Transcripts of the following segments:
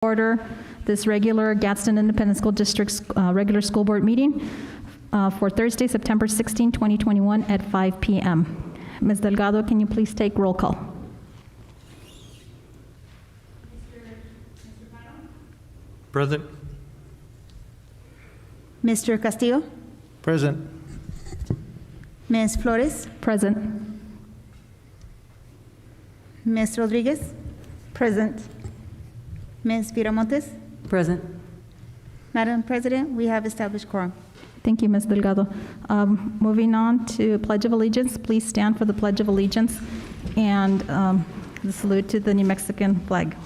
Order this regular Gadsden Independent School District's regular school board meeting for Thursday, September 16, 2021 at 5 p.m. Ms. Delgado, can you please take roll call? Present. Mr. Castillo? Present. Ms. Flores? Present. Ms. Rodriguez? Present. Ms. Viramontes? Present. Madam President, we have established quorum. Thank you, Ms. Delgado. Moving on to Pledge of Allegiance, please stand for the Pledge of Allegiance and the salute to the New Mexican flag.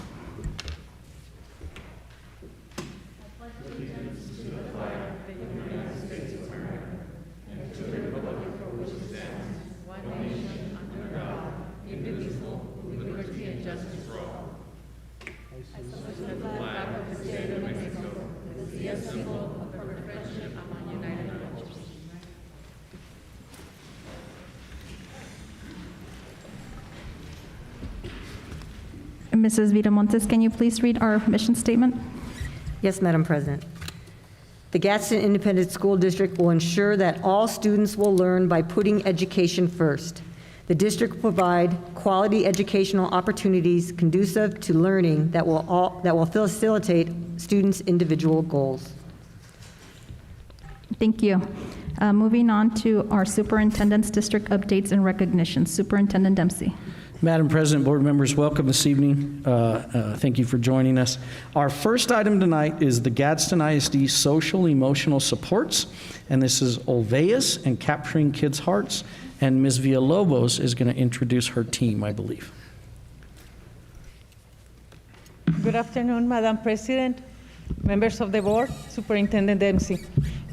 Mrs. Viramontes, can you please read our mission statement? Yes, Madam President. The Gadsden Independent School District will ensure that all students will learn by putting education first. The district will provide quality educational opportunities conducive to learning that will facilitate students' individual goals. Thank you. Moving on to our superintendent's district updates and recognitions. Superintendent Dempsey. Madam President, board members, welcome this evening. Thank you for joining us. Our first item tonight is the Gadsden ISD Social Emotional Supports, and this is Olveas and Capturing Kids' Hearts, and Ms. Villalobos is going to introduce her team, I believe. Good afternoon, Madam President, members of the board, Superintendent Dempsey.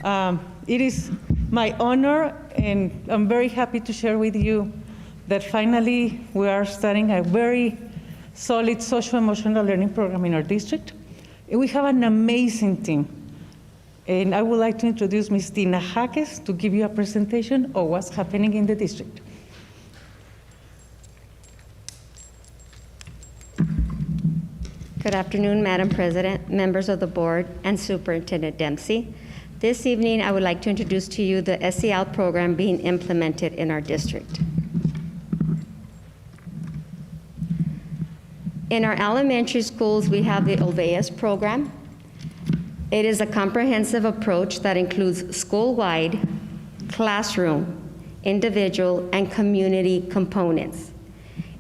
It is my honor, and I'm very happy to share with you that finally we are starting a very solid social-emotional learning program in our district. We have an amazing team. And I would like to introduce Ms. Tina Jaques to give you a presentation of what's happening in the district. Good afternoon, Madam President, members of the board, and Superintendent Dempsey. This evening, I would like to introduce to you the SEL program being implemented in our district. In our elementary schools, we have the Olveas program. It is a comprehensive approach that includes school-wide, classroom, individual, and community components.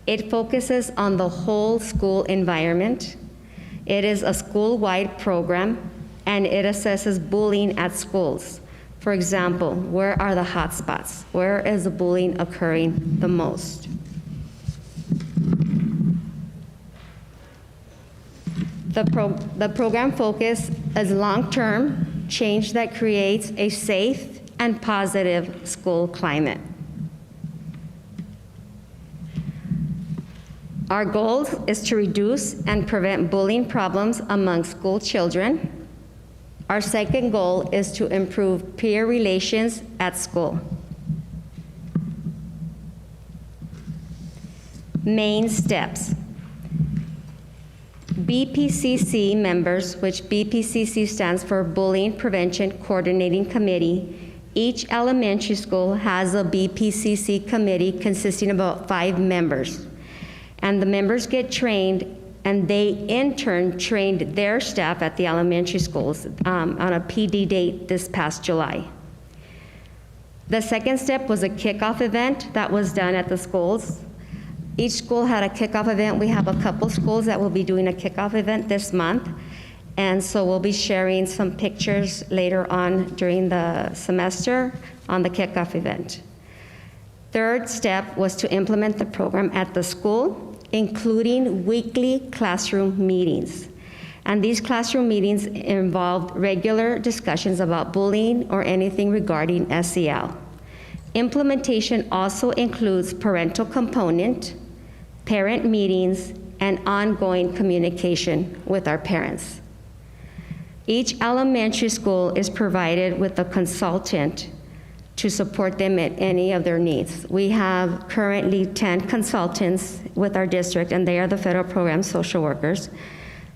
It focuses on the whole school environment. It is a school-wide program, and it assesses bullying at schools. For example, where are the hot spots? Where is the bullying occurring the most? The program focus is long-term change that creates a safe and positive school climate. Our goal is to reduce and prevent bullying problems among school children. Our second goal is to improve peer relations at school. Main steps. BPCC members, which BPCC stands for Bullying Prevention Coordinating Committee. Each elementary school has a BPCC committee consisting of about 5 members. And the members get trained, and they in turn trained their staff at the elementary schools on a PD date this past July. The second step was a kickoff event that was done at the schools. Each school had a kickoff event. We have a couple schools that will be doing a kickoff event this month. And so we'll be sharing some pictures later on during the semester on the kickoff event. Third step was to implement the program at the school, including weekly classroom meetings. And these classroom meetings involved regular discussions about bullying or anything regarding SEL. Implementation also includes parental component, parent meetings, and ongoing communication with our parents. Each elementary school is provided with a consultant to support them at any of their needs. We have currently 10 consultants with our district, and they are the federal program social workers.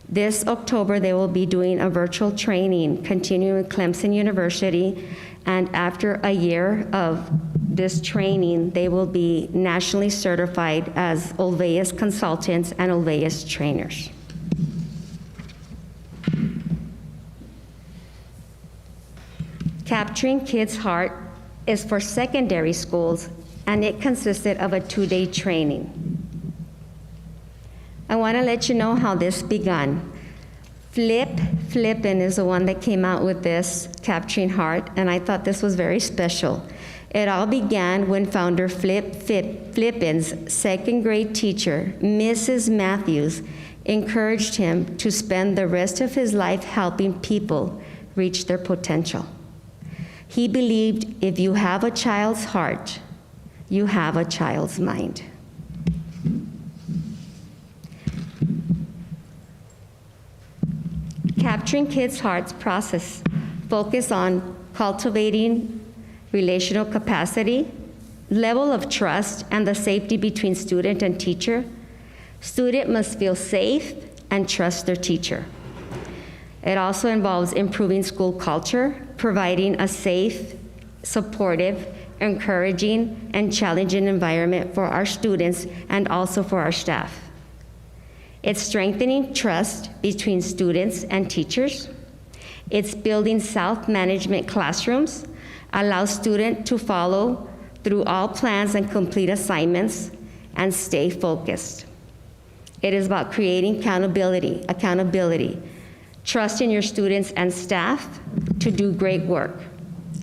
This October, they will be doing a virtual training, continuing with Clemson University, and after a year of this training, they will be nationally certified as Olveus consultants and Olveus trainers. Capturing Kids' Heart is for secondary schools, and it consisted of a 2-day training. I want to let you know how this began. Flippin is the one that came out with this, Capturing Heart, and I thought this was very special. It all began when founder Flippin's second grade teacher, Mrs. Matthews, encouraged him to spend the rest of his life helping people reach their potential. He believed if you have a child's heart, you have a child's mind. Capturing Kids' Hearts process focus on cultivating relational capacity, level of trust, and the safety between student and teacher. Student must feel safe and trust their teacher. It also involves improving school culture, providing a safe, supportive, encouraging, and challenging environment for our students and also for our staff. It's strengthening trust between students and teachers. It's building self-management classrooms, allow students to follow through all plans and complete assignments, and stay focused. It is about creating accountability, trusting your students and staff to do great work.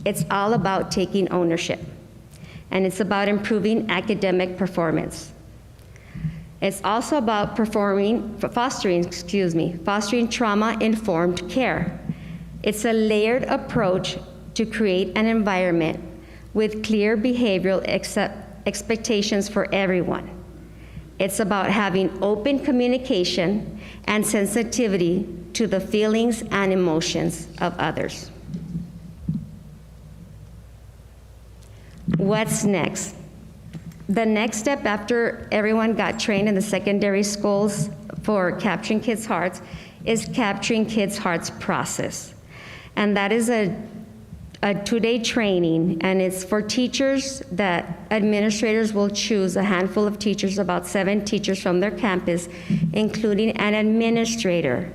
It's all about taking ownership, and it's about improving academic performance. It's also about fostering trauma-informed care. It's a layered approach to create an environment with clear behavioral expectations for everyone. It's about having open communication and sensitivity to the feelings and emotions of others. What's next? The next step after everyone got trained in the secondary schools for Capturing Kids' Hearts is Capturing Kids' Hearts process. And that is a 2-day training, and it's for teachers that administrators will choose a handful of teachers, about 7 teachers from their campus, including an administrator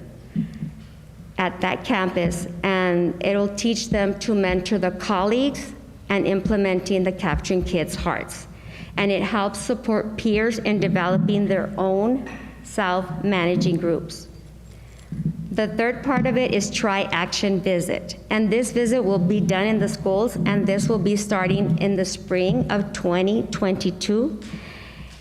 at that campus, and it'll teach them to mentor the colleagues and implementing the Capturing Kids' Hearts. And it helps support peers in developing their own self-managing groups. The third part of it is Try-Action Visit. And this visit will be done in the schools, and this will be starting in the spring of 2022.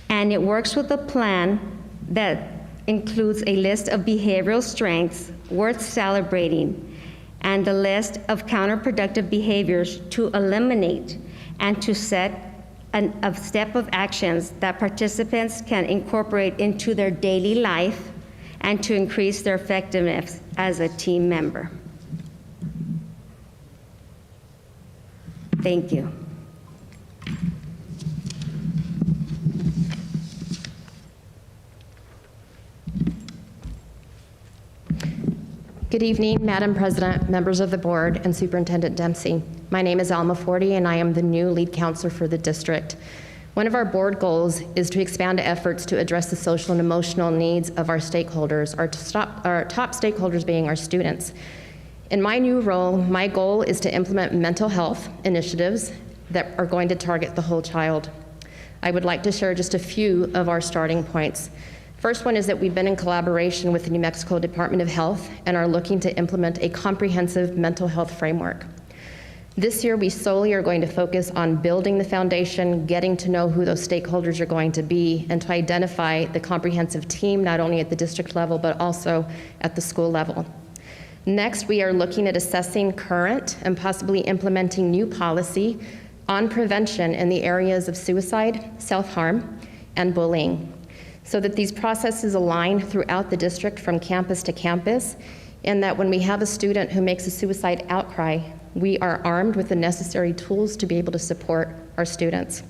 And it works with a plan that includes a list of behavioral strengths worth celebrating, and a list of counterproductive behaviors to eliminate, and to set a step of actions that participants can incorporate into their daily life and to increase their effectiveness as a team member. Thank you. Good evening, Madam President, members of the board, and Superintendent Dempsey. My name is Alma Forty, and I am the new lead counselor for the district. One of our board goals is to expand efforts to address the social and emotional needs of our stakeholders, our top stakeholders being our students. In my new role, my goal is to implement mental health initiatives that are going to target the whole child. I would like to share just a few of our starting points. First one is that we've been in collaboration with the New Mexico Department of Health and are looking to implement a comprehensive mental health framework. This year, we solely are going to focus on building the foundation, getting to know who those stakeholders are going to be, and to identify the comprehensive team, not only at the district level, but also at the school level. Next, we are looking at assessing current and possibly implementing new policy on prevention in the areas of suicide, self-harm, and bullying, so that these processes align throughout the district from campus to campus, and that when we have a student who makes a suicide outcry, we are armed with the necessary tools to be able to support our students.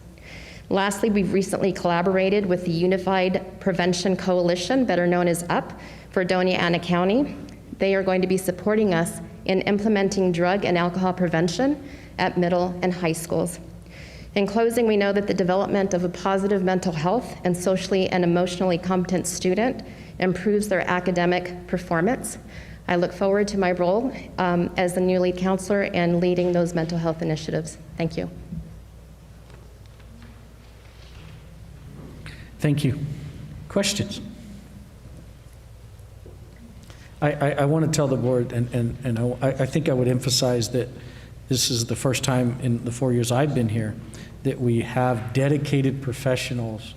Lastly, we've recently collaborated with the Unified Prevention Coalition, better known as UP, for Doña Ana County. They are going to be supporting us in implementing drug and alcohol prevention at middle and high schools. In closing, we know that the development of a positive mental health and socially and emotionally competent student improves their academic performance. I look forward to my role as the new lead counselor and leading those mental health initiatives. Thank you. Thank you. Questions? I want to tell the board, and I think I would emphasize that this is the first time in the 4 years I've been here that we have dedicated professionals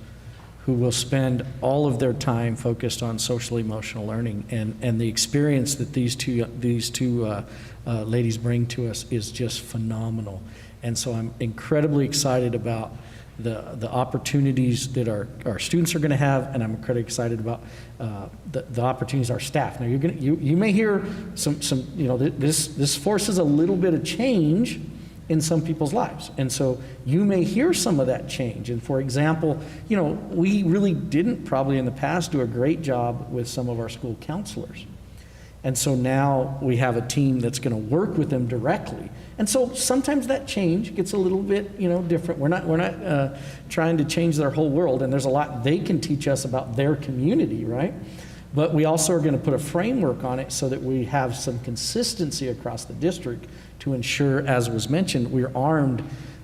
who will spend all of their time focused on social emotional learning, and the experience that these two ladies bring to us is just phenomenal. And so I'm incredibly excited about the opportunities that our students are going to have, and I'm incredibly excited about the opportunities our staff. Now you may hear some this forces a little bit of change in some people's lives, and so you may hear some of that change. And for example, we really didn't probably in the past do a great job with some of our school counselors. And so now we have a team that's going to work with them directly. And so sometimes that change gets a little bit, different. We're not trying to change their whole world, and there's a lot they can teach us about their community, right? But we also are going to put a framework on it so that we have some consistency across the district to ensure, as was mentioned, we're armed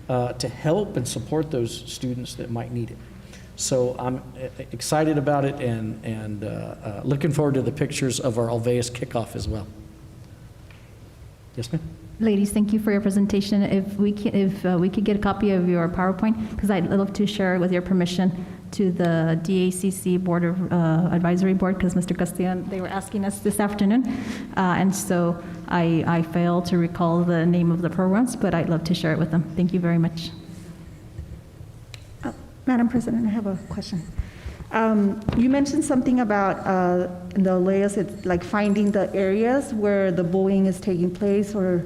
to help and support those students that might need it. So I'm excited about it and looking forward to the pictures of our Alveus kickoff as well. Yes, ma'am? Ladies, thank you for your presentation. If we could get a copy of your PowerPoint, because I'd love to share it with your permission to the DACC Board of Advisory Board, because Mr. Castillo, they were asking us this afternoon, and so I failed to recall the name of the programs, but I'd love to share it with them. Thank you very much. Madam President, I have a question. You mentioned something about in the layers, it's like finding the areas where the bullying is taking place, or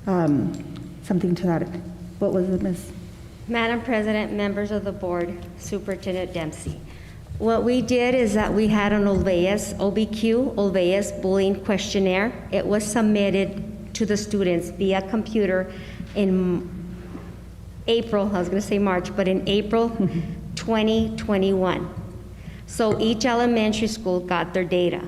something to that. What was it, Ms.? Madam President, members of the board, Superintendent Dempsey. What we did is that we had an Alveus bullying questionnaire. It was submitted to the students via computer in April, I was going to say March, but in April 2021. So each elementary school got their data.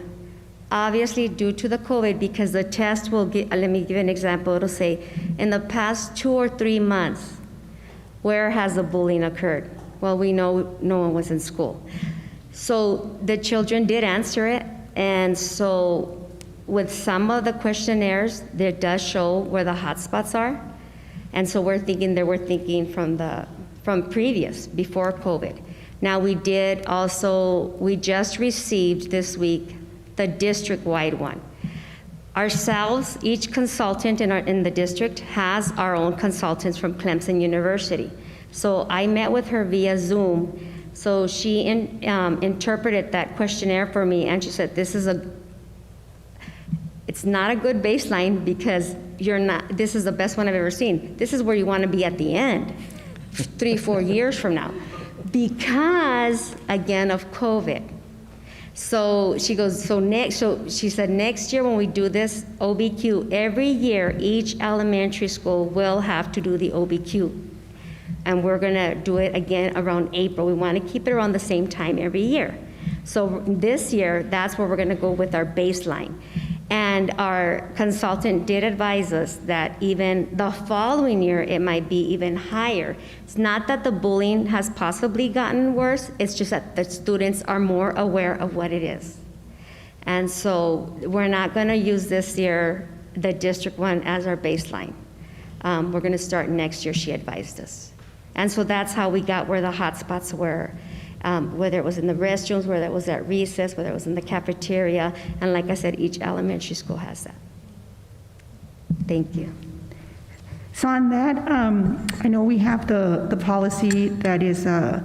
Obviously, due to the COVID, because the test will get, let me give you an example. It'll say, in the past 2 or 3 months, where has the bullying occurred? Well, we know no one was in school. So the children did answer it, and so with some of the questionnaires, there does show where the hot spots are. And so we're thinking from previous, before COVID. Now we just received this week the district-wide one. Ourselves, each consultant in the district has our own consultants from Clemson University. So I met with her via Zoom. So she interpreted that questionnaire for me, and she said, it's not a good baseline because this is the best one I've ever seen. This is where you want to be at the end, 3-4 years from now, because again of COVID. So she goes, so she said, next year when we do this OBQ, every year each elementary school will have to do the OBQ. And we're gonna do it again around April. We want to keep it around the same time every year. So this year, that's where we're gonna go with our baseline. And our consultant did advise us that even the following year, it might be even higher. It's not that the bullying has possibly gotten worse, it's just that the students are more aware of what it is. And so we're not gonna use this year, the district one, as our baseline. We're gonna start next year, she advised us. And so that's how we got where the hot spots were. Whether it was in the restrooms, whether it was at recess, whether it was in the cafeteria, and like I said, each elementary school has that. Thank you. So on that, I know we have the policy that is the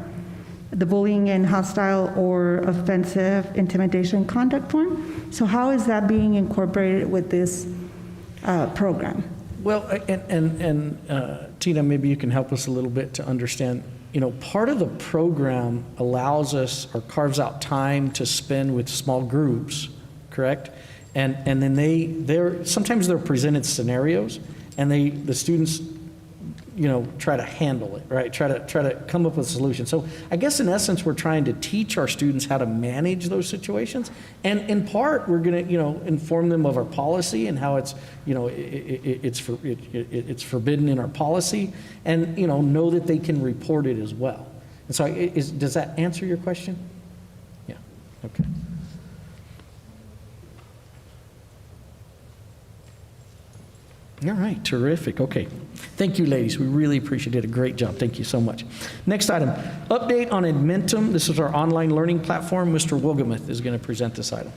bullying and hostile or offensive intimidation conduct form. So how is that being incorporated with this program? Well, and Tina, maybe you can help us a little bit to understand. Part of the program allows us or carves out time to spend with small groups correct? And then sometimes they're presented scenarios, and the students, try to handle it, right? Try to come up with a solution. So I guess in essence, we're trying to teach our students how to manage those situations. And in part, we're going to, inform them of our policy and how it's, it's forbidden in our policy, and, know that they can report it as well. And so does that answer your question? Yeah, okay. All right, terrific. Okay. Thank you, ladies. We really appreciate it. A great job. Thank you so much. Next item, update on Edmentum. This is our online learning platform. Mr. Wilgemuth is going to present this item.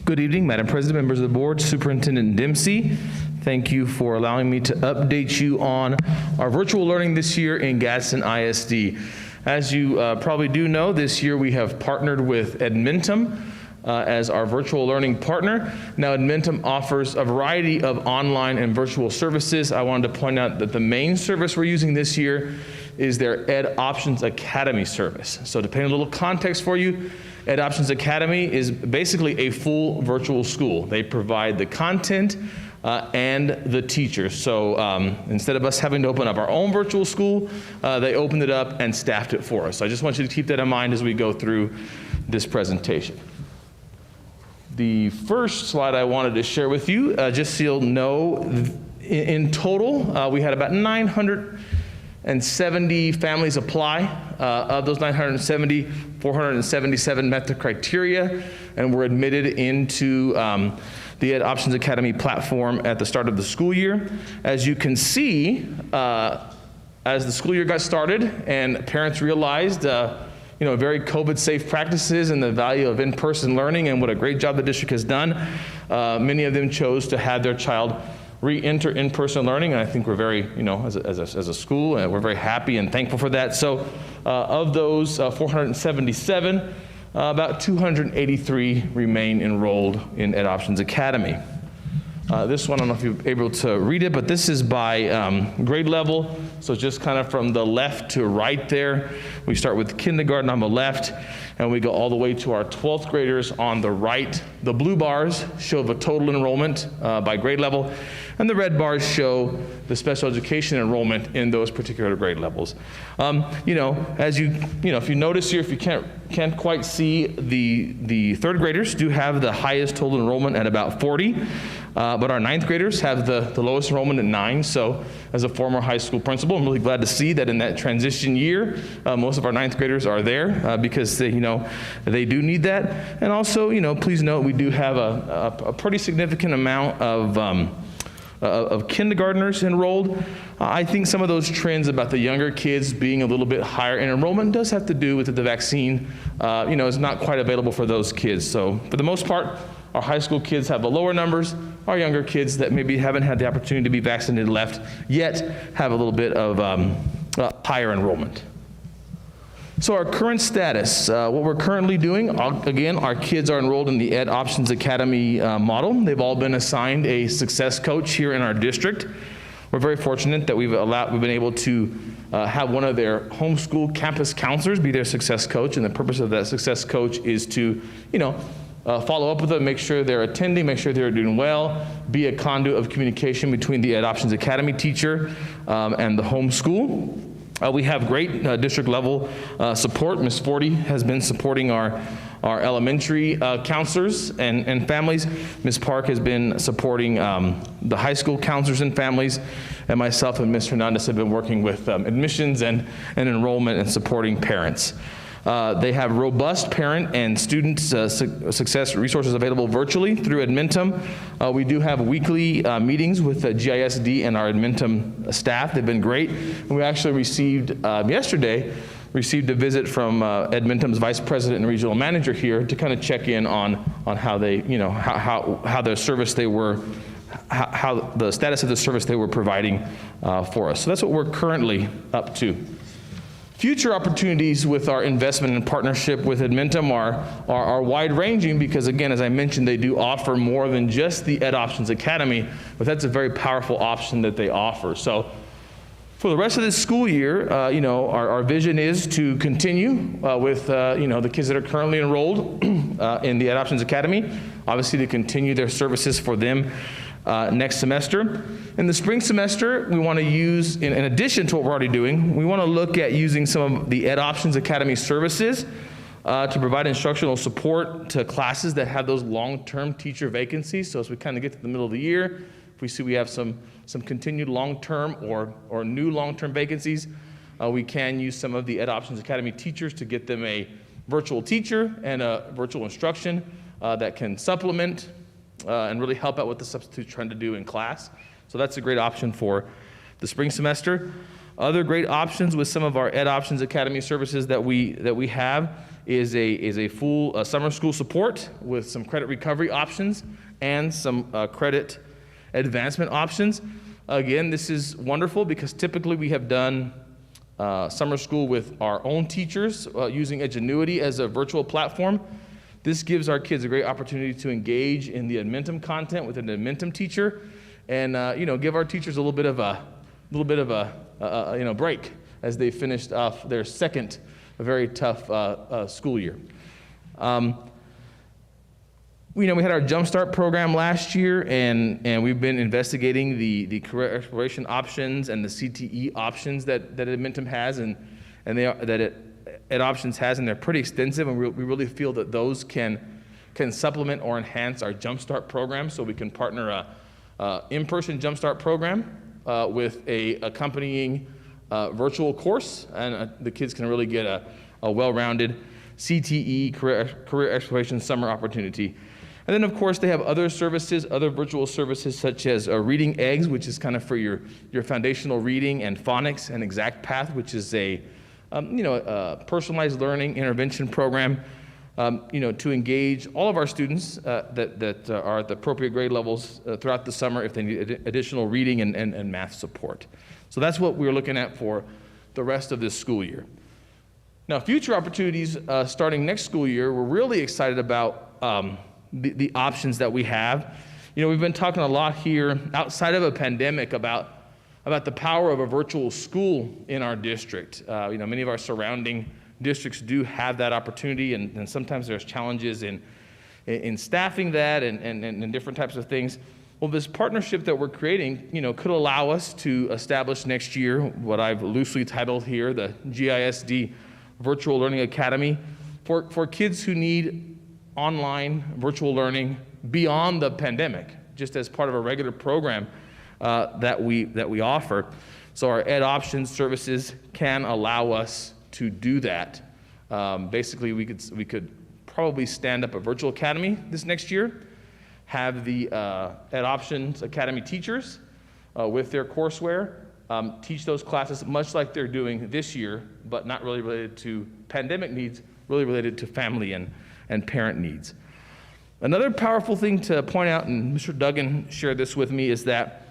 Good evening, Madam President, members of the board, Superintendent Dempsey. Thank you for allowing me to update you on our virtual learning this year in Gadsden ISD. As you probably do know, this year we have partnered with Edmentum as our virtual learning partner. Now, Edmentum offers a variety of online and virtual services. I wanted to point out that the main service we're using this year is their Ed Options Academy service. So to paint a little context for you, Ed Options Academy is basically a full virtual school. They provide the content and the teachers. So instead of us having to open up our own virtual school, they opened it up and staffed it for us. So I just want you to keep that in mind as we go through this presentation. The first slide I wanted to share with you, just so you'll know, in total, we had about 970 families apply. Of those 970, 477 met the criteria and were admitted into the Ed Options Academy platform at the start of the school year. As you can see, as the school year got started and parents realized very COVID-safe practices and the value of in-person learning and what a great job the district has done, many of them chose to have their child re-enter in-person learning, and I think we're very, as a school, we're very happy and thankful for that. So of those 477, about 283 remain enrolled in Ed Options Academy. This one, I don't know if you're able to read it, but this is by grade level. So just kind of from the left to right there. We start with kindergarten on the left, and we go all the way to our 12th graders on the right. The blue bars show the total enrollment by grade level, and the red bars show the special education enrollment in those particular grade levels. As if you notice here, if you can't quite see, the third graders do have the highest total enrollment at about 40. But our ninth graders have the lowest enrollment at 9. So as a former high school principal, I'm really glad to see that in that transition year, most of our ninth graders are there because they do need that. And also, please note we do have a pretty significant amount of kindergartners enrolled. I think some of those trends about the younger kids being a little bit higher in enrollment does have to do with the vaccine, is not quite available for those kids. So for the most part, our high school kids have the lower numbers. Our younger kids that maybe haven't had the opportunity to be vaccinated yet have a little bit of higher enrollment. So our current status, what we're currently doing, again, our kids are enrolled in the Ed Options Academy model. They've all been assigned a success coach here in our district. We're very fortunate that we've been able to have one of their homeschool campus counselors be their success coach, and the purpose of that success coach is to, follow up with them, make sure they're attending, make sure they're doing well, be a conduit of communication between the Ed Options Academy teacher and the homeschool. We have great district level support. Ms. Forty has been supporting our elementary counselors and families. Ms. Park has been supporting the high school counselors and families, and myself and Ms. Hernandez have been working with admissions and enrollment and supporting parents. They have robust parent and student success resources available virtually through Edmentum. We do have weekly meetings with GISD and our Edmentum staff. They've been great. And we actually received, yesterday, a visit from Edmentum's vice president and regional manager here to kind of check in on how they, how their service they were, how the status of the service they were providing for us. So that's what we're currently up to. Future opportunities with our investment and partnership with Edmentum are wide-ranging because, again, as I mentioned, they do offer more than just the Ed Options Academy, but that's a very powerful option that they offer. So For the rest of this school year, our vision is to continue with the kids that are currently enrolled in the Ed Options Academy, obviously to continue their services for them next semester. In the spring semester, we want to use, in addition to what we're already doing, we want to look at using some of the Ed Options Academy services to provide instructional support to classes that have those long-term teacher vacancies. So as we kind of get to the middle of the year, if we see we have some continued long-term or new long-term vacancies, we can use some of the Ed Options Academy teachers to get them a virtual teacher and a virtual instruction that can supplement and really help out what the substitute's trying to do in class. So that's a great option for the spring semester. Other great options with some of our Ed Options Academy services that we have is a full summer school support with some credit recovery options and some credit advancement options. Again, this is wonderful because typically we have done summer school with our own teachers using Edgenuity as a virtual platform. This gives our kids a great opportunity to engage in the Edmentum content with an Edmentum teacher, and give our teachers a little bit of a break as they finished off their second very tough school year. We had our Jumpstart program last year, and we've been investigating the career exploration options and the CTE options that Edmentum has, and Ed Options has, and they're pretty extensive, and we really feel that those can supplement or enhance our Jumpstart program, so we can partner a in-person Jumpstart program with a accompanying virtual course, and the kids can really get a well-rounded CTE, career exploration summer opportunity. And then, of course, they have other services, other virtual services, such as Reading Eggs, which is kind of for your foundational reading, and Phonics and Exact Path, which is a personalized learning intervention program, to engage all of our students that are at the appropriate grade levels throughout the summer if they need additional reading and math support. So that's what we're looking at for the rest of this school year. Now, future opportunities starting next school year, we're really excited about the options that we have. We've been talking a lot here outside of a pandemic about the power of a virtual school in our district. Many of our surrounding districts do have that opportunity, and sometimes there's challenges in staffing that and different types of things. Well, this partnership that we're creating, could allow us to establish next year what I've loosely titled here the GISD Virtual Learning Academy for kids who need online virtual learning beyond the pandemic, just as part of a regular program that we offer. So our Ed Options services can allow us to do that. Basically, we could probably stand up a virtual academy this next year, have the Ed Options Academy teachers with their courseware teach those classes much like they're doing this year, but not really related to pandemic needs, really related to family and parent needs. Another powerful thing to point out, and Mr. Duggan shared this with me, is that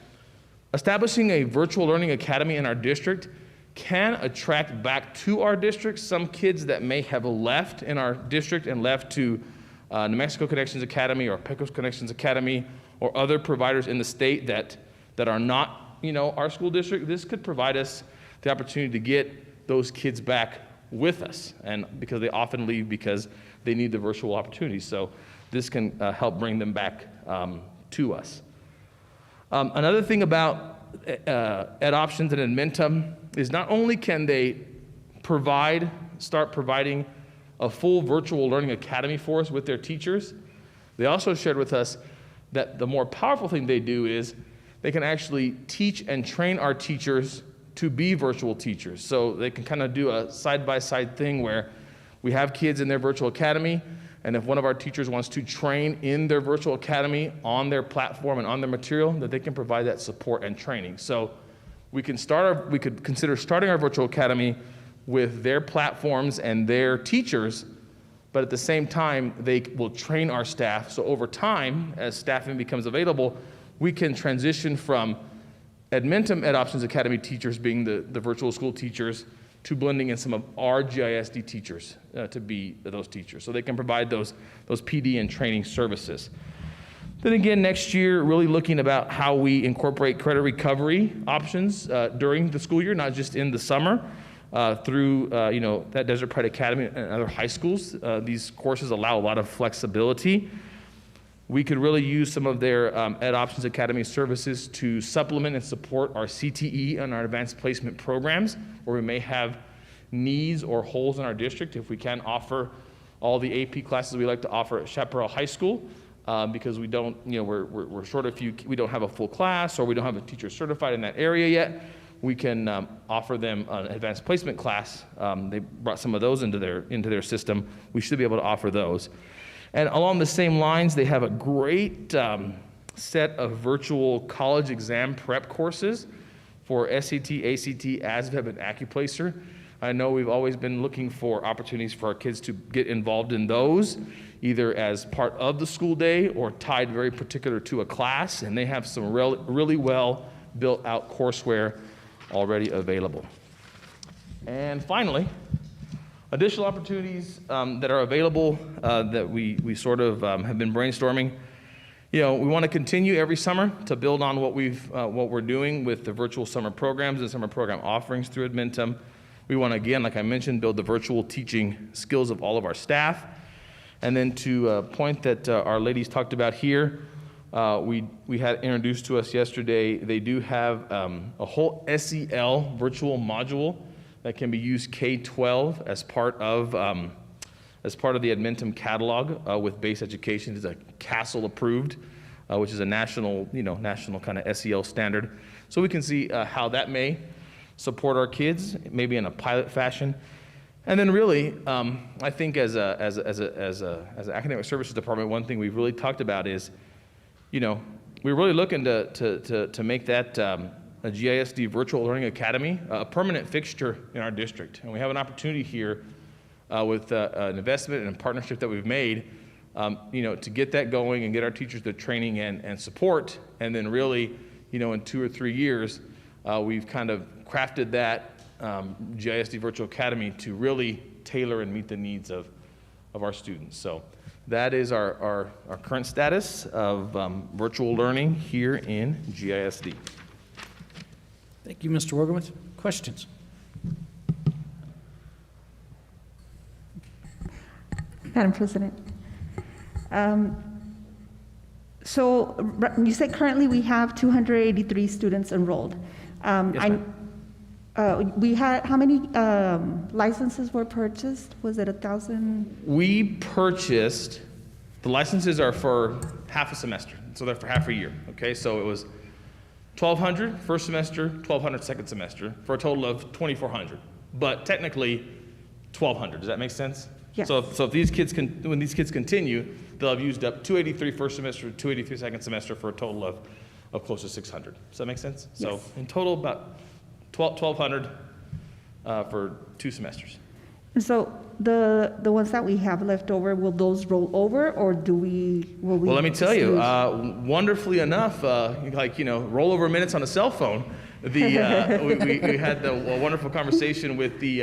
establishing a virtual learning academy in our district can attract back to our district some kids that may have left in our district and left to New Mexico Connections Academy or Pecos Connections Academy or other providers in the state that are not our school district. This could provide us the opportunity to get those kids back with us, and because they often leave because they need the virtual opportunity. So this can help bring them back to us. Another thing about Ed Options and Edmentum is not only can they start providing a full virtual learning academy for us with their teachers, they also shared with us that the more powerful thing they do is they can actually teach and train our teachers to be virtual teachers. So they can kind of do a side-by-side thing where we have kids in their virtual academy, and if one of our teachers wants to train in their virtual academy on their platform and on their material, that they can provide that support and training. So we could consider starting our virtual academy with their platforms and their teachers, but at the same time, they will train our staff. So over time, as staffing becomes available, we can transition from Edmentum Ed Options Academy teachers being the virtual school teachers to blending in some of our GISD teachers to be those teachers. So they can provide those PD and training services. Then again, next year, really looking about how we incorporate credit recovery options during the school year, not just in the summer, through that Desert Pride Academy and other high schools. These courses allow a lot of flexibility. We could really use some of their Ed Options Academy services to supplement and support our CTE and our advanced placement programs, where we may have needs or holes in our district. If we can offer all the AP classes we like to offer at Chaparral High School, because we don't, we're short a few, we don't have a full class, or we don't have a teacher certified in that area yet, we can offer them an advanced placement class. They brought some of those into their system. We should be able to offer those. And along the same lines, they have a great set of virtual college exam prep courses for SAT, ACT, ASVAB, and Accuplacer. I know we've always been looking for opportunities for our kids to get involved in those, either as part of the school day or tied very particular to a class, and they have some really well built out courseware already available. And finally, additional opportunities that are available that we sort of have been brainstorming. We want to continue every summer to build on what we're doing with the virtual summer programs and summer program offerings through Admentum. We want to, again, like I mentioned, build the virtual teaching skills of all of our staff. And then to a point that our ladies talked about here, we had introduced to us yesterday, they do have a whole SEL virtual module that can be used K-12 as part of the Admentum catalog with base education. It's a CASEL approved, which is a national kind of SEL standard. So we can see how that may support our kids, maybe in a pilot fashion. And then really, I think as an academic services department, one thing we've really talked about is, we're really looking to make that a GISD Virtual Learning Academy a permanent fixture in our district. And we have an opportunity here with an investment and a partnership that we've made, to get that going and get our teachers the training and support. And then really, in 2 or 3 years, we've kind of crafted that GISD Virtual Academy to really tailor and meet the needs of our students. So that is our current status of virtual learning here in GISD. Thank you, Mr. Worgowitz. Questions? Madam President. So you said currently we have 283 students enrolled. Yes, ma'am. How many licenses were purchased? Was it 1,000? We purchased, the licenses are for half a semester, so they're for half a year, okay? So it was 1,200 first semester, 1,200 second semester, for a total of 2,400. But technically, 1,200, does that make sense? Yes. So if these kids when these kids continue, they'll have used up 283 first semester, 283 second semester, for a total of close to 600. Does that make sense? Yes. So in total, about 1,200 for 2 semesters. And so the ones that we have left over, will those roll over, or will we? Well, let me tell you, wonderfully enough, rollover minutes on a cell phone. We had a wonderful conversation with the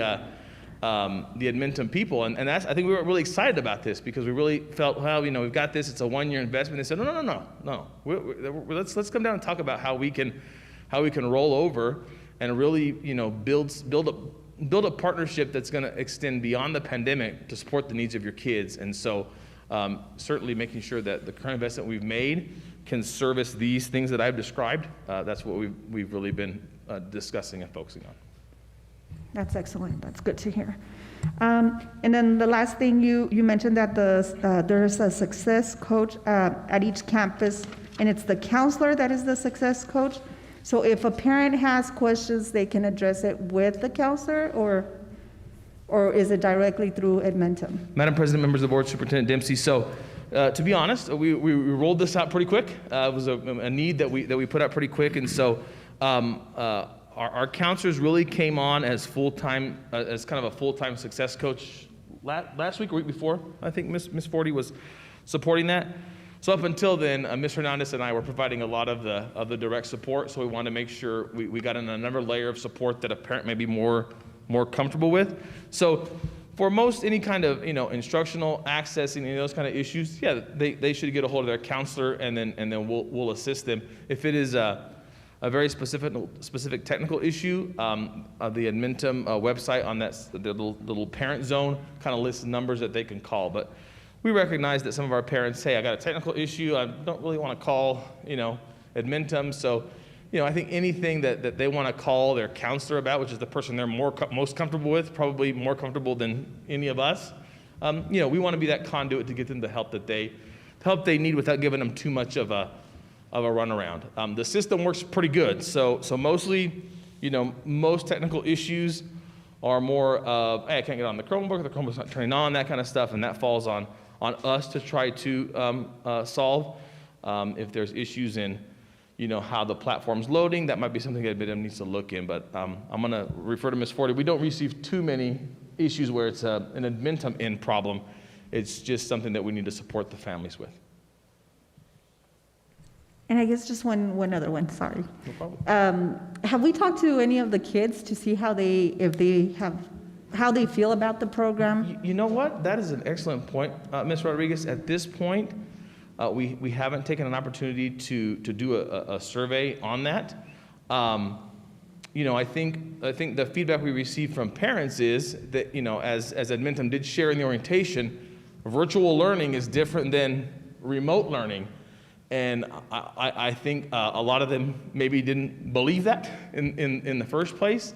Admentum people, and that's, I think we were really excited about this because we really felt, well, we've got this. It's a 1-year investment. They said, no. Let's come down and talk about how we can roll over and really, build a partnership that's going to extend beyond the pandemic to support the needs of your kids. And so certainly making sure that the current investment we've made can service these things that I've described. That's what we've really been discussing and focusing on. That's excellent. That's good to hear. And then the last thing you mentioned that there's a success coach at each campus, and it's the counselor that is the success coach. So if a parent has questions, they can address it with the counselor, or is it directly through Admentum? Madam President, members of the board, Superintendent Dempsey. So to be honest, we rolled this out pretty quick. It was a need that we put out pretty quick, and so our counselors really came on as full-time, as kind of a full-time success coach last week or week before. I think Ms. Forty was supporting that. So up until then, Ms. Hernandez and I were providing a lot of the direct support. So we wanted to make sure we got in another layer of support that a parent may be more comfortable with. So for most any kind of instructional accessing any of those kind of issues, yeah, they should get a hold of their counselor, and then we'll assist them. If it is a very specific technical issue, the Admentum website on the little parent zone kind of lists numbers that they can call. But we recognize that some of our parents say, I got a technical issue, I don't really want to call Admentum. So I think anything that they want to call their counselor about, which is the person they're most comfortable with, probably more comfortable than any of us, we want to be that conduit to get them the help that they need without giving them too much of a runaround. The system works pretty good. So mostly, most technical issues are more of, hey, I can't get on the Chromebook's not turning on, that kind of stuff, and that falls on us to try to solve. If there's issues in how the platform's loading, that might be something that Admentum needs to look in, but I'm going to refer to Ms. Forty. We don't receive too many issues where it's an Admentum end problem. It's just something that we need to support the families with. And I guess just one other one, sorry. No problem. Have we talked to any of the kids to see how they feel about the program? You know what? That is an excellent point, Ms. Rodriguez. At this point, we haven't taken an opportunity to do a survey on that. I think the feedback we received from parents is that, as Admentum did share in the orientation, virtual learning is different than remote learning. And I think a lot of them maybe didn't believe that in the first place.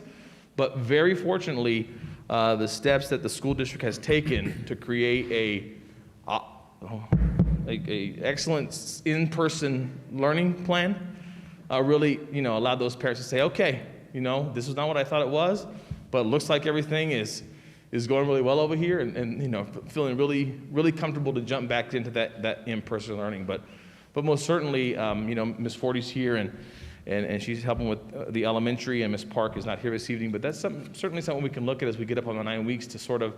But very fortunately, the steps that the school district has taken to create a excellent in-person learning plan really, allowed those parents to say, okay, this is not what I thought it was, but it looks like everything is going really well over here, and feeling really, really comfortable to jump back into that in-person learning. But most certainly, Ms. Forty's here, and she's helping with the elementary, and Ms. Park is not here this evening. But that's certainly something we can look at as we get up on the 9 weeks to sort of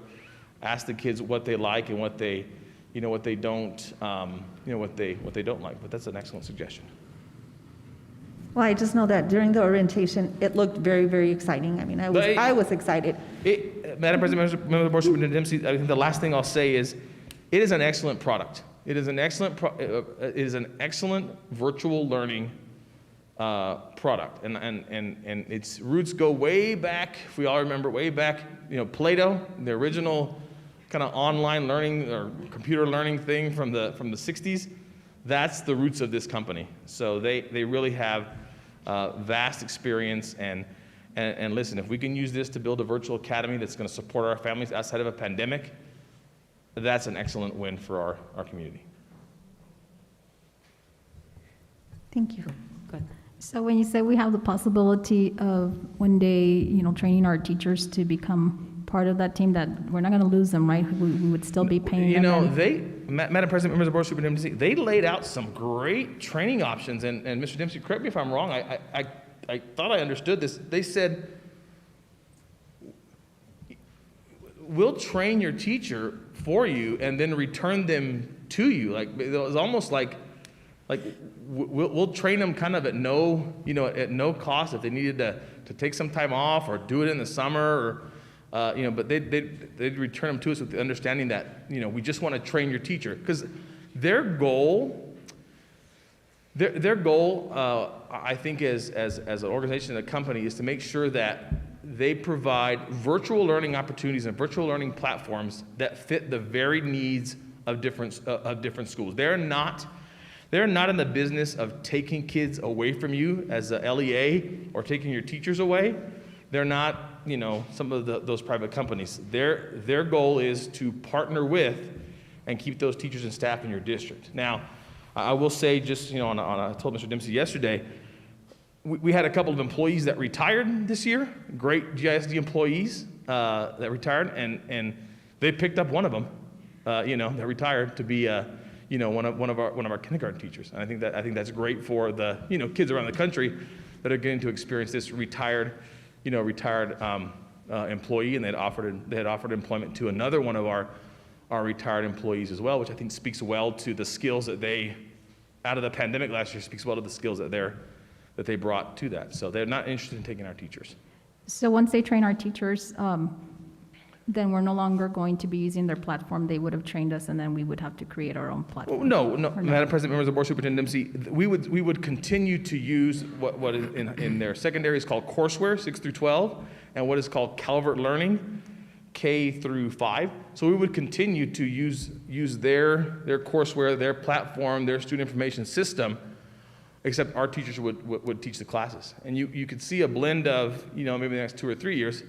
ask the kids what they like and what they don't, what they don't like. But that's an excellent suggestion. Well, I just know that during the orientation, it looked very, very exciting. I mean, I was excited. Madam President, members of the Board, Superintendent Dempsey, I think the last thing I'll say is, it is an excellent product. It is an excellent virtual learning product, and its roots go way back. If we all remember, way back, Plato, the original kind of online learning or computer learning thing from the 60s. That's the roots of this company. So they really have vast experience, and listen, if we can use this to build a virtual academy that's going to support our families outside of a pandemic, that's an excellent win for our community. Thank you. Good. So when you say we have the possibility of one day, training our teachers to become part of that team, that we're not going to lose them, right? We would still be paying them. Madam President, members of the Board of Superintendents, they laid out some great training options, and Mr. Dempsey, correct me if I'm wrong, I thought I understood this. They said, we'll train your teacher for you and then return them to you. Like, it was almost like we'll train them kind of at no cost if they needed to take some time off or do it in the summer, or but they'd return them to us with the understanding that we just want to train your teacher, because their goal, I think, as an organization and a company, is to make sure that they provide virtual learning opportunities and virtual learning platforms that fit the varied needs of different schools. They're not in the business of taking kids away from you as a LEA or taking your teachers away. They're not, some of those private companies. Their goal is to partner with and keep those teachers and staff in your district. Now, I will say, just, I told Mr. Dempsey yesterday, we had a couple of employees that retired this year, great GISD employees that retired, and they picked up one of them, that retired to be one of our kindergarten teachers. And I think that's great for the kids around the country that are getting to experience this retired employee, and they had offered employment to another one of our retired employees as well, which I think speaks well to the skills that they, out of the pandemic last year, speaks well to the skills that they brought to that. So they're not interested in taking our teachers. So once they train our teachers, then we're no longer going to be using their platform. They would have trained us, and then we would have to create our own platform. No, Madam President, members of the Board, Superintendent Dempsey, we would continue to use what is in their secondary is called courseware, 6 through 12, and what is called Calvert Learning, K through 5. So we would continue to use their courseware, their platform, their student information system, except our teachers would teach the classes. And you could see a blend of, maybe the next 2 or 3 years.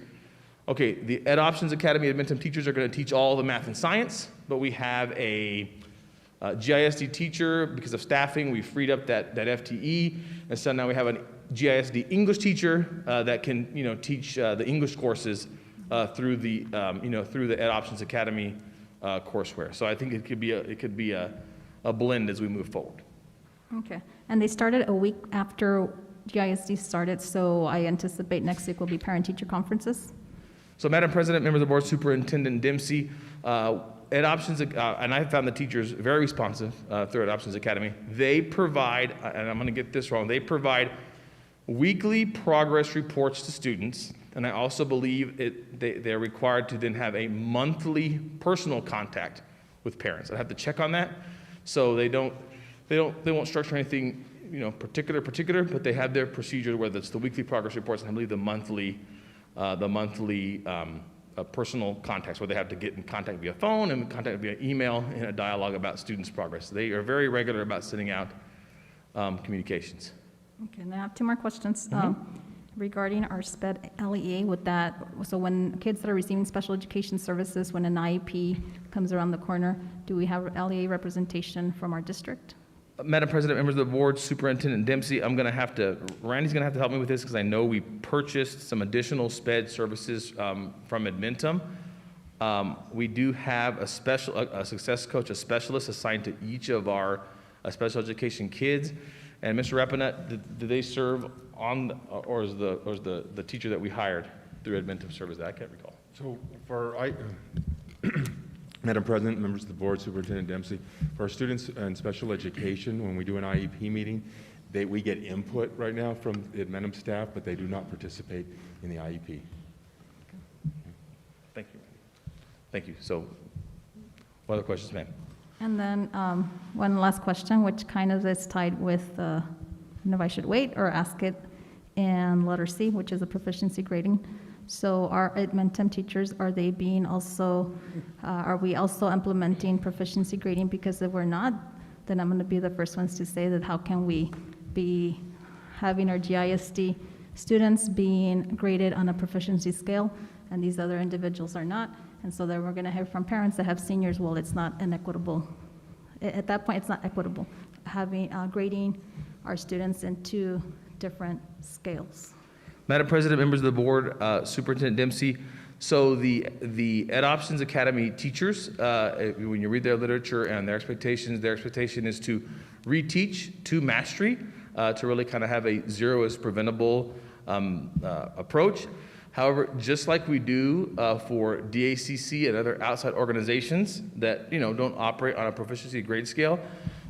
Okay, the Ed Options Academy Edmonton teachers are going to teach all the math and science, but we have a GISD teacher. Because of staffing, we freed up that FTE, and so now we have a GISD English teacher that can teach the English courses through the Ed Options Academy courseware. So I think it could be a blend as we move forward. Okay, and they started a week after GISD started, so I anticipate next week will be parent-teacher conferences. So, Madam President, members of the Board, Superintendent Dempsey, Ed Options, and I found the teachers very responsive through Ed Options Academy. They provide, and I'm going to get this wrong, they provide weekly progress reports to students, and I also believe they're required to then have a monthly personal contact with parents. I have to check on that, so they won't structure anything particular, but they have their procedure, whether it's the weekly progress reports and I believe the monthly personal contacts, where they have to get in contact via phone and contact via email in a dialogue about students' progress. They are very regular about sending out communications. Okay, and I have 2 more questions. Regarding our SPED LEA, so when kids that are receiving special education services, when an IEP comes around the corner, do we have LEA representation from our district? Madam President, members of the Board, Superintendent Dempsey, Randy's going to have to help me with this because I know we purchased some additional SPED services from Edmentum. We do have a success coach, a specialist assigned to each of our special education kids. And Mr. Rapinette, did they serve on, or is the teacher that we hired through Edmentum service? I can't recall. So Madam President, members of the Board, Superintendent Dempsey, for our students in special education, when we do an IEP meeting, we get input right now from the Edmentum staff, but they do not participate in the IEP. Thank you. Thank you. So, what other questions, ma'am? And then one last question, which kind of is tied with, I don't know if I should wait or ask it in letter C, which is the proficiency grading. So our Edmentum teachers, are we also implementing proficiency grading? Because if we're not, then I'm going to be the first ones to say that how can we be having our GISD students being graded on a proficiency scale and these other individuals are not? And so then we're going to hear from parents that have seniors, well, it's not inequitable. At that point, it's not equitable, having grading our students in 2 different scales. Madam President, members of the Board, Superintendent Dempsey, so the Ed Options Academy teachers, when you read their literature and their expectation is to reteach to mastery, to really kind of have a zero is preventable approach. However, just like we do for DACC and other outside organizations that don't operate on a proficiency grade scale,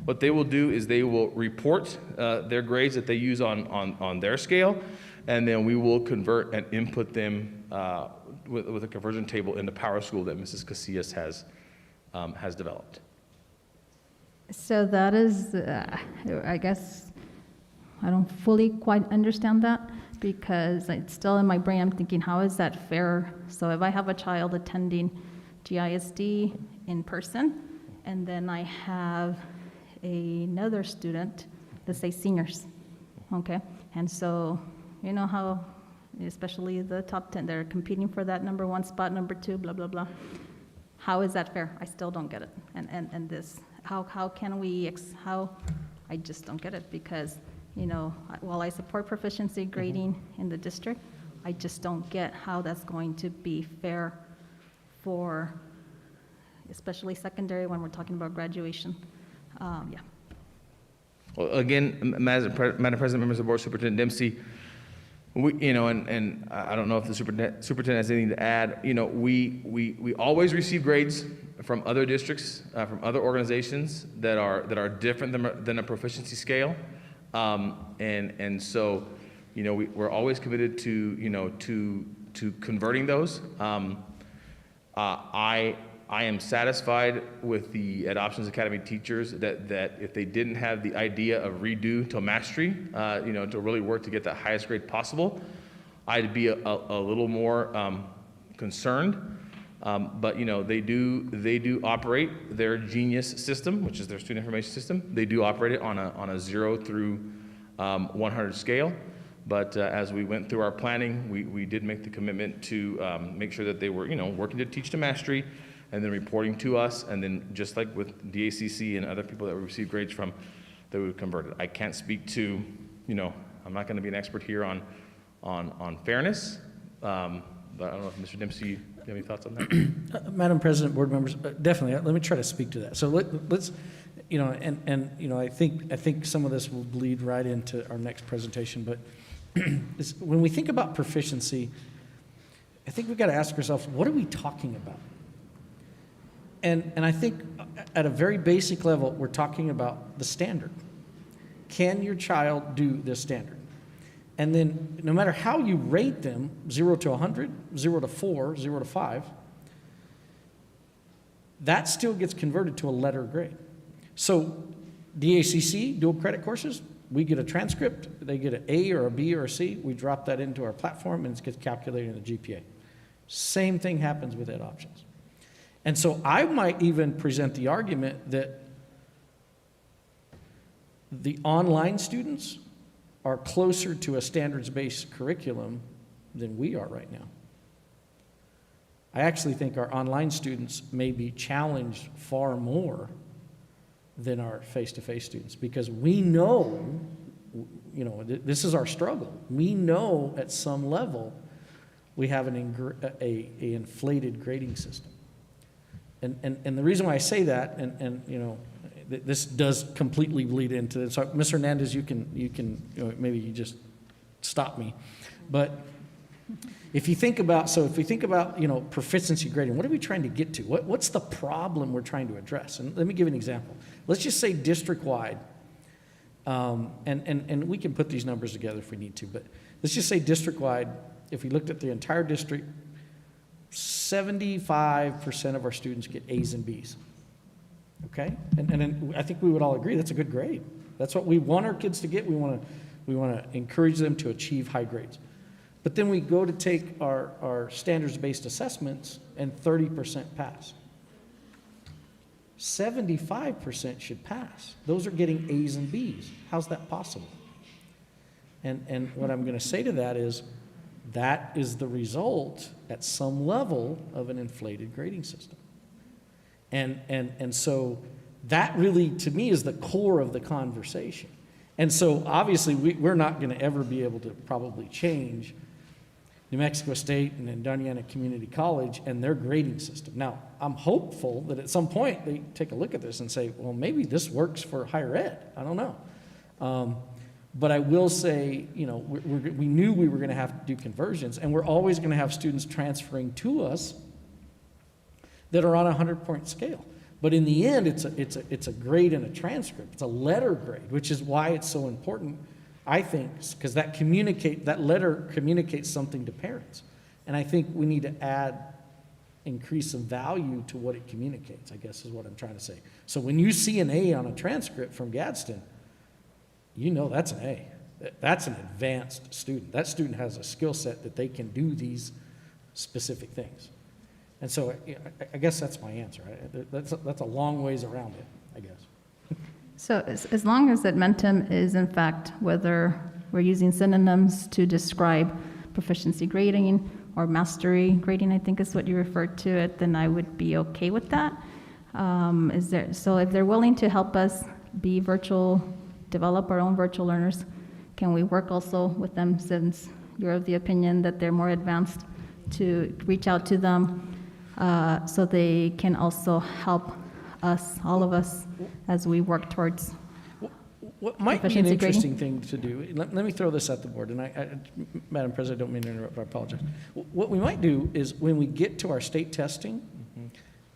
what they will do is they will report their grades that they use on their scale, and then we will convert and input them with a conversion table in the PowerSchool that Mrs. Casillas has developed. So that is, I guess, I don't fully quite understand that, because it's still in my brain. I'm thinking, how is that fair? So if I have a child attending GISD in person, and then I have another student, let's say seniors, okay? And so, you know how, especially the top 10, they're competing for that number 1 spot, number 2, blah, blah, blah. How is that fair? I still don't get it. And this, how can we, I just don't get it, because while I support proficiency grading in the district, I just don't get how that's going to be fair for, especially secondary, when we're talking about graduation. Yeah. Well, again, Madam President, members of the Board, Superintendent Dempsey, and I don't know if the superintendent has anything to add. We always receive grades from other districts, from other organizations that are different than a proficiency scale. And so, we're always committed to converting those. I am satisfied with the Adoptions Academy teachers that if they didn't have the idea of redo till mastery, to really work to get the highest grade possible, I'd be a little more concerned. But they do operate their Genius system, which is their student information system. They do operate it on a 0 through 100 scale. But as we went through our planning, we did make the commitment to make sure that they were, working to teach to mastery, and then reporting to us, and then just like with DACC and other people that we receive grades from, that we would convert it. I can't speak to, I'm not going to be an expert here on fairness, but I don't know if Mr. Dempsey, you have any thoughts on that? Madam President, board members, definitely, let me try to speak to that. So let's, I think some of this will bleed right into our next presentation, but when we think about proficiency, I think we've got to ask ourselves, what are we talking about? And I think at a very basic level, we're talking about the standard. Can your child do this standard? And then no matter how you rate them, 0 to 100, 0 to 4, 0 to 5, that still gets converted to a letter grade. So DACC, dual credit courses, we get a transcript, they get an A or a B or a C, we drop that into our platform and it gets calculated in the GPA. Same thing happens with Ed Options. And so I might even present the argument that the online students are closer to a standards-based curriculum than we are right now. I actually think our online students may be challenged far more than our face-to-face students, because we know, this is our struggle. We know at some level we have an inflated grading system. And the reason why I say that, this does completely bleed into it. So, Ms. Hernandez, you can maybe you just stop me. But if you think about, proficiency grading, what are we trying to get to? What's the problem we're trying to address? And let me give you an example. Let's just say district-wide, and we can put these numbers together if we need to, but let's just say district-wide, if we looked at the entire district, 75% of our students get A's and B's. Okay? And I think we would all agree that's a good grade. That's what we want our kids to get. We want to encourage them to achieve high grades. But then we go to take our standards-based assessments, and 30% pass. 75% should pass. Those are getting A's and B's. How's that possible? And what I'm going to say to that is the result at some level of an inflated grading system. And so that really, to me, is the core of the conversation. And so obviously we're not going to ever be able to probably change New Mexico State and Indiana Community College and their grading system. Now, I'm hopeful that at some point they take a look at this and say, well, maybe this works for higher ed. I don't know. But I will say, we knew we were going to have to do conversions, and we're always going to have students transferring to us that are on a 100-point scale. But in the end, it's a grade and a transcript. It's a letter grade, which is why it's so important, I think, because that letter communicates something to parents. And I think we need to increase some value to what it communicates, I guess is what I'm trying to say. So when you see an A on a transcript from Gadsden, that's an A. That's an advanced student. That student has a skill set that they can do these specific things. And so I guess that's my answer. That's a long ways around it, I guess. So as long as that Mentum is, in fact, whether we're using synonyms to describe proficiency grading or mastery grading, I think is what you referred to it, then I would be okay with that. So if they're willing to help us develop our own virtual learners, can we work also with them, since you're of the opinion that they're more advanced, to reach out to them so they can also help us, all of us, as we work towards what might be an interesting thing to do, let me throw this at the board, and Madam President, I don't mean to interrupt, I apologize. What we might do is when we get to our state testing,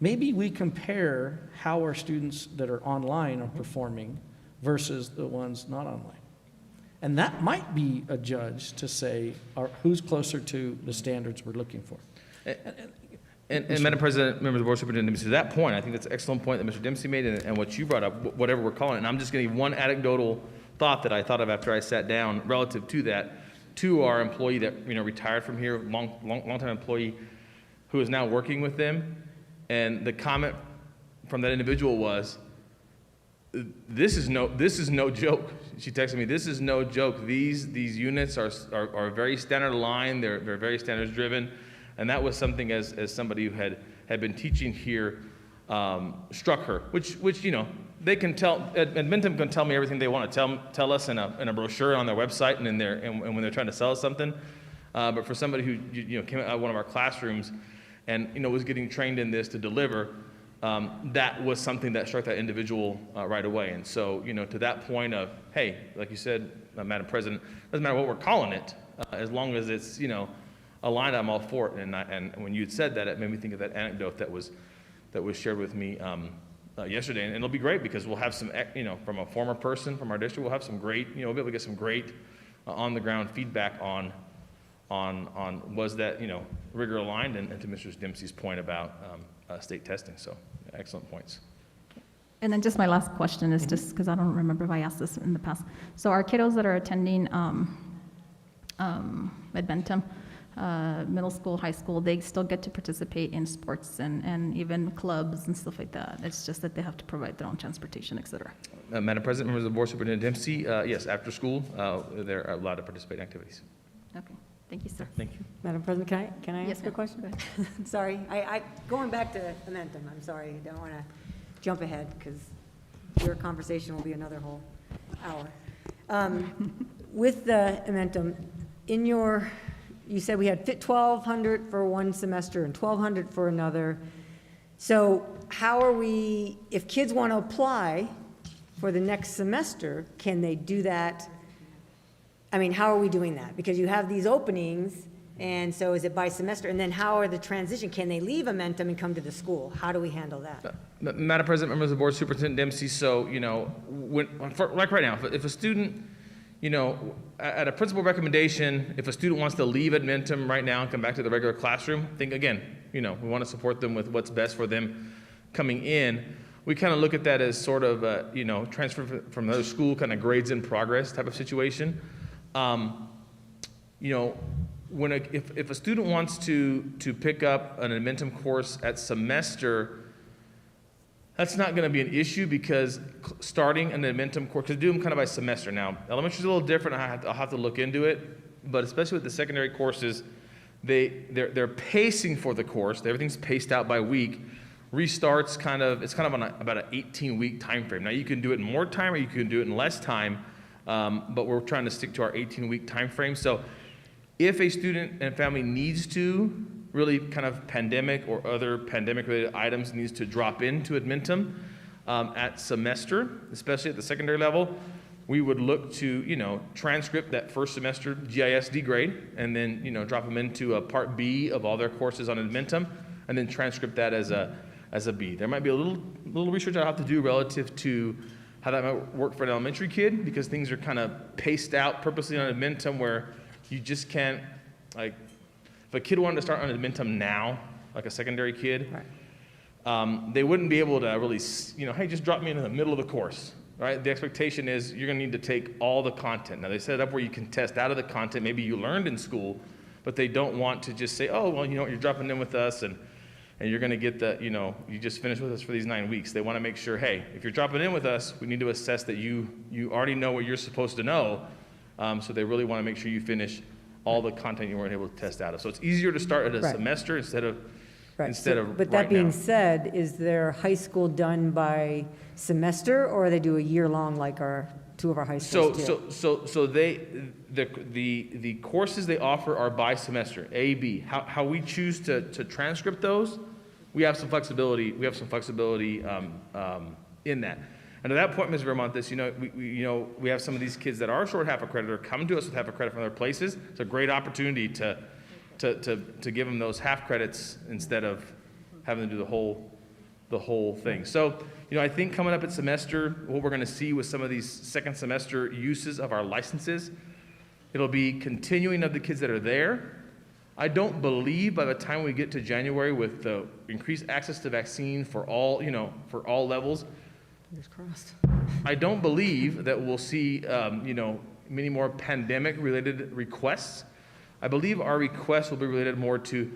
maybe we compare how our students that are online are performing versus the ones not online. And that might be a judge to say who's closer to the standards we're looking for. And Madam President, members of the Board, Superintendent, to that point, I think that's an excellent point that Mr. Dempsey made and what you brought up, whatever we're calling it. And I'm just going to give one anecdotal thought that I thought of after I sat down relative to that, to our employee that, retired from here, long-time employee who is now working with them. And the comment from that individual was, this is no joke. She texted me, this is no joke. These units are very standard aligned, they're very standards driven. And that was something as somebody who had been teaching here struck her, which they can tell, Admentum can tell me everything they want to tell us in a brochure on their website and and when they're trying to sell us something. But for somebody who came out of one of our classrooms and was getting trained in this to deliver, that was something that struck that individual right away. And so, to that point of, hey, like you said, Madam President, doesn't matter what we're calling it, as long as it's, aligned, I'm all for it. And when you had said that, it made me think of that anecdote that was shared with me yesterday. And it'll be great because we'll have some, from a former person from our district, we'll have some great, we'll be able to get some great on-the-ground feedback on was that, rigor aligned, and to Mr. Dempsey's point about state testing. So excellent points. And then just my last question is just because I don't remember if I asked this in the past. So our kiddos that are attending Adventum, middle school, high school, they still get to participate in sports and even clubs and stuff like that. It's just that they have to provide their own transportation, et cetera. Madam President, members of the Board, Superintendent Dempsey, yes, after school, they're allowed to participate in activities. Okay, thank you, sir. Thank you. Madam President, can I Yes, ask a ma'am. question? Go ahead. Sorry, going back to Amentum, I'm sorry, I don't want to jump ahead because your conversation will be another whole hour. With the Amentum, you said we had 1,200 for one semester and 1,200 for another. So how are we, if kids want to apply for the next semester, can they do that? I mean, how are we doing that? Because you have these openings, and so is it by semester? And then how are the transition? Can they leave Amentum and come to the school? How do we handle that? Madam President, members of the Board, Superintendent Dempsey, so, like right now, if a student, at a principal recommendation, if a student wants to leave Admentum right now and come back to the regular classroom, I think, again, we want to support them with what's best for them coming in. We kind of look at that as sort of, transfer from another school, kind of grades in progress type of situation. If a student wants to pick up an Admentum course at semester, that's not going to be an issue because starting an Admentum course, because do them kind of by semester. Now, elementary is a little different. I'll have to look into it, but especially with the secondary courses, they're pacing for the course. Everything's paced out by week. Restarts it's kind of on about an 18-week time frame. Now, you can do it in more time or you can do it in less time, but we're trying to stick to our 18-week time frame. So if a student and family needs to, really kind of pandemic or other pandemic-related items needs to drop into Admentum at semester, especially at the secondary level, we would look to, transcript that first semester GISD grade and then, drop them into a part B of all their courses on Admentum and then transcript that as a B. There might be a little research I'll have to do relative to how that might work for an elementary kid because things are kind of paced out purposely on Admentum where you just can't, if a kid wanted to start on Admentum now, like a secondary kid, right, they wouldn't be able to really, hey, just drop me into the middle of the course, right? The expectation is you're going to need to take all the content. Now, they set it up where you can test out of the content maybe you learned in school, but they don't want to just say, oh, well, you're dropping in with us and you're going to get the, you just finished with us for these 9 weeks. They want to make sure, hey, if you're dropping in with us, we need to assess that you already know what you're supposed to know. So they really want to make sure you finish all the content you weren't able to test out of. So it's easier to start at a semester instead of But that being said, is their high school done by semester or they do a year long like two of our high schools do? So the courses they offer are by semester, A, B. How we choose to transcript those, we have some flexibility. We have some flexibility in that. And at that point, Ms. Vermontes, we have some of these kids that are short half a credit or come to us with half a credit from other places. It's a great opportunity to give them those half credits instead of having to do the whole thing. So, I think coming up at semester, what we're going to see with some of these second semester uses of our licenses, it'll be continuing of the kids that are there, I don't believe by the time we get to January with the increased access to vaccine for all, for all levels, Fingers crossed. I don't believe that we'll see, many more pandemic-related requests. I believe our requests will be related more to,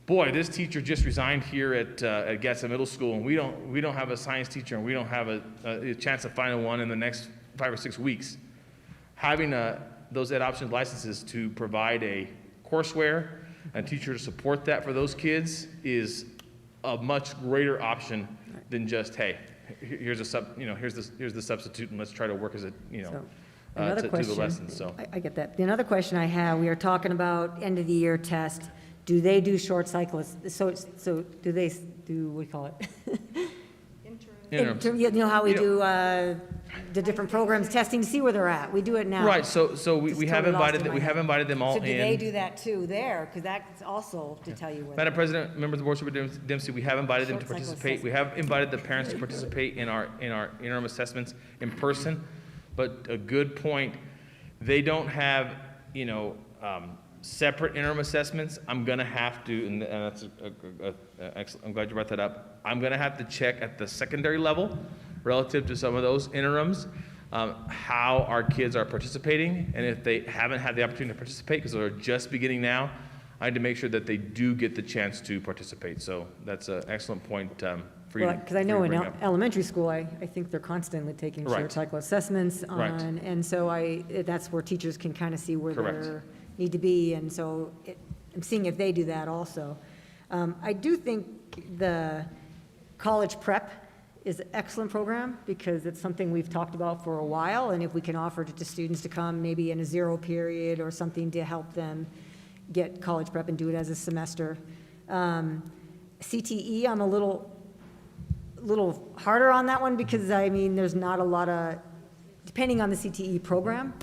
boy, this teacher just resigned here at Gadsden Middle School, and we don't have a science teacher, and we don't have a chance of finding one in the next 5 or 6 weeks. Having those ed options licenses to provide a courseware and teacher to support that for those kids is a much greater option than just, hey, here's the substitute, and let's try to work as a, Another to question. the lessons. So I get that. Another question I have, we are talking about end of the year test. Do they do short cycles? So do they do, what do you call it? Interim. You know how we do the different programs testing to see where they're at? We do it now. Right. So we Just have totally lost invited in my we have head. invited them all So do they in. do that too there? Because that's also to tell you where. Madam President, members of the board, Superintendent Dempsey, we have invited them to Short cycle participate. We have invited the parents to participate in our interim assessments in person. But a good point, they don't have separate interim assessments. I'm gonna have to, and that's excellent. I'm glad you brought that up. I'm gonna have to check at the secondary level relative to some of those interims, how our kids are participating, and if they haven't had the opportunity to participate because they're just beginning now, I need to make sure that they do get the chance to participate. So that's an excellent point for you. Well, because I know in bring up. elementary school, I think they're constantly taking short Right. cycle assessments Right. on, and so that's where teachers can kind of see where Correct. they need to be, and so I'm seeing if they do that also. I do think the college prep is an excellent program because it's something we've talked about for a while, and if we can offer it to students to come maybe in a zero period or something to help them get college prep and do it as a semester. CTE, I'm a little harder on that one because, I mean, there's not a lot of, depending on the CTE program,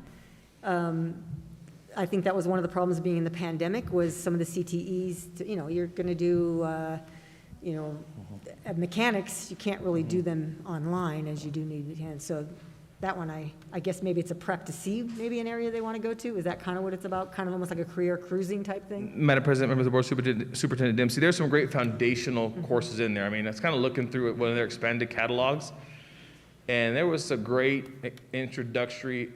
I think that was one of the problems being in the pandemic was some of the CTEs, you're going to do, mechanics, you can't really do them online as you do need, and so that one, I guess maybe it's a prep to see maybe an area they want to go to. Is that kind of what it's about? Kind of almost like a career cruising type thing? Madam President, members of the board, Superintendent Dempsey, there's some great foundational courses in there. I mean, I was kind of looking through one of their expanded catalogs, and there was some great introductory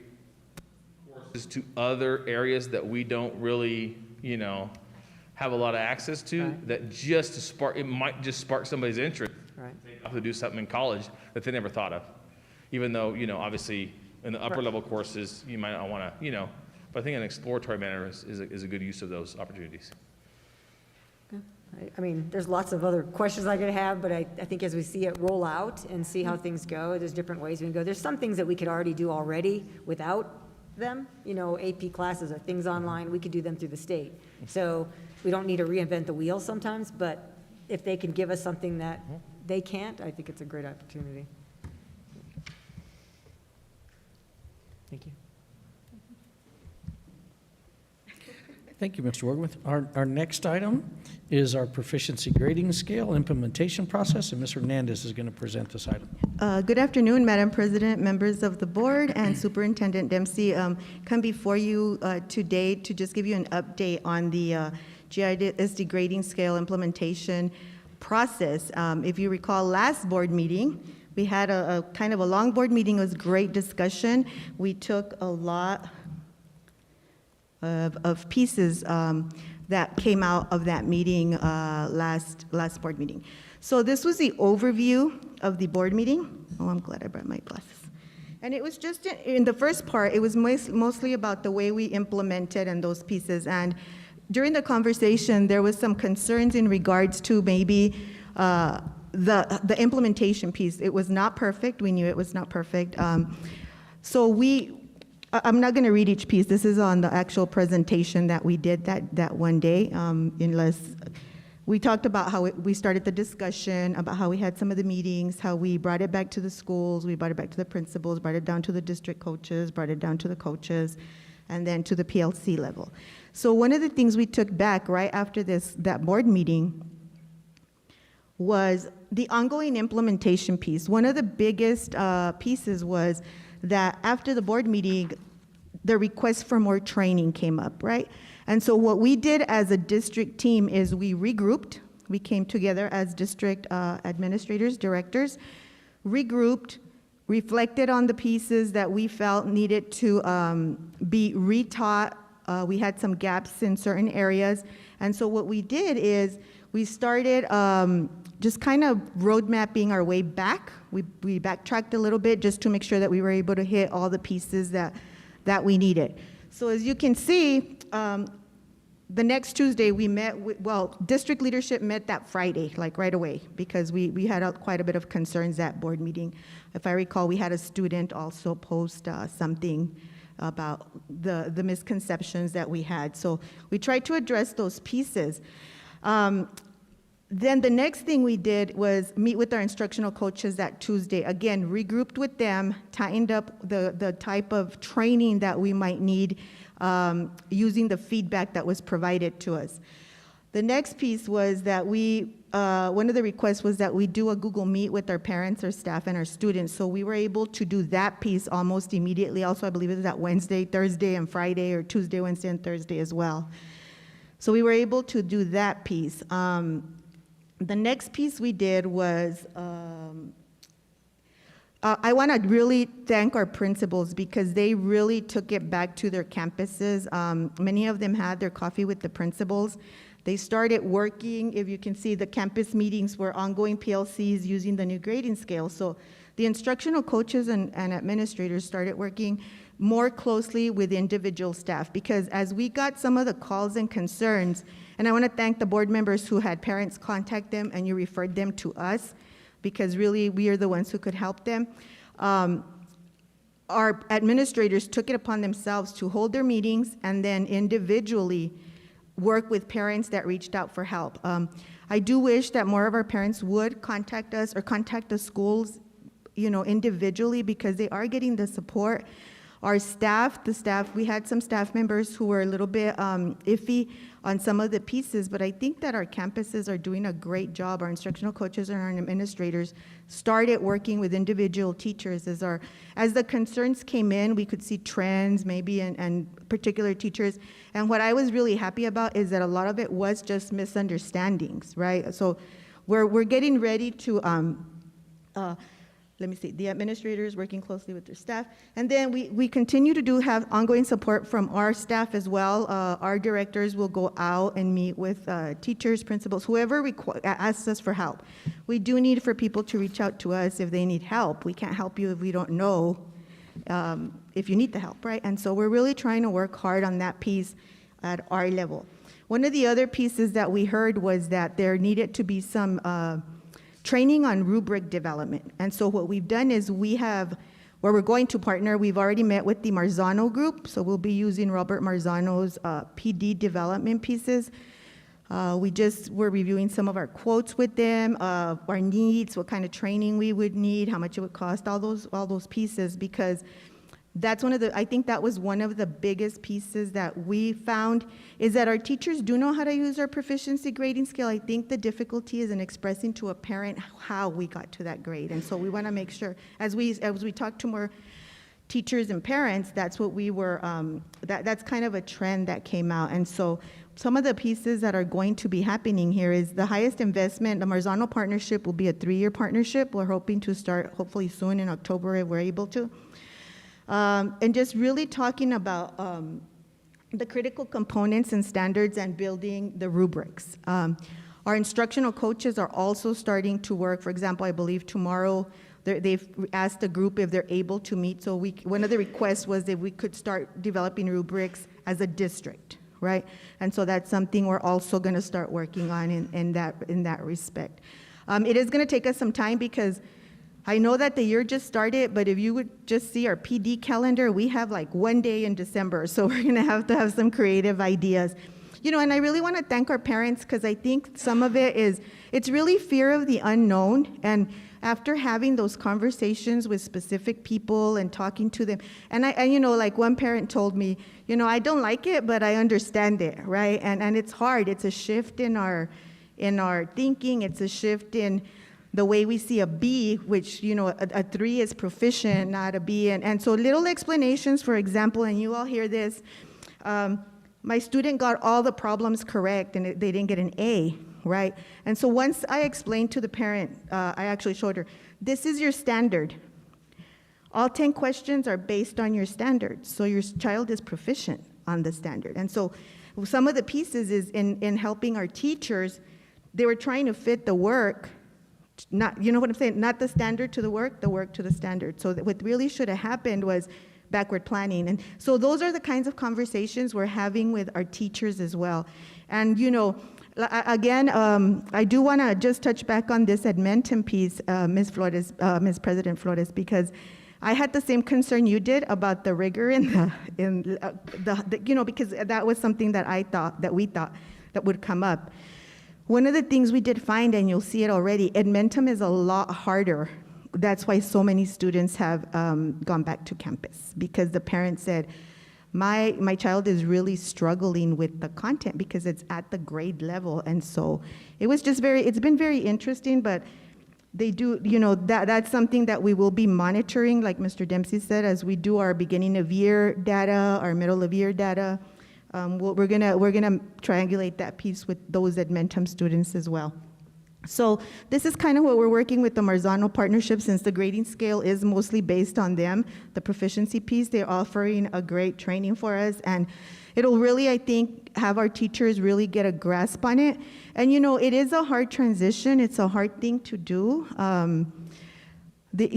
courses to other areas that we don't really, have a lot of access to. Right. That it might just spark somebody's interest. Right. To do something in college that they never thought of. Even though, obviously in the upper level courses, you might not want to, but I think an exploratory manner is a good use of those opportunities. I mean, there's lots of other questions I could have, but I think as we see it roll out and see how things go, there's different ways we can go. There's some things that we could already do already without them, AP classes or things online, we could do them through the state. So we don't need to reinvent the wheel sometimes, but if they can give us something that they can't, I think it's a great opportunity. Thank you. Thank you, Mr. Wardwith. Our next item is our proficiency grading scale implementation process, and Ms. Hernandez is going to present this item. Good afternoon, Madam President, members of the board, and Superintendent Dempsey. Come before you today to just give you an update on the GISD grading scale implementation process. If you recall last board meeting, we had a kind of a long board meeting. It was great discussion. We took a lot of pieces that came out of that meeting, last board meeting. So this was the overview of the board meeting. Oh, I'm glad I brought my glasses. And it was just, in the first part, it was mostly about the way we implemented and those pieces. And during the conversation, there was some concerns in regards to maybe the implementation piece. It was not perfect. We knew it was not perfect. So I'm not going to read each piece. This is on the actual presentation that we did that one day. Unless we talked about how we started the discussion, about how we had some of the meetings, how we brought it back to the schools, we brought it back to the principals, brought it down to the district coaches, brought it down to the coaches, and then to the PLC level. So one of the things we took back right after that board meeting was the ongoing implementation piece. One of the biggest pieces was that after the board meeting, the request for more training came up, right? And so what we did as a district team is we regrouped. We came together as district administrators, directors, regrouped, reflected on the pieces that we felt needed to be retaught. We had some gaps in certain areas. And so what we did is we started just kind of road mapping our way back. We backtracked a little bit just to make sure that we were able to hit all the pieces that we needed. So as you can see, the next Tuesday we met, district leadership met that Friday, like right away, because we had quite a bit of concerns at board meeting. If I recall, we had a student also post something about the misconceptions that we had. So we tried to address those pieces. Then the next thing we did was meet with our instructional coaches that Tuesday. Again, regrouped with them, tightened up the type of training that we might need using the feedback that was provided to us. The next piece was that one of the requests was that we do a Google Meet with our parents, our staff, and our students. So we were able to do that piece almost immediately. Also, I believe it was that Wednesday, Thursday, and Friday, or Tuesday, Wednesday, and Thursday as well. So we were able to do that piece. The next piece we did was, I want to really thank our principals because they really took it back to their campuses. Many of them had their coffee with the principals. They started working, if you can see, the campus meetings were ongoing PLCs using the new grading scale. So the instructional coaches and administrators started working more closely with individual staff, because as we got some of the calls and concerns, and I want to thank the board members who had parents contact them and you referred them to us, because really we are the ones who could help them. Our administrators took it upon themselves to hold their meetings and then individually work with parents that reached out for help. I do wish that more of our parents would contact us or contact the schools, individually, because they are getting the support. Our staff, we had some staff members who were a little bit iffy on some of the pieces, but I think that our campuses are doing a great job. Our instructional coaches and our administrators started working with individual teachers. As the concerns came in, we could see trends maybe and particular teachers. And what I was really happy about is that a lot of it was just misunderstandings, right? So we're getting ready to the administrators working closely with their staff. And then we continue to have ongoing support from our staff as well. Our directors will go out and meet with teachers, principals, whoever asks us for help. We do need for people to reach out to us if they need help. We can't help you if we don't know if you need the help, right? And so we're really trying to work hard on that piece at our level. One of the other pieces that we heard was that there needed to be some training on rubric development. And so what we've done is where we're going to partner, we've already met with the Marzano group, so we'll be using Robert Marzano's PD development pieces. We're reviewing some of our quotes with them, our needs, what kind of training we would need, how much it would cost, all those pieces, because I think that was one of the biggest pieces that we found, is that our teachers do know how to use our proficiency grading scale. I think the difficulty is in expressing to a parent how we got to that grade. And so we want to make sure, as we talk to more teachers and parents, that's what we were, that's kind of a trend that came out. And so some of the pieces that are going to be happening here is the highest investment. The Marzano partnership will be a 3-year partnership. We're hoping to start hopefully soon in October if we're able to. And just really talking about the critical components and standards and building the rubrics. Our instructional coaches are also starting to work. For example, I believe tomorrow they've asked the group if they're able to meet. So one of the requests was that we could start developing rubrics as a district, right? And so that's something we're also going to start working on in that respect. It is going to take us some time because I know that the year just started, but if you would just see our PD calendar, we have like one day in December, so we're going to have some creative ideas. And I really want to thank our parents, because I think some of it's really fear of the unknown, and after having those conversations with specific people and talking to them, and like one parent told me, I don't like it, but I understand it, right? And it's hard. It's a shift in our thinking. It's a shift in the way we see a B, which, a 3 is proficient, not a B. And so little explanations, for example, and you all hear this, my student got all the problems correct and they didn't get an A, right? And so once I explained to the parent, I actually showed her, this is your standard. All 10 questions are based on your standard. So your child is proficient on the standard. And so some of the pieces is in helping our teachers, they were trying to fit the work, not, you know what I'm saying? Not the standard to the work to the standard. So that what really should have happened was backward planning. And so those are the kinds of conversations we're having with our teachers as well. And, again, I do want to just touch back on this Edmentum piece, Ms. President Flores, because I had the same concern you did about the rigor because that was something that we thought that would come up. One of the things we did find, and you'll see it already, Edmentum is a lot harder. That's why so many students have gone back to campus, because the parents said, my child is really struggling with the content because it's at the grade level. And so it's been very interesting, but they do, that's something that we will be monitoring, like Mr. Dempsey said, as we do our beginning of year data, our middle of year data. We're gonna triangulate that piece with those Edmentum students as well. So this is kind of what we're working with the Marzano partnership, since the grading scale is mostly based on them. The proficiency piece, they're offering a great training for us, and it'll really, I think, have our teachers really get a grasp on it. And it is a hard transition. It's a hard thing to do. We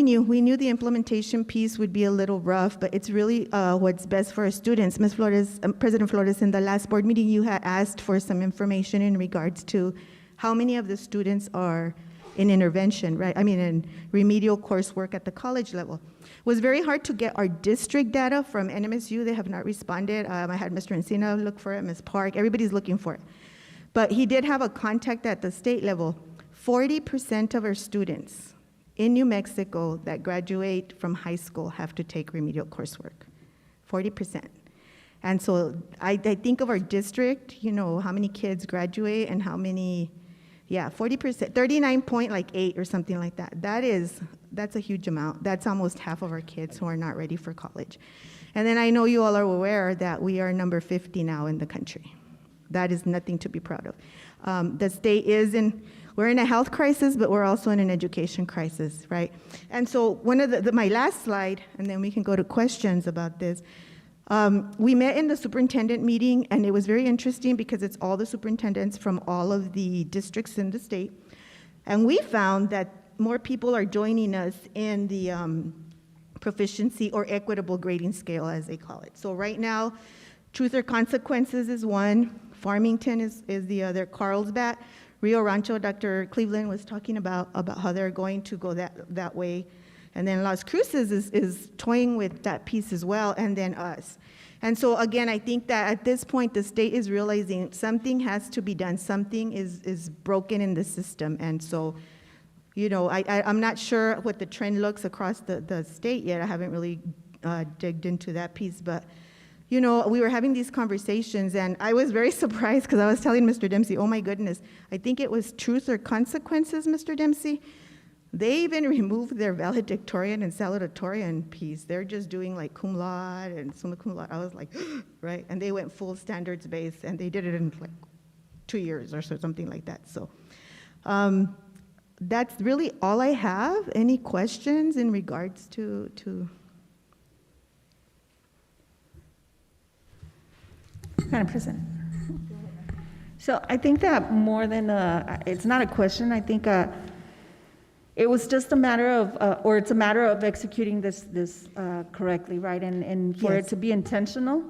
knew the implementation piece would be a little rough, but it's really what's best for our students. Ms. Flores, President Flores, in the last board meeting, you had asked for some information in regards to how many of the students are in intervention, right? I mean, in remedial coursework at the college level. It was very hard to get our district data from NMSU. They have not responded. I had Mr. Encina look for it, Ms. Park, everybody's looking for it. But he did have a contact at the state level. 40% of our students in New Mexico that graduate from high school have to take remedial coursework, 40%. And so I think of our district, how many kids graduate and how many, 40%, 39.8 or something like that. That's a huge amount. That's almost half of our kids who are not ready for college. And then I know you all are aware that we are number 50 now in the country. That is nothing to be proud of. The state we're in a health crisis, but we're also in an education crisis, right? And so one of my last slide, and then we can go to questions about this. We met in the superintendent meeting, and it was very interesting because it's all the superintendents from all of the districts in the state. And we found that more people are joining us in the proficiency or equitable grading scale, as they call it. So right now, truth or consequences is one, Farmington is the other, Carlsbad, Rio Rancho, Dr. Cleveland was talking about how they're going to go that way. And then Las Cruces is toying with that piece as well, and then us. And so again, I think that at this point, the state is realizing something has to be done. Something is broken in the system. And so, I'm not sure what the trend looks across the state yet. I haven't really digged into that piece, but we were having these conversations, and I was very surprised because I was telling Mr. Dempsey, oh my goodness, I think it was truth or consequences, Mr. Dempsey. They even removed their valedictorian and salutatorian piece. They're just doing like cum laude and summa cum laude. I was like, right? And they went full standards based, and they did it in like 2 years or so, something like that. So that's really all I have. Any questions in regards to Madam President. So I think that more than it's not a question. I think it was just a matter of, or it's a matter of executing this correctly, right? And for it to be intentional.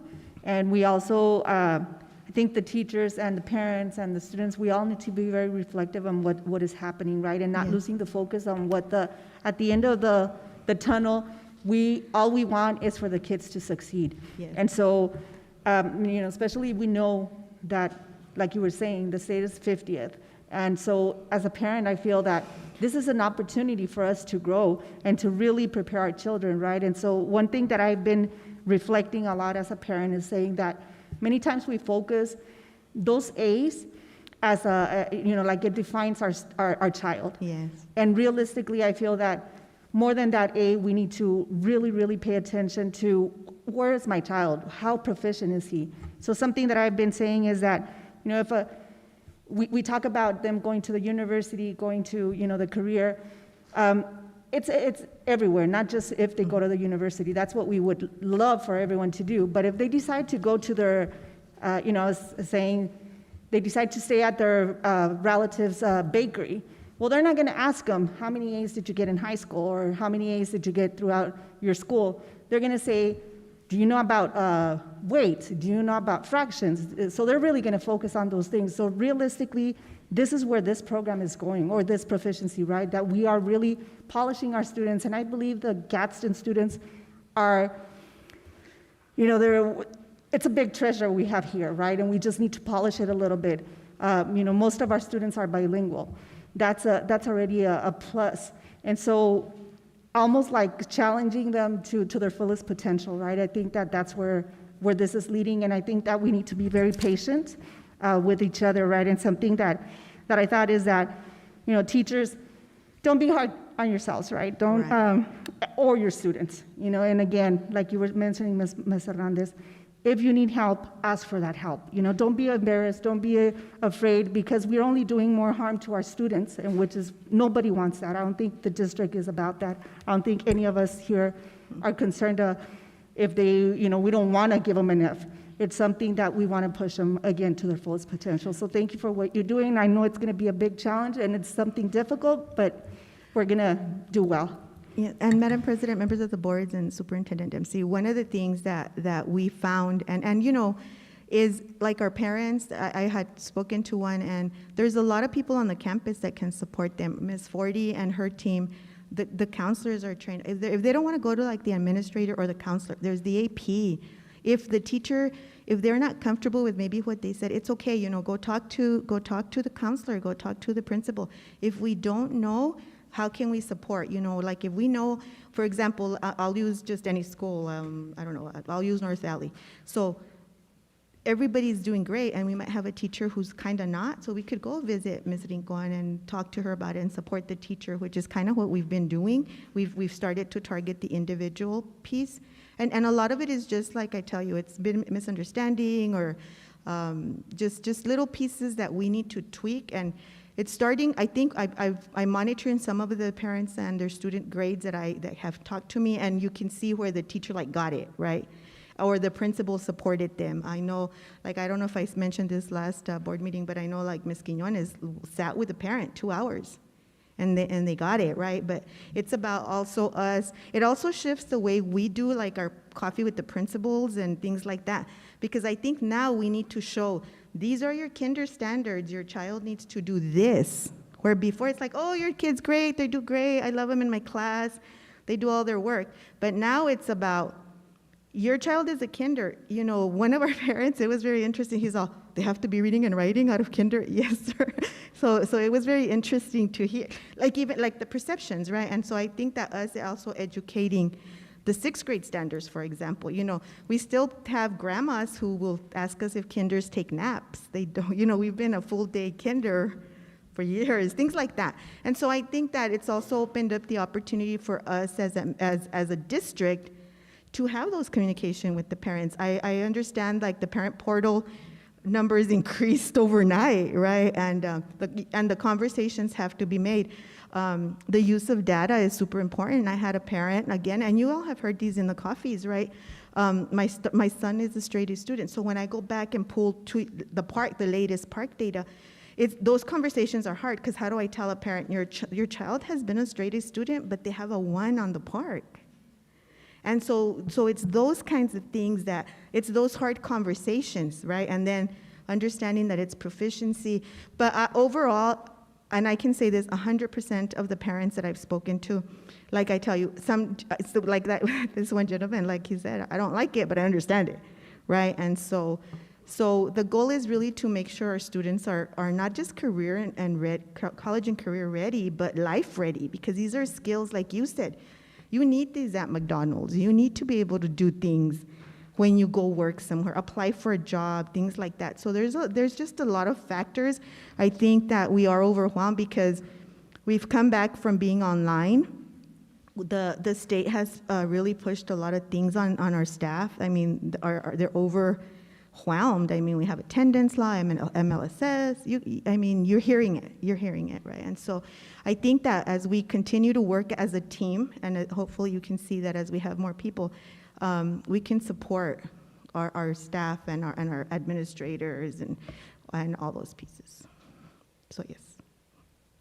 And we also, I think the teachers and the parents and the students, we all need to be very reflective on what is happening, right? And not losing the focus on what at the end of the tunnel, all we want is for the kids to succeed. Yes. And so, especially we know that, like you were saying, the state is 50th. And so as a parent, I feel that this is an opportunity for us to grow and to really prepare our children, right? And so one thing that I've been reflecting a lot as a parent is saying that many times we focus those A's, as like it defines our child. Yes. And realistically, I feel that more than that A, we need to really, really pay attention to where is my child? How proficient is he? So something that I've been saying is that, if we talk about them going to the university, going to, the career, it's everywhere, not just if they go to the university. That's what we would love for everyone to do. But if they decide to go to their, saying they decide to stay at their relative's bakery, well, they're not going to ask them, how many A's did you get in high school, or how many A's did you get throughout your school? They're going to say, do you know about weight? Do you know about fractions? So they're really going to focus on those things. So realistically, this is where this program is going, or this proficiency, right? That we are really polishing our students. And I believe the Gadsden students are, it's a big treasure we have here, right? And we just need to polish it a little bit. Most of our students are bilingual. That's already a plus. And so almost like challenging them to their fullest potential, right? I think that's where this is leading, and I think that we need to be very patient with each other, right? And something that I thought is that, teachers, don't be hard on yourselves, right? Don't, Right. Or your students, and again, like you were mentioning, Ms. Hernandez, if you need help, ask for that help. Don't be embarrassed, don't be afraid, because we're only doing more harm to our students, and which is, nobody wants that. I don't think the district is about that. I don't think any of us here are concerned if they, we don't want to give them enough. It's something that we want to push them, again, to their fullest potential. So thank you for what you're doing. I know it's going to be a big challenge, and it's something difficult, but we're going to do well. Yeah, and Madam President, members of the boards, and Superintendent Dempsey, one of the things that we found, and is like our parents, I had spoken to one, and there's a lot of people on the campus that can support them. Ms. Forty and her team, the counselors are trained. If they don't want to go to like the administrator or the counselor, there's the AP. If the teacher, if they're not comfortable with maybe what they said, it's okay, go talk to the counselor, go talk to the principal. If we don't know, how can we support? Like if we know, for example, I'll use just any school, I don't know, I'll use North Valley. So everybody's doing great, and we might have a teacher who's kind of not, so we could go visit Ms. Rincon and talk to her about it and support the teacher, which is kind of what we've been doing. We've started to target the individual piece, and a lot of it is just like I tell you, it's been misunderstanding or just little pieces that we need to tweak. And it's starting, I think I'm monitoring some of the parents and their student grades that have talked to me, and you can see where the teacher got it, right? Or the principal supported them. I know, I don't know if I mentioned this last board meeting, but I know Ms. Quiñones sat with the parent 2 hours, and they got it, right? But it's about also us. It also shifts the way we do our coffee with the principals and things like that, because I think now we need to show these are your kinder standards. Your child needs to do this. Where before it's oh, your kid's great, they do great, I love them in my class, they do all their work. But now it's about, your child is a kinder. One of our parents, it was very interesting, he's all, they have to be reading and writing out of kinder? Yes, sir. So it was very interesting to hear, even the perceptions, right? And so I think that us also educating the 6th grade standards, for example, we still have grandmas who will ask us if kinders take naps. They don't, we've been a full day kinder for years, things like that. And so I think that it's also opened up the opportunity for us as a district to have those communication with the parents. I understand the parent portal numbers increased overnight, right? And the conversations have to be made. The use of data is super important. I had a parent, again, and you all have heard these in the coffees, right? My son is a straight A student, so when I go back and pull to the latest park data, those conversations are hard, because how do I tell a parent, your child has been a straight A student, but they have a 1 on the park? And so it's those kinds of things it's those hard conversations, right? And then understanding that it's proficiency. But overall, and I can say this, 100% of the parents that I've spoken to, I tell you, it's like that, this one gentleman, he said, I don't like it, but I understand it, right? And so the goal is really to make sure our students are not just career and college and career ready, but life ready, because these are skills, like you said. You need these at McDonald's. You need to be able to do things when you go work somewhere, apply for a job, things like that. So there's just a lot of factors. I think that we are overwhelmed because we've come back from being online. The state has really pushed a lot of things on our staff. I mean, they're overwhelmed. I mean, we have attendance law, MLSS. You're hearing it, right? And so I think that as we continue to work as a team, and hopefully you can see that as we have more people, we can support our staff and our administrators and all those pieces. So yes.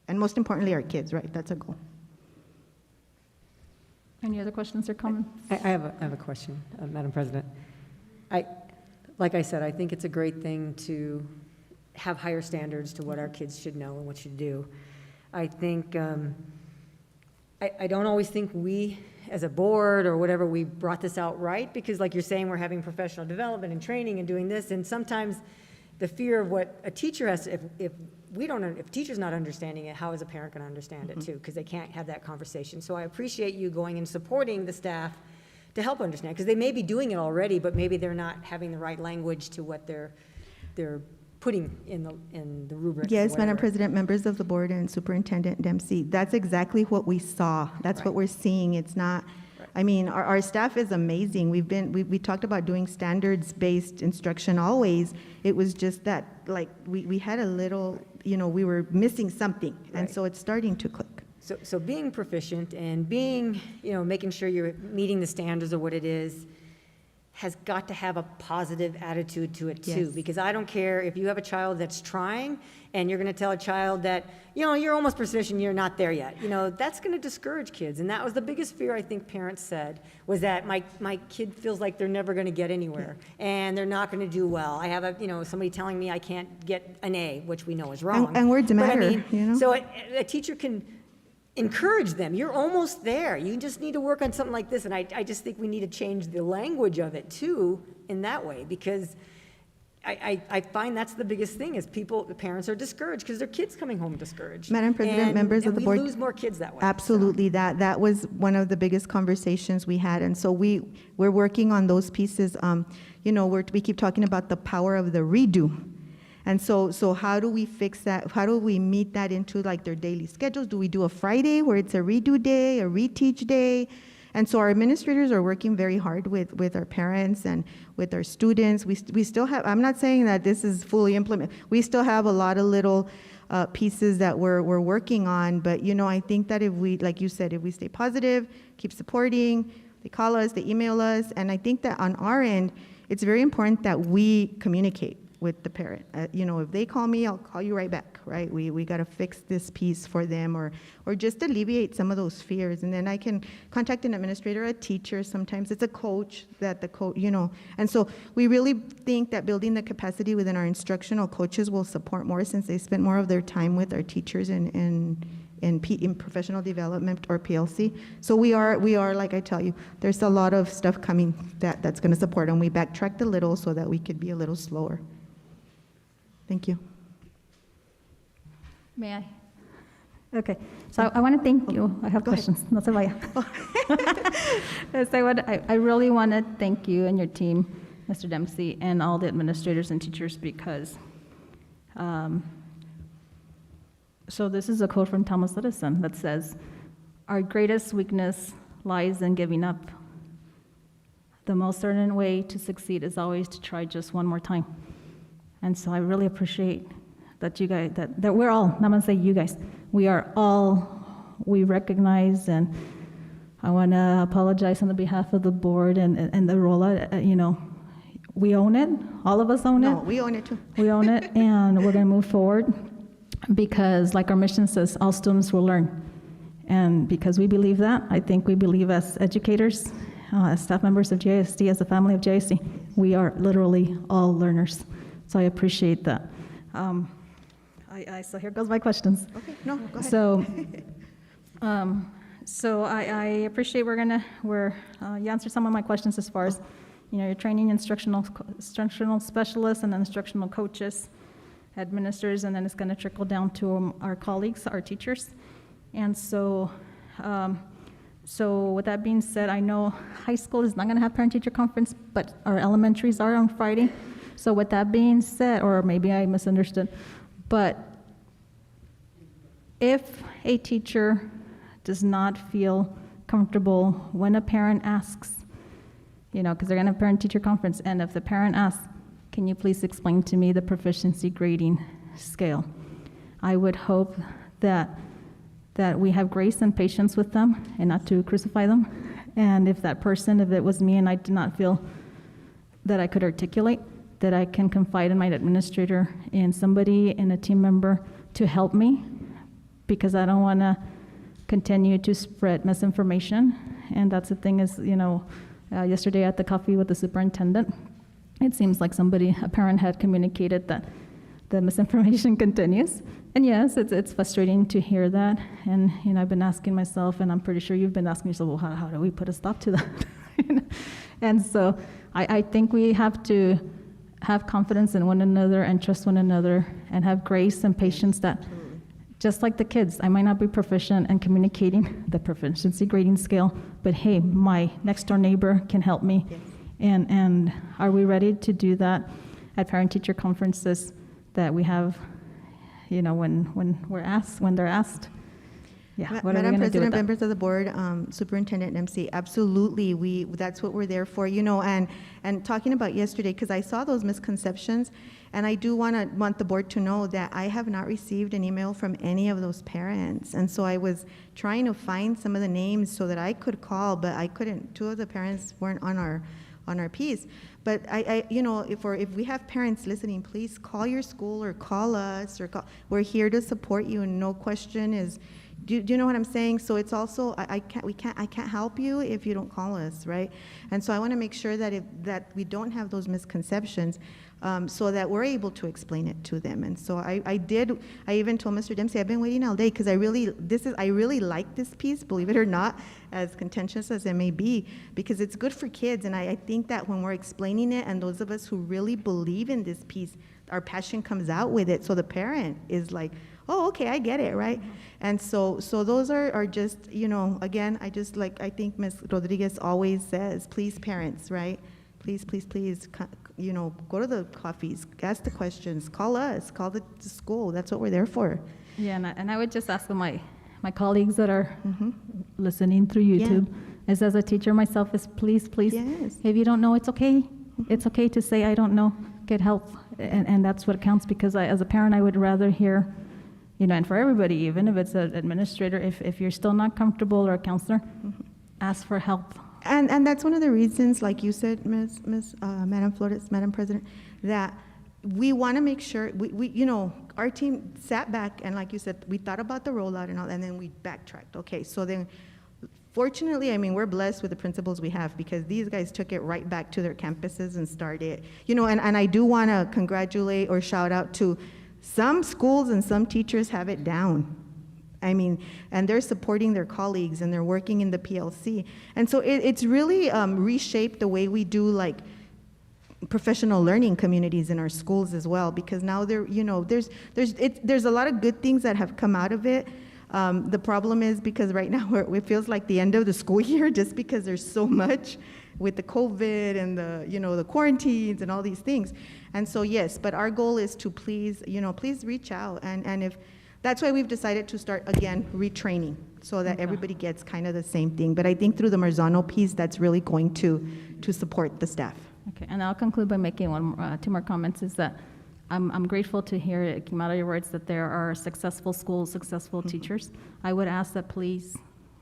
And most importantly, our kids, right? That's our goal. Any other questions or comments? I have a question, Madam President. Like I said, I think it's a great thing to have higher standards to what our kids should know and what should do. I think, I don't always think we, as a board or whatever, we brought this out right, because like you're saying, we're having professional development and training and doing this, and sometimes the fear of what a teacher has, if teacher's not understanding it, how is a parent going to understand it too? Because they can't have that conversation. So I appreciate you going and supporting the staff to help understand, because they may be doing it already, but maybe they're not having the right language to what they're putting in the rubric. Yes, Madam President, members of the board, and Superintendent Dempsey, that's exactly what we saw. That's what we're seeing. It's not, I mean, our staff is amazing. We talked about doing standards-based instruction always. It was just that, like, we had a little, we were missing something, and so it's starting to click. So being proficient and being, making sure you're meeting the standards of what it is, has got to have a positive attitude to it too. Yes. Because I don't care if you have a child that's trying and you're going to tell a child that, you're almost proficient, you're not there yet. That's going to discourage kids. And that was the biggest fear I think parents said, was that my kid feels like they're never going to get anywhere and they're not going to do well. I have somebody telling me I can't get an A, which we know is wrong. And words matter, So a teacher can encourage them. You're almost there. You just need to work on something like this. And I just think we need to change the language of it too in that way, because I find that's the biggest thing is the parents are discouraged because their kids coming home discouraged. Madam President, members of the board. We lose more kids that way. Absolutely. That was one of the biggest conversations we had. And so we're working on those pieces. We keep talking about the power of the redo. And so how do we fix that? How do we meet that into like their daily schedules? Do we do a Friday where it's a redo day, a reteach day? And so our administrators are working very hard with our parents and with our students. We still have, I'm not saying that this is fully implemented. We still have a lot of little pieces that we're working on. But, I think that if we, like you said, if we stay positive, keep supporting, they call us, they email us. And I think that on our end, it's very important that we communicate with the parent. If they call me, I'll call you right back, right? We got to fix this piece for them or just alleviate some of those fears. And then I can contact an administrator, a teacher, sometimes it's a coach that the coach, And so we really think that building the capacity within our instructional coaches will support more since they spend more of their time with our teachers in professional development or PLC. So we are, like I tell you, there's a lot of stuff coming that's going to support, and we backtracked a little so that we could be a little slower. Thank you. May I? Okay, so I want to thank you. I have questions. No se vaya. I really want to thank you and your team, Mr. Dempsey, and all the administrators and teachers because, so this is a quote from Thomas Edison that says, "Our greatest weakness lies in giving up. The most certain way to succeed is always to try just one more time." And so I really appreciate that you guys, that we're all, I'm going to say you guys, we recognize, and I want to apologize on the behalf of the board and the rollout, we own it, all of us own it. No, we own it too. We own it, and we're going to move forward because, like our mission says, all students will learn. And because we believe that, I think we believe as educators, as staff members of GISD, as a family of GISD, we are literally all learners. So I appreciate that. So here goes my questions. Okay, no, go ahead. So I appreciate you answered some of my questions as far as, your training instructional specialists and instructional coaches, administrators, and then it's going to trickle down to our colleagues, our teachers. And so So with that being said, I know high school is not going to have parent-teacher conference, but our elementaries are on Friday. So with that being said, or maybe I misunderstood, but if a teacher does not feel comfortable when a parent asks, because they're going to have parent-teacher conference, and if the parent asks, can you please explain to me the proficiency grading scale? I would hope that we have grace and patience with them and not to crucify them. And if that person, if it was me and I did not feel that I could articulate, that I can confide in my administrator and somebody and a team member to help me, because I don't want to continue to spread misinformation. And that's the thing is, yesterday at the coffee with the superintendent, it seems like a parent had communicated that the misinformation continues. And yes, it's frustrating to hear that. And, I've been asking myself, and I'm pretty sure you've been asking yourself, well, how do we put a stop to that? And so I think we have to have confidence in one another and trust one another and have grace and patience that, just like the kids, I might not be proficient in communicating the proficiency grading scale, but hey, my next door neighbor can help me. Yes. And are we ready to do that at parent-teacher conferences that we have, when they're asked? Yeah, what Madam are we going to do with President, that? members of the board, Superintendent Dempsey, absolutely, that's what we're there for, and talking about yesterday, because I saw those misconceptions, and I do want the board to know that I have not received an email from any of those parents, and so I was trying to find some of the names so that I could call, but I couldn't. Two of the parents weren't on our piece. But if we have parents listening, please call your school or call us, we're here to support you, and no question is. Do you know what I'm saying? So it's also I can't help you if you don't call us, right? And so I want to make sure that we don't have those misconceptions, so that we're able to explain it to them. And so I even told Mr. Dempsey, I've been waiting all day because I really like this piece, believe it or not, as contentious as it may be, because it's good for kids. And I think that when we're explaining it, and those of us who really believe in this piece, our passion comes out with it. So the parent is like, oh, okay, I get it, right? And so those are just, again, I think Ms. Rodriguez always says, please, parents, right? Please, go to the coffees, ask the questions, call us, call the school. That's what we're there for. Yeah, and I would just ask my colleagues that are listening through YouTube, as a teacher myself, is please, yes. If you don't know, it's okay. It's okay to say, I don't know, get help. And that's what counts, because as a parent, I would rather hear, and for everybody, even if it's an administrator, if you're still not comfortable, or a counselor, ask for help. And that's one of the reasons, like you said, Madam Flores, Madam President, that we want to make sure our team sat back, and like you said, we thought about the rollout and all, and then we backtracked. Okay, so then, fortunately, we're blessed with the principals we have, because these guys took it right back to their campuses and started, and I do want to congratulate or shout out to some schools, and some teachers have it down. And they're supporting their colleagues, and they're working in the PLC. And so it's really reshaped the way we do professional learning communities in our schools as well, because now there's a lot of good things that have come out of it. The problem is, because right now it feels like the end of the school year, just because there's so much with the COVID and the quarantines and all these things. And so yes, but our goal is to please reach out, and if that's why we've decided to start again retraining, so that everybody gets kind of the same thing. But I think through the Marzano piece, that's really going to support the staff. Okay, and I'll conclude by making two more comments. Is that I'm grateful to hear it came out of your words that there are successful schools, successful teachers. I would ask that please,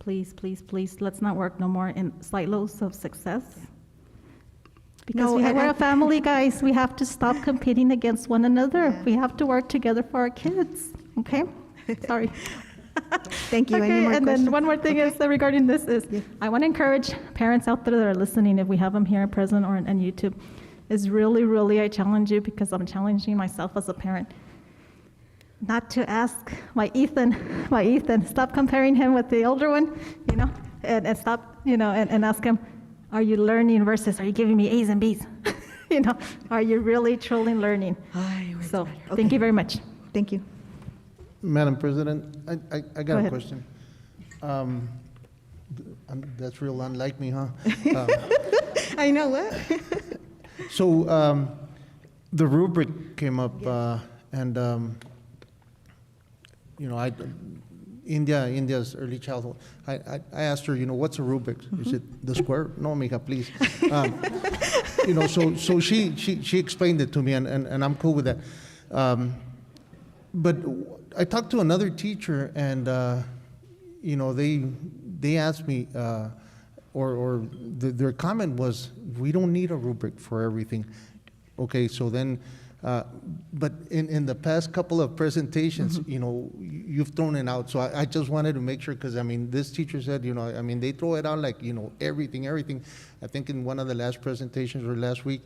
let's not work no more in silos of success. Because we're a family, guys. We have to stop competing against one another. Yeah. We have to work together for our kids. Okay? Sorry. Thank you. Okay, Any more and questions? then one more thing is regarding this is, I want to encourage parents out there that are listening, if we have them here present or on YouTube, is really, I challenge you, because I'm challenging myself as a parent, not to ask my Ethan, stop comparing him with the older one, and stop, and ask him, are you learning versus are you giving me A's and B's? Are you really truly learning? So, thank you very much. Thank you. Madam President, I got a question. That's real unlike me, huh? I know what. So the rubric came up, and India's early childhood. I asked her, what's a rubric? Is it the square? No, mija, please. So she explained it to me, and I'm cool with that. But I talked to another teacher, and they asked me, their comment was, we don't need a rubric for everything. Okay, so then, but in the past couple of presentations, you've thrown it out. So I just wanted to make sure, because this teacher said, they throw it out like, everything. I think in one of the last presentations or last week,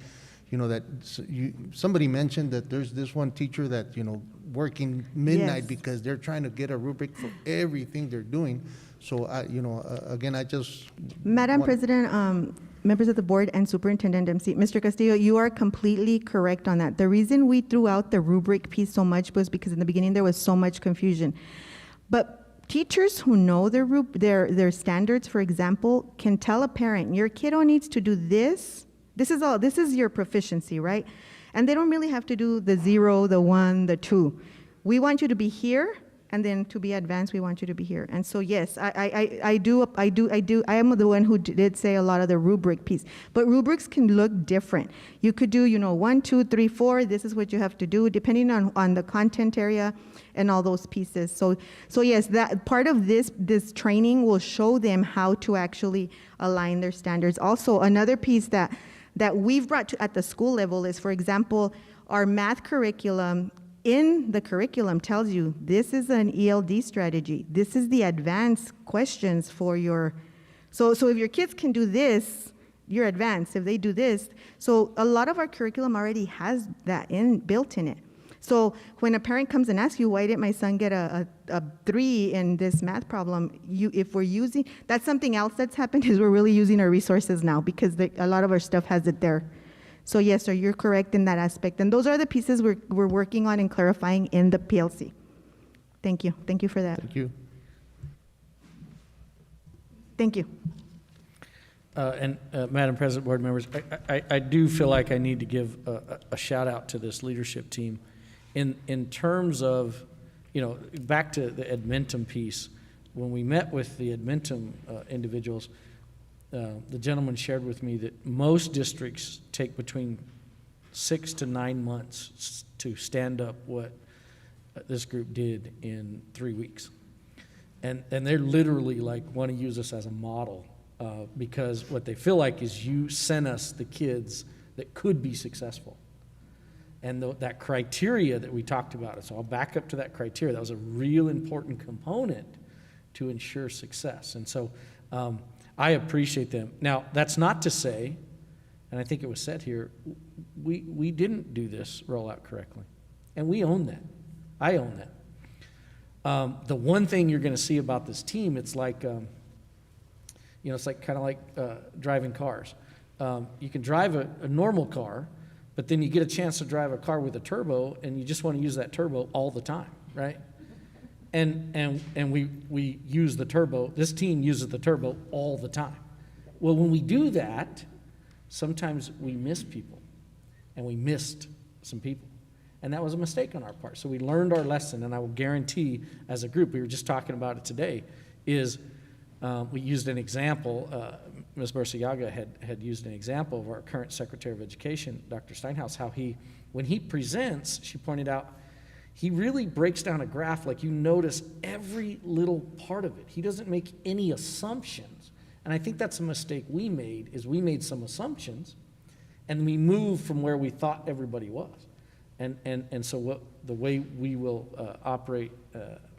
that somebody mentioned that there's this one teacher that, working midnight because they're trying to get a rubric for everything they're doing. So, again, I just... Madam President, members of the board and Superintendent Dempsey, Mr. Castillo, you are completely correct on that. The reason we threw out the rubric piece so much was because in the beginning there was so much confusion. But teachers who know their standards, for example, can tell a parent, your kiddo needs to do this. This is your proficiency, right? And they don't really have to do the 0, the 1, the 2. We want you to be here, and then to be advanced, we want you to be here. And so, yes, I am the one who did say a lot of the rubric piece. But rubrics can look different. You could do, 1, 2, 3, 4. This is what you have to do, depending on the content area and all those pieces. So yes, that part of this training will show them how to actually align their standards. Also, another piece that we've brought to at the school level is, for example, our math curriculum. In the curriculum tells you this is an ELD strategy. This is the advanced questions for your, so if your kids can do this, you're advanced. If they do this, so a lot of our curriculum already has that built in it. So when a parent comes and asks you, why didn't my son get a 3 in this math problem? If we're using, that's something else that's happened is we're really using our resources now because a lot of our stuff has it there. So yes, sir, you're correct in that aspect. And those are the pieces we're working on and clarifying in the PLC. Thank you. Thank you for that. Thank you. Thank you. Madam President, board members, I do feel like I need to give a shout out to this leadership team in terms of, back to the Edmentum piece. When we met with the Edmentum individuals, the gentleman shared with me that most districts take between 6 to 9 months to stand up what this group did in 3 weeks. And they're literally want to use us as a model because what they feel like is you sent us the kids that could be successful. And that criteria that we talked about, so I'll back up to that criteria. That was a real important component to ensure success. And so I appreciate them. Now, that's not to say, and I think it was said here, we didn't do this rollout correctly. And we own that. I own that. The one thing you're going to see about this team, it's like, it's like kind of like driving cars. You can drive a normal car, but then you get a chance to drive a car with a turbo, and you just want to use that turbo all the time, right? And we use the turbo. This team uses the turbo all the time. Well, when we do that, sometimes we miss people, and we missed some people. And that was a mistake on our part. So we learned our lesson, and I will guarantee as a group, we were just talking about it today, is we used an example. Ms. Barciaga had used an example of our current Secretary of Education, Dr. Steinhaus, how when he presents, she pointed out, he really breaks down a graph like you notice every little part of it. He doesn't make any assumptions. And I think that's a mistake we made, is we made some assumptions, and we moved from where we thought everybody was. And so the way we will operate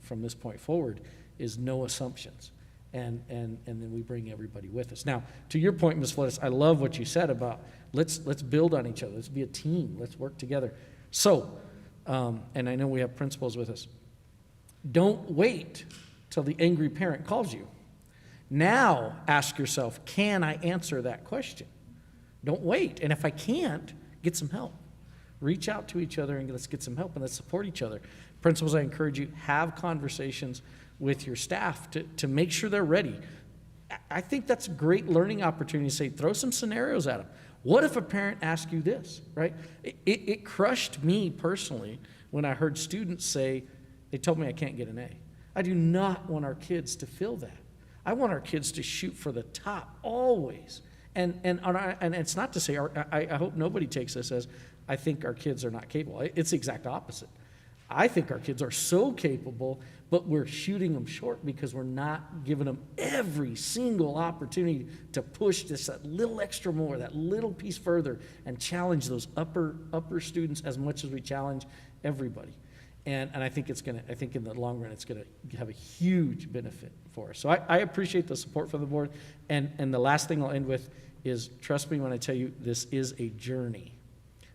from this point forward is no assumptions. And then we bring everybody with us. Now, to your point, Ms. Flores, I love what you said about let's build on each other. Let's be a team. Let's work together. So, and I know we have principals with us. Don't wait till the angry parent calls you. Now ask yourself, can I answer that question? Don't wait. And if I can't, get some help. Reach out to each other and let's get some help and let's support each other. Principals, I encourage you, have conversations with your staff to make sure they're ready. I think that's a great learning opportunity to say, throw some scenarios at them. What if a parent asked you this, right? It crushed me personally when I heard students say, they told me I can't get an A. I do not want our kids to feel that. I want our kids to shoot for the top, always. And it's not to say, I hope nobody takes this as, I think our kids are not capable. It's the exact opposite. I think our kids are so capable, but we're shooting them short because we're not giving them every single opportunity to push this that little extra more, that little piece further, and challenge those upper students as much as we challenge everybody. And I think I think in the long run, it's gonna have a huge benefit for us. So I appreciate the support from the board. And the last thing I'll end with is, trust me when I tell you, this is a journey.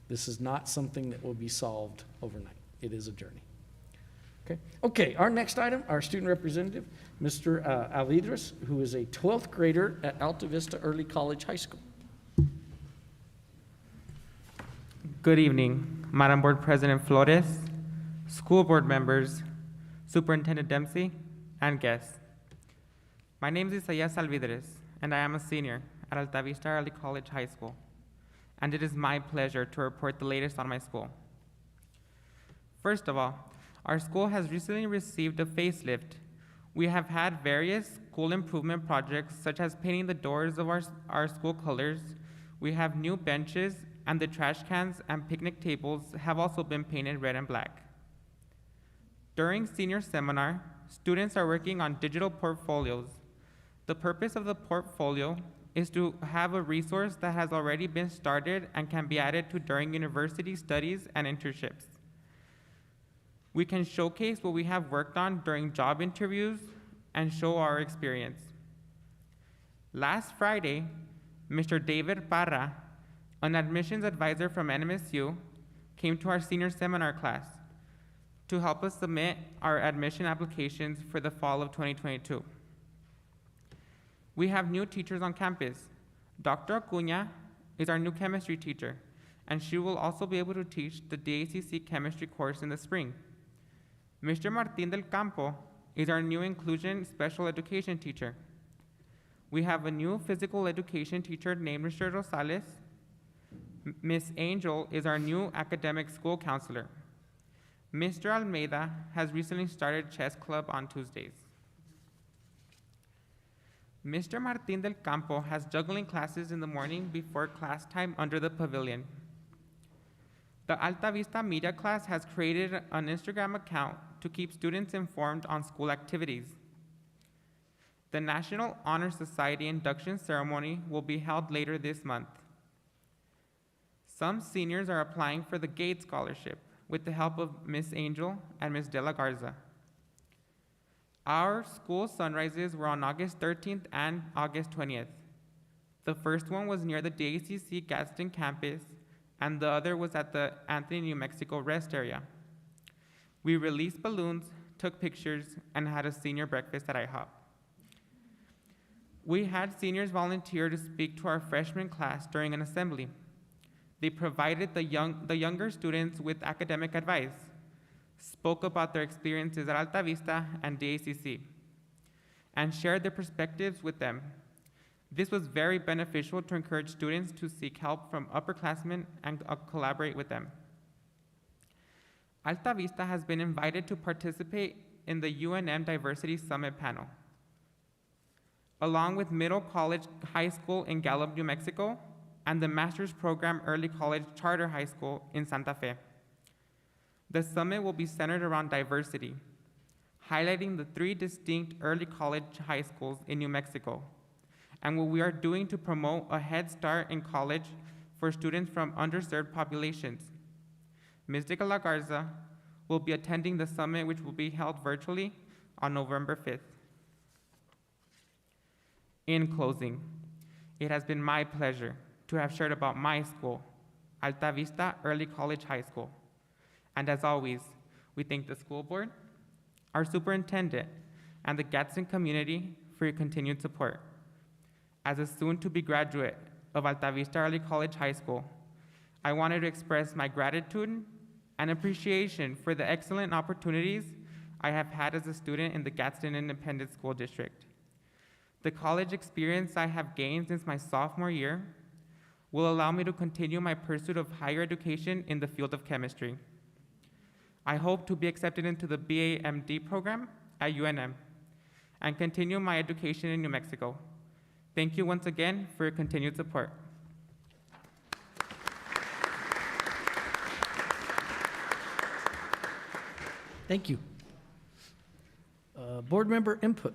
This is not something that will be solved overnight. It is a journey. Okay, our next item, our student representative, Mr. Alidris, who is a 12th grader at Alta Vista Early College High School. Good evening, Madam Board President Flores, school board members, Superintendent Dempsey, and guests. My name is Isaias Alvidres, and I am a senior at Alta Vista Early College High School, and it is my pleasure to report the latest on my school. First of all, our school has recently received a facelift. We have had various school improvement projects, such as painting the doors of our school colors. We have new benches, and the trash cans and picnic tables have also been painted red and black. During senior seminar, students are working on digital portfolios. The purpose of the portfolio is to have a resource that has already been started and can be added to during university studies and internships. We can showcase what we have worked on during job interviews and show our experience. Last Friday, Mr. David Parra, an admissions advisor from NMSU, came to our senior seminar class to help us submit our admission applications for the fall of 2022. We have new teachers on campus. Dr. Acuña is our new chemistry teacher, and she will also be able to teach the DACC chemistry course in the spring. Mr. Martín del Campo is our new inclusion special education teacher. We have a new physical education teacher named Mr. Rosales. Miss Angel is our new academic school counselor. Mr. Almeida has recently started chess club on Tuesdays. Mr. Martín del Campo has juggling classes in the morning before class time under the pavilion. The Alta Vista Media class has created an Instagram account to keep students informed on school activities. The National Honor Society induction ceremony will be held later this month. Some seniors are applying for the Gates Scholarship with the help of Miss Angel and Miss De La Garza. Our school sunrises were on August 13th and August 20th. The first one was near the DACC Gadsden campus, and the other was at the Anthony, New Mexico rest area. We released balloons, took pictures, and had a senior breakfast at IHOP. We had seniors volunteer to speak to our freshman class during an assembly. They provided the younger students with academic advice, spoke about their experiences at Alta Vista and DACC, and shared their perspectives with them. This was very beneficial to encourage students to seek help from upperclassmen and collaborate with them. Alta Vista has been invited to participate in the UNM Diversity Summit panel, along with Middle College High School in Gallup, New Mexico, and the Master's Program Early College Charter High School in Santa Fe. The summit will be centered around diversity, highlighting the 3 distinct early college high schools in New Mexico, and what we are doing to promote a head start in college for students from underserved populations. Ms. De La Garza will be attending the summit, which will be held virtually on November 5th. In closing, it has been my pleasure to have shared about my school, Alta Vista Early College High School. And as always, we thank the school board, our superintendent, and the Gadsden community for your continued support. As a soon-to-be graduate of Alta Vista Early College High School, I wanted to express my gratitude and appreciation for the excellent opportunities I have had as a student in the Gadsden Independent School District. The college experience I have gained since my sophomore year will allow me to continue my pursuit of higher education in the field of chemistry. I hope to be accepted into the BA-MD program at UNM and continue my education in New Mexico. Thank you once again for your continued support. Thank you. Board member input.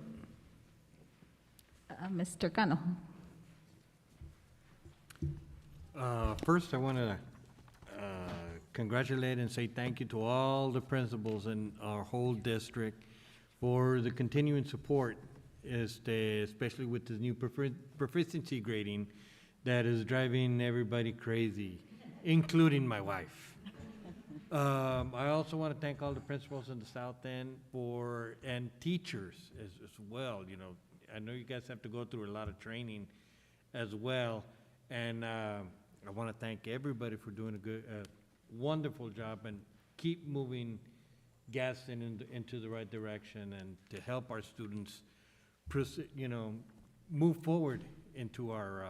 Mr. Cano. First, I want to congratulate and say thank you to all the principals in our whole district for the continuing support, especially with this new proficiency grading that is driving everybody crazy, including my wife. I also want to thank all the principals in the South End and teachers as well. You know, I know you guys have to go through a lot of training as well, and I want to thank everybody for doing a wonderful job and keep moving Gadsden into the right direction and to help our students, move forward into our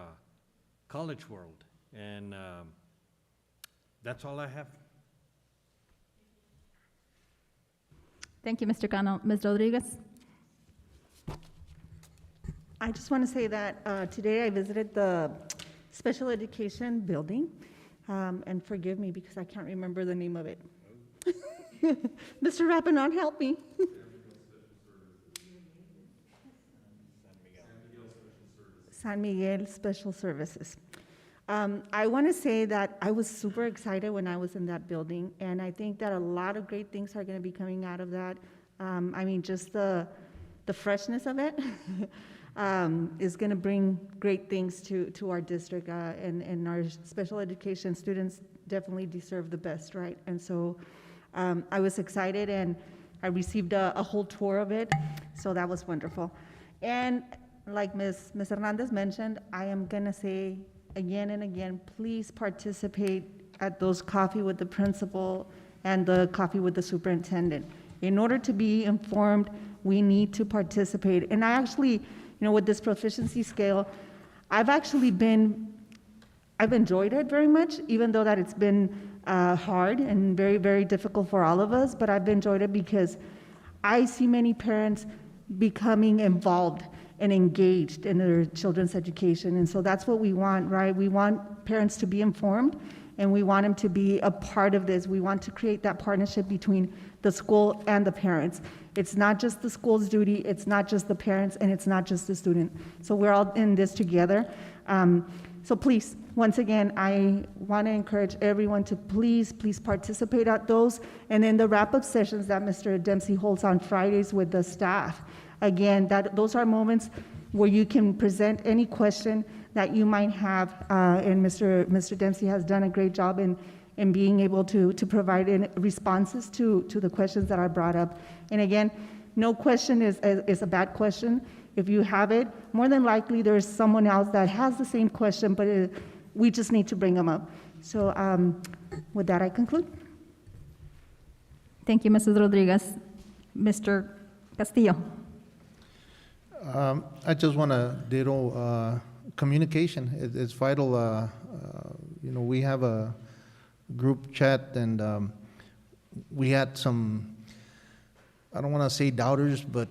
college world. And that's all I have. Thank you, Mr. Cano. Ms. Rodriguez? I just want to say that today I visited the special education building, and forgive me because I can't remember the name of it. Mr. Rappanon, help me. San Miguel Special Services. I want to say that I was super excited when I was in that building, and I think that a lot of great things are going to be coming out of that. I mean, just the freshness of it is going to bring great things to our district, and our special education students definitely deserve the best, right? And so I was excited, and I received a whole tour of it, so that was wonderful. And like Ms. Hernandez mentioned, I am going to say again and again, please participate at those coffee with the principal and the coffee with the superintendent. In order to be informed, we need to participate. And I actually, with this proficiency scale, I've enjoyed it very much, even though that it's been hard and very, very difficult for all of us, but I've enjoyed it because I see many parents becoming involved and engaged in their children's education. And so that's what we want, right? We want parents to be informed, and we want them to be a part of this. We want to create that partnership between the school and the parents. It's not just the school's duty, it's not just the parents, and it's not just the student. So we're all in this together. So please, once again, I want to encourage everyone to please participate at those. And then the wrap-up sessions that Mr. Dempsey holds on Fridays with the staff. Again, those are moments where you can present any question that you might have, and Mr. Dempsey has done a great job in being able to provide responses to the questions that are brought up. And again, no question is a bad question. If you have it, more than likely there's someone else that has the same question, but we just need to bring them up. So with that, I conclude. Thank you, Mrs. Rodriguez. Mr. Castillo. I just want to ditto communication. It's vital. We have a group chat, and we had some, I don't want to say doubters, but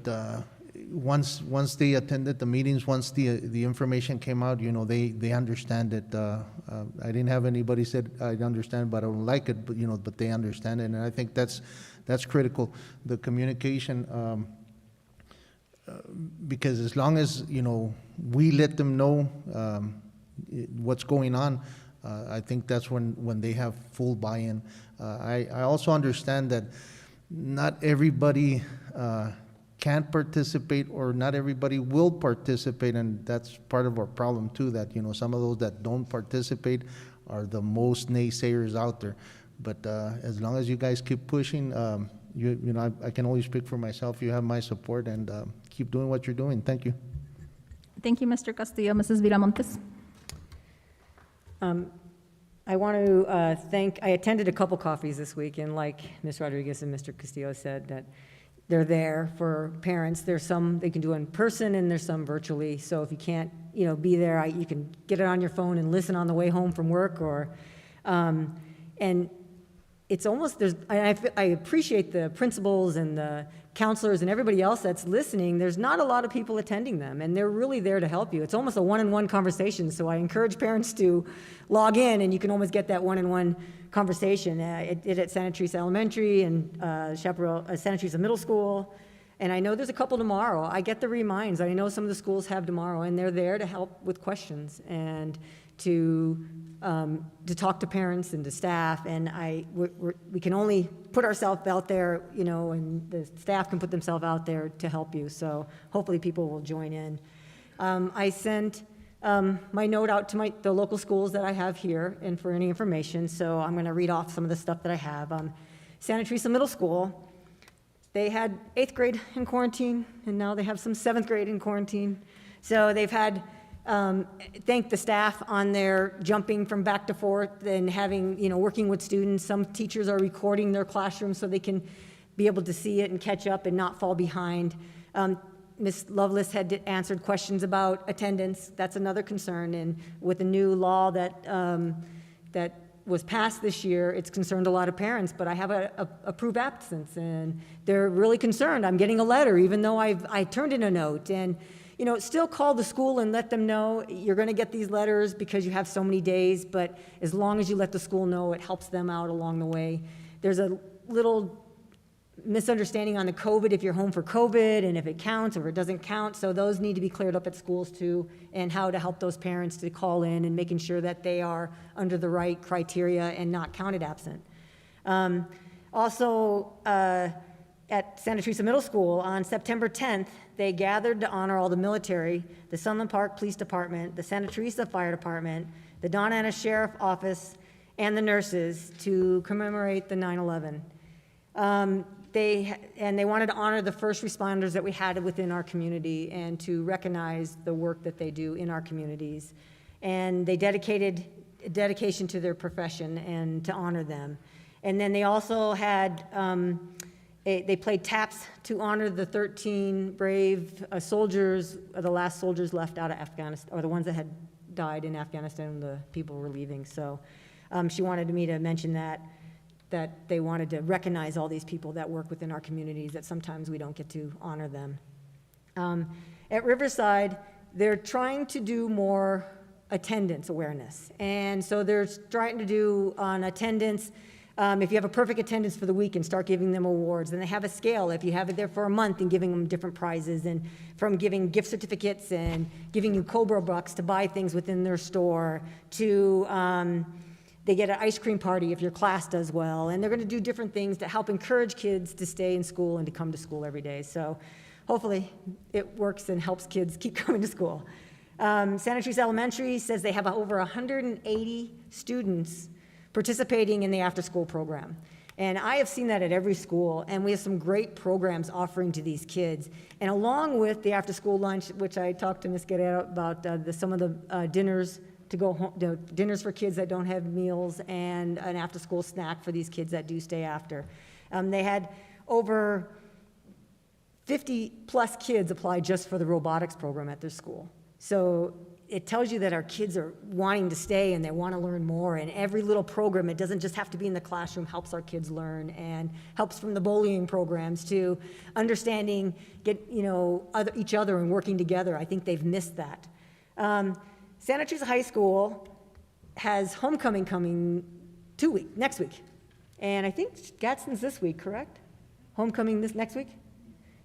once they attended the meetings, once the information came out, they understand it. I didn't have anybody said I understand, but I don't like it, but they understand it, and I think that's critical. The communication. Because as long as we let them know what's going on, I think that's when they have full buy-in. I also understand that not everybody can participate, or not everybody will participate, and that's part of our problem too. That some of those that don't participate are the most naysayers out there. But as long as you guys keep pushing, I can only speak for myself. You have my support, and keep doing what you're doing. Thank you. Thank you, Mr. Castillo. Mrs. Viramontes. I want to I attended a couple coffees this week, and like Ms. Rodriguez and Mr. Castillo said, that they're there for parents. There's some they can do in person, and there's some virtually. So if you can't, be there, you can get it on your phone and listen on the way home from work, or, and it's almost, I appreciate the principals and the counselors and everybody else that's listening. There's not a lot of people attending them, and they're really there to help you. It's almost a one-on-one conversation, so I encourage parents to log in, and you can almost get that one-on-one conversation. I did at Santa Teresa Elementary and Santa Teresa Middle School, and I know there's a couple tomorrow. I get the reminds. I know some of the schools have tomorrow, and they're there to help with questions and to talk to parents and to staff, and we can only put ourselves out there, and the staff can put themselves out there to help you, so hopefully people will join in. I sent my note out to the local schools that I have here and for any information, so I'm going to read off some of the stuff that I have. Santa Teresa Middle School, they had 8th grade in quarantine, and now they have some 7th grade in quarantine, so they've had thank the staff on their jumping from back to forth and having, working with students. Some teachers are recording their classrooms so they can be able to see it and catch up and not fall behind. Ms. Lovelace had answered questions about attendance. That's another concern. And with the new law that was passed this year, it's concerned a lot of parents, but I have a approved absence, and they're really concerned. I'm getting a letter, even though I turned in a note. And still call the school and let them know you're going to get these letters because you have so many days, but as long as you let the school know, it helps them out along the way. There's a little misunderstanding on the COVID, if you're home for COVID, and if it counts or if it doesn't count, so those need to be cleared up at schools too, and how to help those parents to call in and making sure that they are under the right criteria and not counted absent. Also, at Santa Teresa Middle School on September 10th, they gathered to honor all the military, the Sunland Park Police Department, the Santa Teresa Fire Department, the Donna Ana Sheriff Office, and the nurses to commemorate the 9/11. They wanted to honor the first responders that we had within our community and to recognize the work that they do in our communities. And they dedicated dedication to their profession and to honor them. And then they also had they played taps to honor the 13 brave soldiers, the last soldiers left out of Afghanistan, or the ones that had died in Afghanistan when the people were leaving. So she wanted me to mention that they wanted to recognize all these people that work within our communities, that sometimes we don't get to honor them. At Riverside, they're trying to do more attendance awareness. And so they're trying to do on attendance, if you have a perfect attendance for the week, and start giving them awards. And they have a scale if you have it there for a month and giving them different prizes, and from giving gift certificates and giving you Cobra bucks to buy things within their store to they get an ice cream party if your class does well. And they're going to do different things to help encourage kids to stay in school and to come to school every day. So hopefully it works and helps kids keep coming to school. Santa Teresa Elementary says they have over 180 students participating in the after-school program. And I have seen that at every school, and we have some great programs offering to these kids. And along with the after-school lunch, which I talked to Ms. Guerrero about some of the dinners to go home, dinners for kids that don't have meals, and an after-school snack for these kids that do stay after. They had over 50-plus kids apply just for the robotics program at their school. So it tells you that our kids are wanting to stay and they want to learn more, and every little program, it doesn't just have to be in the classroom, helps our kids learn, and helps from the bullying programs to understanding, each other and working together. I think they've missed that. Santa Teresa High School has homecoming coming next week, and I think Gadsden's this week, correct? Homecoming this next week?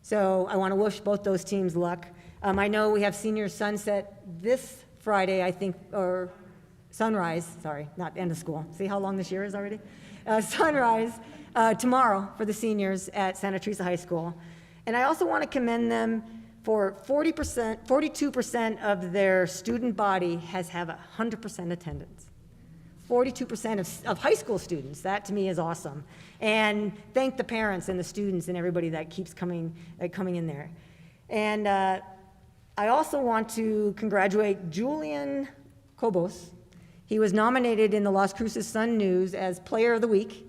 So I want to wish both those teams luck. I know we have senior sunset this Friday, I think, or sunrise, sorry, not end of school. See how long this year is already? Sunrise tomorrow for the seniors at Santa Teresa High School. And I also want to commend them for 42% of their student body have 100% attendance. 42% of high school students. That to me is awesome. And thank the parents and the students and everybody that keeps coming in there. And I also want to congratulate Julian Cobos. He was nominated in the Las Cruces Sun News as Player of the Week.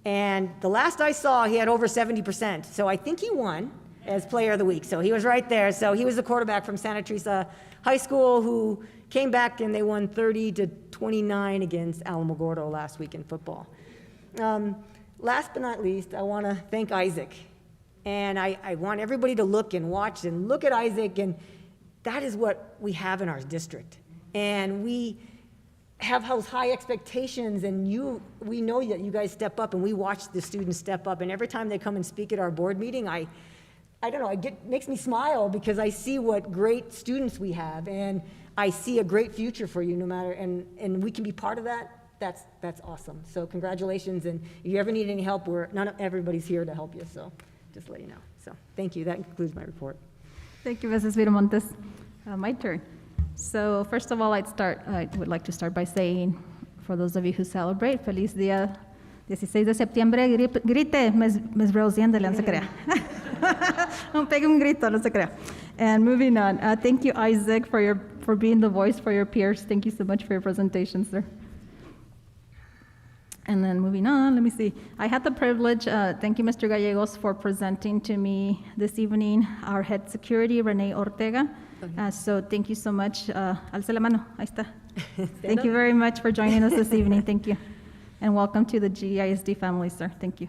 And the last I saw, he had over 70%. So I think he won as Player of the Week. So he was right there. So he was the quarterback from Santa Teresa High School who came back and they won 30-29 against Alamogordo last week in football. Last but not least, I want to thank Isaac. And I want everybody to look and watch and look at Isaac. And that is what we have in our district. And we have those high expectations, and we know that you guys step up, and we watch the students step up. And every time they come and speak at our board meeting, I don't know, makes me smile because I see what great students we have, and I see a great future for you no matter, and we can be part of that. That's awesome. So congratulations, and if you ever need any help, everybody's here to help you, so just let you know. So thank you. That concludes my report. Thank you, Mrs. Viramontes. My turn. So first of all, I would like to start by saying, for those of you who celebrate, Feliz Día 16 de septiembre, grite, Ms. Rose, ándale, no se crea. Pegue un grito, no se crea. And moving on, thank you, Isaac, for being the voice for your peers. Thank you so much for your presentation, sir. And then moving on, let me see. I had the privilege, thank you, Mr. Gallegos, for presenting to me this evening our head security, Renee Ortega. So thank you so much. Alce la mano, ahí está. Thank you very much for joining us this evening. Thank you. And welcome to the GISD family, sir. Thank you.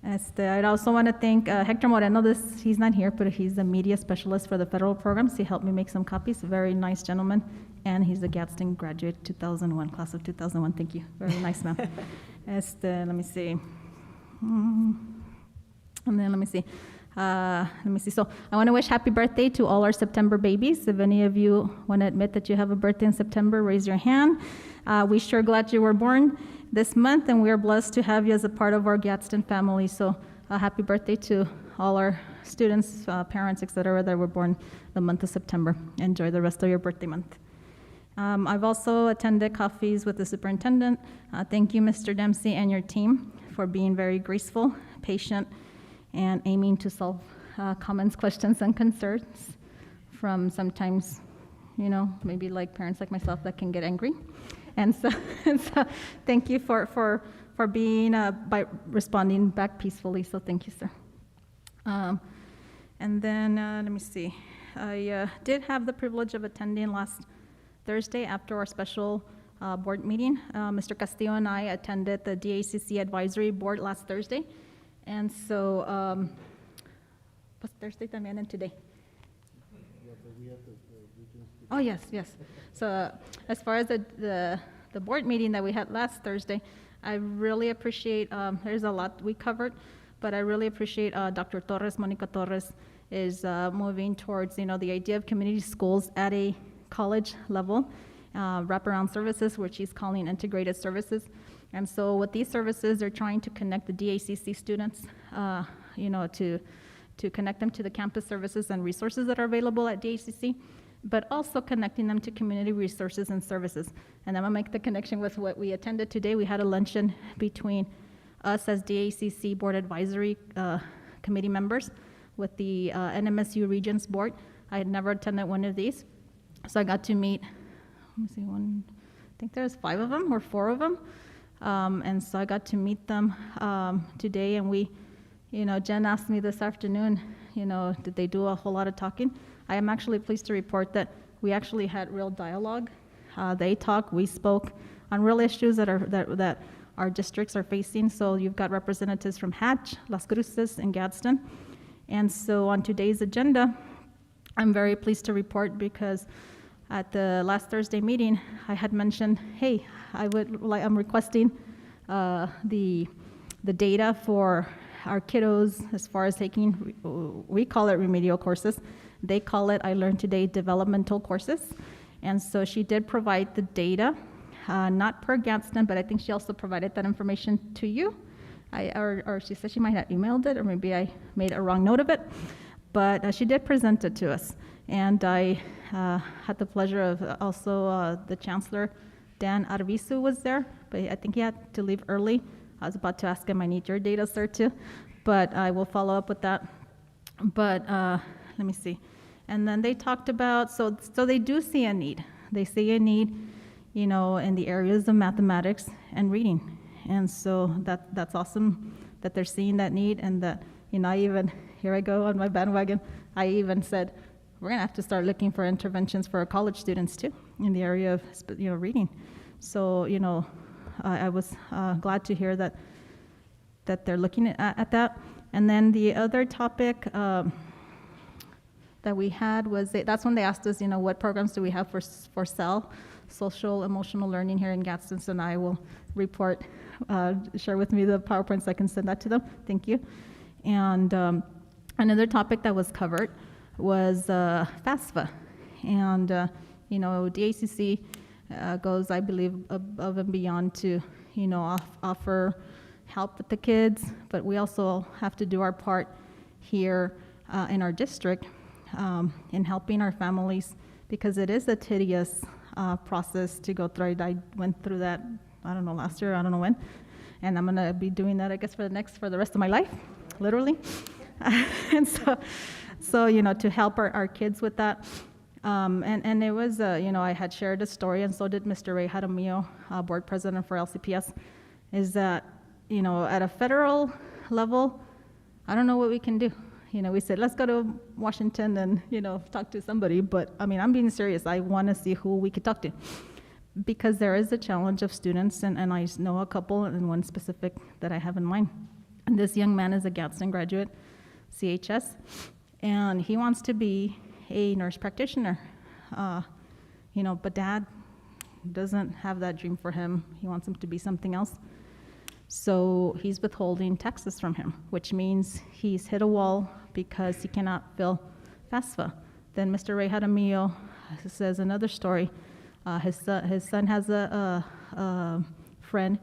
I'd also want to thank Hector Moreno. He's not here, but he's the media specialist for the federal programs. He helped me make some copies. A very nice gentleman. And he's a Gadsden graduate, 2001, class of 2001. Thank you. Very nice man. Let me see. And then let me see. So I want to wish happy birthday to all our September babies. If any of you want to admit that you have a birthday in September, raise your hand. We're sure glad you were born this month, and we are blessed to have you as a part of our Gadsden family. So happy birthday to all our students, parents, etc., that were born the month of September. Enjoy the rest of your birthday month. I've also attended coffees with the superintendent. Thank you, Mr. Dempsey, and your team for being very graceful, patient, and aiming to solve comments, questions, and concerns from sometimes, maybe like parents like myself that can get angry. And so thank you for being, by responding back peacefully, so thank you, sir. And then, let me see. I did have the privilege of attending last Thursday after our special board meeting. Mr. Castillo and I attended the DACC advisory board last Thursday. And so, was Thursday también and today? Oh, yes. So as far as the board meeting that we had last Thursday, I really appreciate, there's a lot we covered, but I really appreciate Dr. Torres, Monica Torres, is moving towards, the idea of community schools at a college level, wraparound services, which she's calling integrated services. And so with these services, they're trying to connect the DACC students, to connect them to the campus services and resources that are available at DACC, but also connecting them to community resources and services. And I'm gonna make the connection with what we attended today. We had a luncheon between us as DACC Board Advisory Committee members with the NMSU Regents Board. I had never attended one of these. So I got to meet, I think there's 5 of them or 4 of them. And so I got to meet them today, and we, Jen asked me this afternoon, did they do a whole lot of talking? I am actually pleased to report that we actually had real dialogue. They talked, we spoke on real issues that our districts are facing. So you've got representatives from Hatch, Las Cruces, and Gadsden. And so on today's agenda, I'm very pleased to report because at the last Thursday meeting, I had mentioned, hey, I'm requesting the data for our kiddos as far as taking, we call it remedial courses. They call it, I learned today, developmental courses. And so she did provide the data, not per Gadsden, but I think she also provided that information to you. Or she said she might have emailed it, or maybe I made a wrong note of it. But she did present it to us. And I had the pleasure of also the Chancellor, Dan Arvizu, was there, but I think he had to leave early. I was about to ask him, I need your data, sir, too. But I will follow up with that. But let me see. And then they talked about, so they do see a need. They see a need, in the areas of mathematics and reading. And so that's awesome that they're seeing that need, and that, I even, here I go on my bandwagon, I even said, we're gonna have to start looking for interventions for our college students too, in the area of, reading. So, I was glad to hear that they're looking at that. And then the other topic that we had was, that's when they asked us, what programs do we have for SEL, social emotional learning here in Gadsden, and I will report, share with me the PowerPoint so I can send that to them. Thank you. And another topic that was covered was FAFSA. And, DACC goes, I believe, above and beyond to, offer help with the kids, but we also have to do our part here in our district in helping our families, because it is a tedious process to go through. I went through that, I don't know, last year, I don't know when, and I'm gonna be doing that, I guess, for the rest of my life, literally. And so to help our kids with that. And it was, I had shared a story, and so did Mr. Ray Jaramillo, board president for LCPS, is that, at a federal level, I don't know what we can do. We said, let's go to Washington and, talk to somebody, but I'm being serious. I want to see who we could talk to, because there is a challenge of students, and I know a couple, and one specific that I have in mind. And this young man is a Gadsden graduate, CHS, and he wants to be a nurse practitioner, but dad doesn't have that dream for him. He wants him to be something else. So he's withholding taxes from him, which means he's hit a wall because he cannot fill FAFSA. Then Mr. Ray Jaramillo says another story. His son has a friend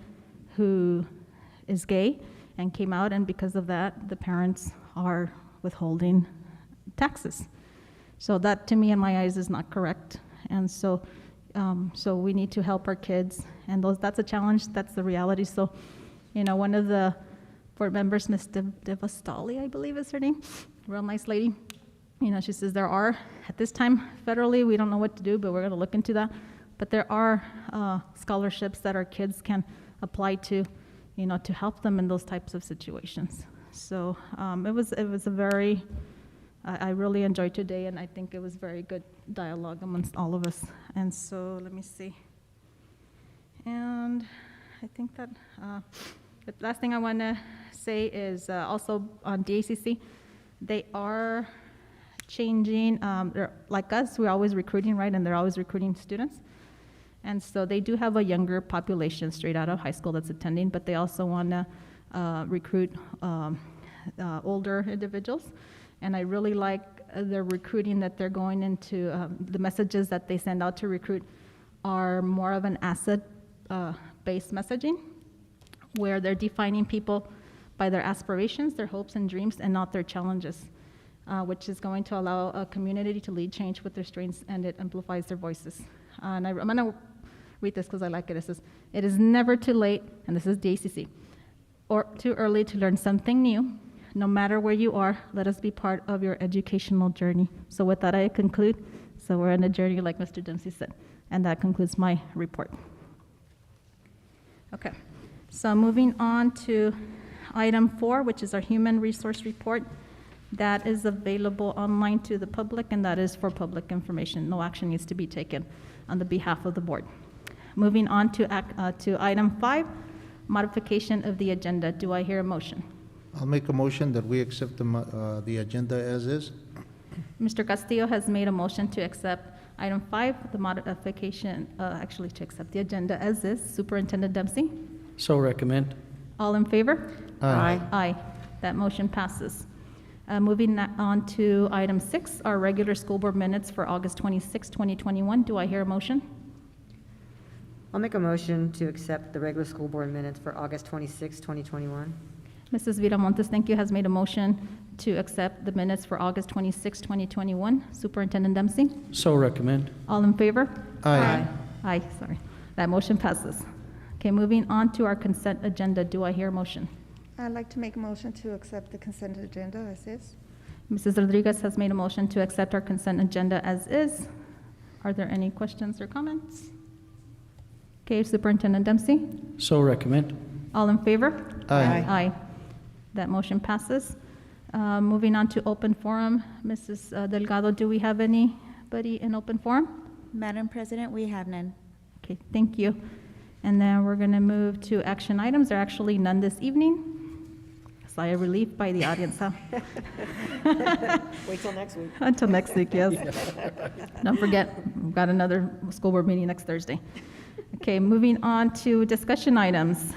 who is gay and came out, and because of that, the parents are withholding taxes. So that, to me, in my eyes, is not correct. And so we need to help our kids, and that's a challenge, that's the reality. So, one of the board members, Ms. Devastali, I believe is her name, real nice lady, she says there are, at this time, federally, we don't know what to do, but we're gonna look into that. But there are scholarships that our kids can apply to, to help them in those types of situations. So it was a very, I really enjoyed today, and I think it was very good dialogue amongst all of us. And so let me see. And I think that the last thing I want to say is also on DACC, they are changing. They're like us, we're always recruiting, right? And they're always recruiting students. And so they do have a younger population straight out of high school that's attending, but they also want to recruit older individuals. And I really like the recruiting that they're going into. The messages that they send out to recruit are more of an asset-based messaging, where they're defining people by their aspirations, their hopes and dreams, and not their challenges, which is going to allow a community to lead change with their strengths, and it amplifies their voices. And I'm going to read this because I like it. It says, "It is never too late," and this is DACC, "or too early to learn something new. No matter where you are, let us be part of your educational journey." So with that, I conclude. So we're on a journey, like Mr. Dempsey said, and that concludes my report. Okay, so moving on to item 4, which is our human resource report. That is available online to the public, and that is for public information. No action needs to be taken on the behalf of the board. Moving on to item 5, modification of the agenda. Do I hear a motion? I'll make a motion that we accept the agenda as is. Mr. Castillo has made a motion to accept item 5, the modification, actually to accept the agenda as is. Superintendent Dempsey? So recommend. All in favor? Aye. Aye. That motion passes. Moving on to item 6, our regular school board minutes for August 26, 2021. Do I hear a motion? I'll make a motion to accept the regular school board minutes for August 26, 2021. Mrs. Viramontes, thank you, has made a motion to accept the minutes for August 26, 2021. Superintendent Dempsey? So recommend. All in favor? Aye. Aye, sorry. That motion passes. Okay, moving on to our consent agenda. Do I hear a motion? I'd like to make a motion to accept the consent agenda as is. Mrs. Rodriguez has made a motion to accept our consent agenda as is. Are there any questions or comments? Okay, Superintendent Dempsey? So recommend. All in favor? Aye. Aye. That motion passes. Moving on to open forum. Mrs. Delgado, do we have anybody in open forum? Madam President, we have none. Okay, thank you. And then we're going to move to action items. There are actually none this evening. Sigh of relief by the audience, huh? Wait till next week. Until next week, yes. Don't forget, we've got another school board meeting next Thursday. Okay, moving on to discussion items.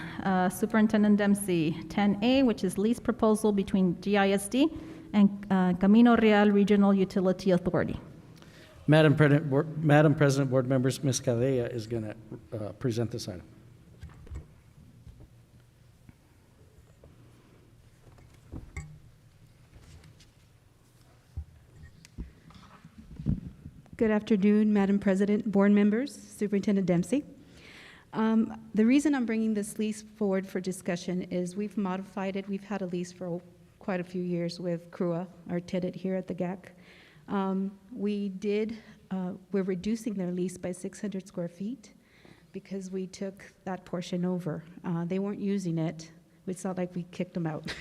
Superintendent Dempsey, 10A, which is lease proposal between GISD and Camino Real Regional Utility Authority. Madam President, board members, Ms. Cadella is going to present this item. Good afternoon, Madam President, board members, Superintendent Dempsey. The reason I'm bringing this lease forward for discussion is we've modified it. We've had a lease for quite a few years with CRUA, our tenant here at the GAC. We're reducing their lease by 600 square feet because we took that portion over. They weren't using it. It's not like we kicked them out.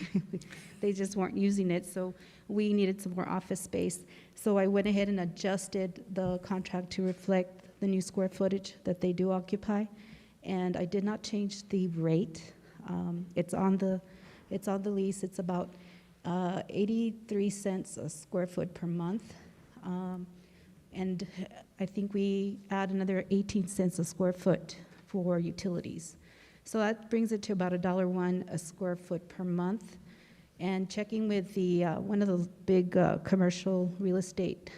They just weren't using it, so we needed some more office space. So I went ahead and adjusted the contract to reflect the new square footage that they do occupy, and I did not change the rate. It's on the lease. It's about 83 cents a square foot per month, and I think we add another 18 cents a square foot for utilities. So that brings it to about $1.01 a square foot per month. And checking with the one of the big commercial real estate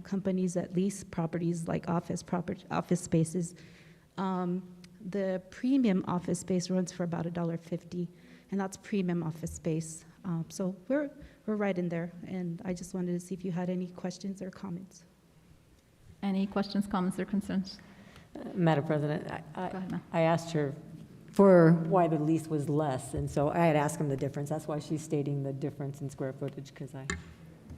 companies that lease properties like office spaces, the premium office space runs for about $1.50, and that's premium office space. So we're right in there, and I just wanted to see if you had any questions or comments. Any questions, comments, or concerns? Madam President, Go ahead, ma'am. I asked her for why the lease was less, and so I had asked him the difference. That's why she's stating the difference in square footage, because I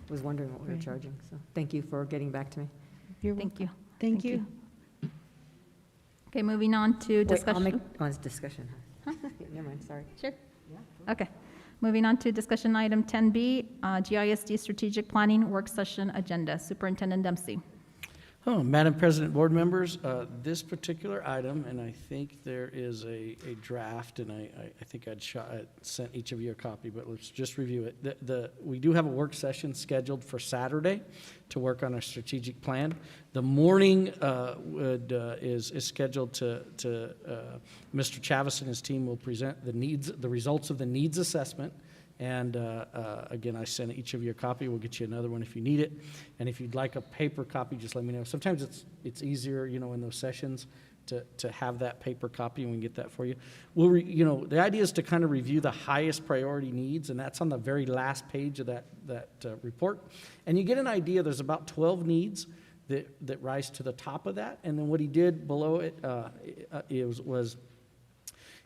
was wondering what we were charging. So thank you for getting back to me. Thank you. Thank you. Okay, moving on to discussion. It's discussion. Huh? Never mind, sorry. Sure. Okay. Moving on to discussion item 10B, GISD Strategic Planning Work Session Agenda. Superintendent Dempsey. Oh, Madam President, board members, this particular item, and I think there is a draft, and I think I'd sent each of you a copy, but let's just review it. We do have a work session scheduled for Saturday to work on our strategic plan. The morning is scheduled to Mr. Chavis and his team will present the results of the needs assessment. And again, I sent each of you a copy. We'll get you another one if you need it. And if you'd like a paper copy, just let me know. Sometimes it's easier, in those sessions to have that paper copy, and we can get that for you. The idea is to kind of review the highest priority needs, and that's on the very last page of that report. And you get an idea. There's about 12 needs that rise to the top of that. And then what he did below it was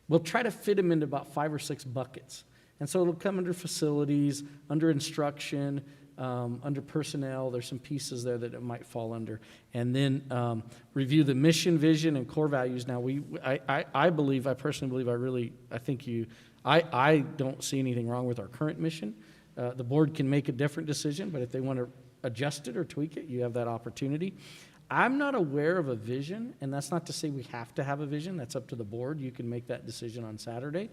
we'll try to fit them into about 5 or 6 buckets. And so it'll come under facilities, under instruction, under personnel. There's some pieces there that it might fall under. And then review the mission, vision, and core values. Now, I personally believe, I don't see anything wrong with our current mission. The board can make a different decision, but if they want to adjust it or tweak it, you have that opportunity. I'm not aware of a vision, and that's not to say we have to have a vision. That's up to the board. You can make that decision on Saturday.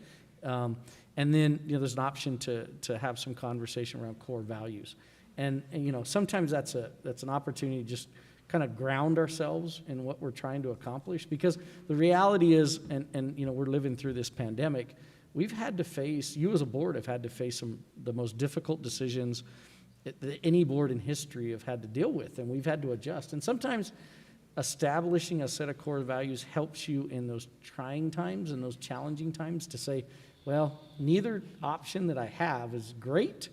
And then, there's an option to have some conversation around core values. And sometimes that's an opportunity to just kind of ground ourselves in what we're trying to accomplish. Because the reality is, and we're living through this pandemic, you as a board have had to face the most difficult decisions that any board in history have had to deal with, and we've had to adjust. And sometimes establishing a set of core values helps you in those trying times and those challenging times to say, well, neither option that I have is great,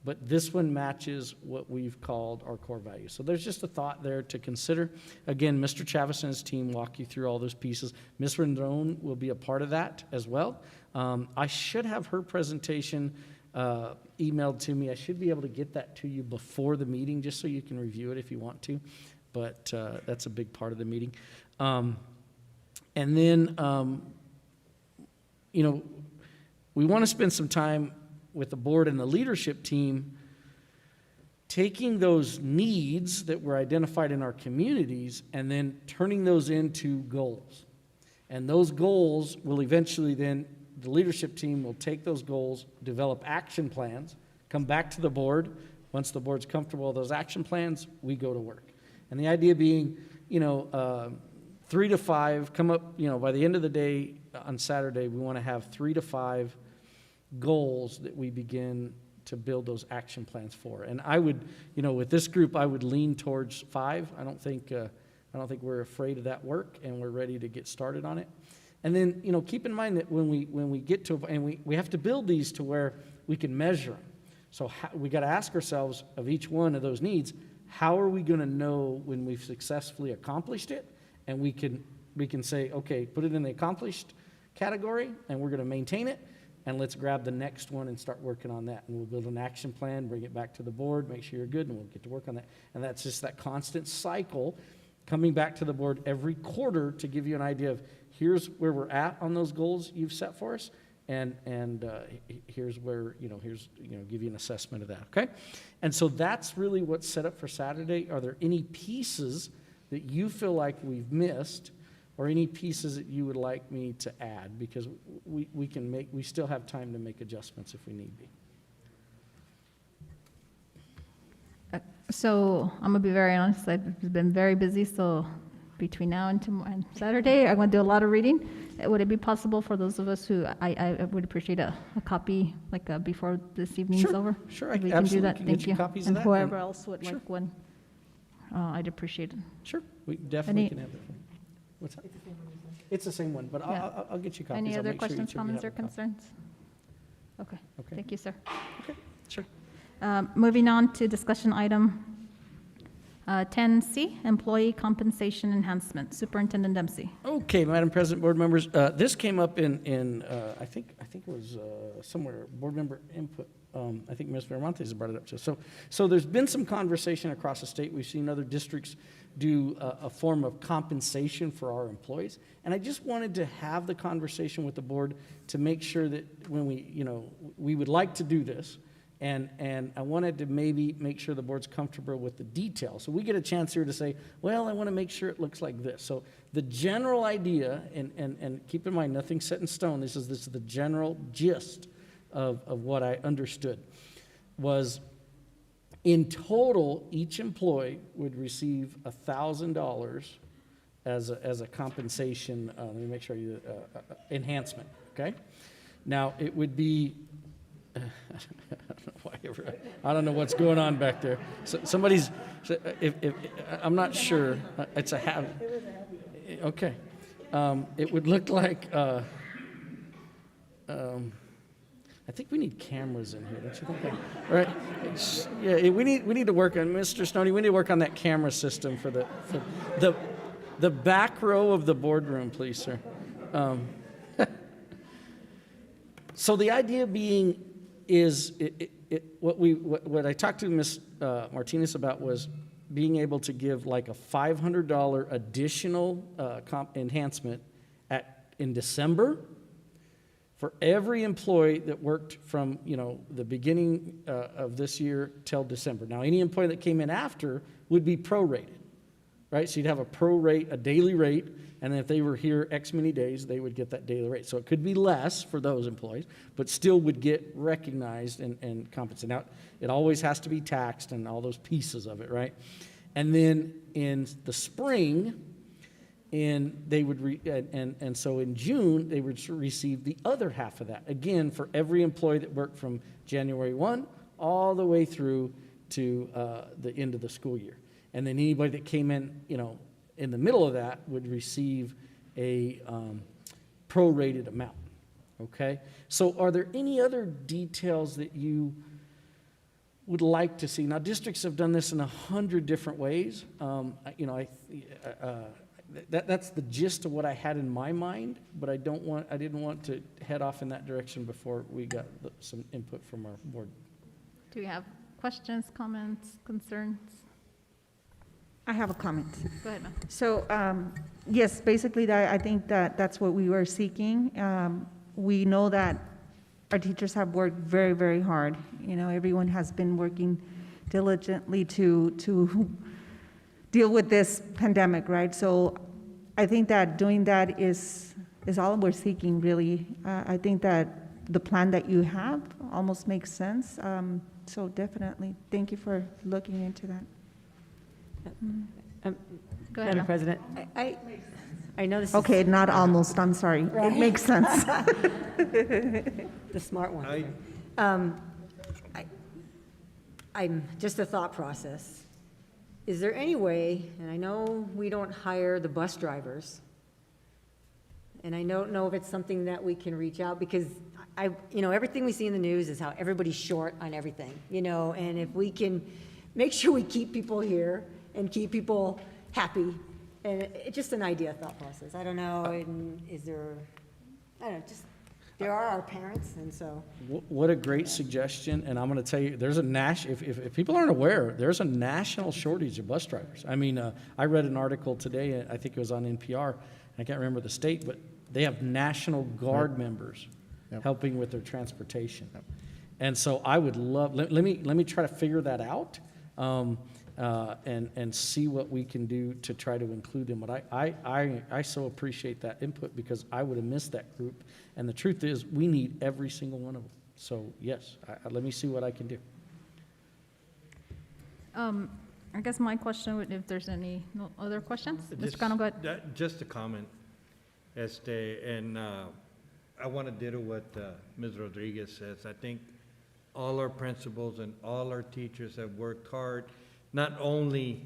but this one matches what we've called our core values. So there's just a thought there to consider. Again, Mr. Chavis and his team walk you through all those pieces. Ms. Rendon will be a part of that as well. I should have her presentation emailed to me. I should be able to get that to you before the meeting just so you can review it if you want to, but that's a big part of the meeting. And then you know, we want to spend some time with the board and the leadership team taking those needs that were identified in our communities and then turning those into goals. And those goals will eventually then, the leadership team will take those goals, develop action plans, come back to the board. Once the board's comfortable with those action plans, we go to work. And the idea being, you know, 3 to 5, come up, you know, by the end of the day on Saturday, we want to have 3 to 5 goals that we begin to build those action plans for. And I would, you know, with this group, I would lean towards 5. I don't think we're afraid of that work, and we're ready to get started on it. And then, you know, keep in mind that when we get to, and we have to build these to where we can measure them. So we got to ask ourselves of each one of those needs, how are we going to know when we've successfully accomplished it? And we can say, okay, put it in the accomplished category, and we're going to maintain it. And let's grab the next one and start working on that. And we'll build an action plan, bring it back to the board, make sure you're good, and we'll get to work on that. And that's just that constant cycle coming back to the board every quarter to give you an idea of here's where we're at on those goals you've set for us, and here's where, give you an assessment of that, okay? And so that's really what's set up for Saturday. Are there any pieces that you feel like we've missed, or any pieces that you would like me to add? Because we still have time to make adjustments if we need be. So I'm gonna be very honest, I've been very busy, so between now and tomorrow and Saturday, I'm gonna do a lot of reading. Would it be possible for those of us who, I would appreciate a copy, before this evening's over? Sure, If we absolutely can do that, can thank get you you. copies of And that, whoever and- else would Sure. like one, I'd appreciate it. Sure, we definitely Any- can have that. What's that? It's the same one, but Yeah. I'll get you copies. Any I'll other make sure questions, each of you comments, or have a copy. concerns? Okay, Okay. thank you, sir. Okay, sure. Moving on to discussion item 10C, employee compensation enhancement. Superintendent Dempsey. Okay, Madam President, board members, this came up in I think it was somewhere, board member input. I think Ms. Viramontes brought it up to us. So there's been some conversation across the state. We've seen other districts do a form of compensation for our employees. And I just wanted to have the conversation with the board to make sure that when we would like to do this, and I wanted to maybe make sure the board's comfortable with the details. So we get a chance here to say, well, I want to make sure it looks like this. So the general idea, and keep in mind, nothing's set in stone. This is the general gist of what I understood, was in total, each employee would receive $1,000 as a compensation, let me make sure enhancement, okay? Now, it would be, I don't know what's going on back there. So somebody's, if I'm not sure, it's a habit. Okay. It would look like, I think we need cameras in here, don't you think? All right. Yeah, we need to work on, Mr. Snowden, we need to work on that camera system for the back row of the boardroom, please, sir. So the idea being is what I talked to Ms. Martinez about was being able to give like a $500 additional enhancement in December for every employee that worked from the beginning of this year till December. Now, any employee that came in after would be prorated, right? So you'd have a daily rate, and then if they were here X many days, they would get that daily rate. So it could be less for those employees, but still would get recognized and compensated. Now, it always has to be taxed and all those pieces of it, right? And then in the spring, so in June, they would receive the other half of that. Again, for every employee that worked from January 1 all the way through to the end of the school year. And then anybody that came in, in the middle of that would receive a prorated amount, okay? So are there any other details that you would like to see? Now, districts have done this in 100 different ways. That's the gist of what I had in my mind, but I didn't want to head off in that direction before we got some input from our board. Do we have questions, comments, concerns? I have a comment. Go ahead, ma'am. So, yes, basically, I think that's what we were seeking We know that our teachers have worked very, very hard. You know, everyone has been working diligently to deal with this pandemic, right? So I think that doing that is all we're seeking, really. I think that the plan that you have almost makes sense. So definitely, thank you for looking into that. Go ahead. Madam President, I know this is. Okay, not almost, I'm sorry. Right. It makes sense. The smart one. I'm just a thought process. Is there any way, and I know we don't hire the bus drivers, and I don't know if it's something that we can reach out, because everything we see in the news is how everybody's short on everything, and if we can make sure we keep people here and keep people happy, and it's just an idea, thought process. I don't know, and there are our parents, and so. What a great suggestion, and I'm going to tell you, there's if people aren't aware, there's a national shortage of bus drivers. I mean, I read an article today, I think it was on NPR, I can't remember the state, but they have National Guard members helping with their transportation. And so I would love, let me try to figure that out, and see what we can do to try to include them. But I so appreciate that input, because I would have missed that group. And the truth is, we need every single one of them. So yes, let me see what I can do. I guess my question would, if there's no other questions? Mr. Cano, go ahead. Just a comment, and I want to ditto what Ms. Rodriguez says. I think all our principals and all our teachers have worked hard, not only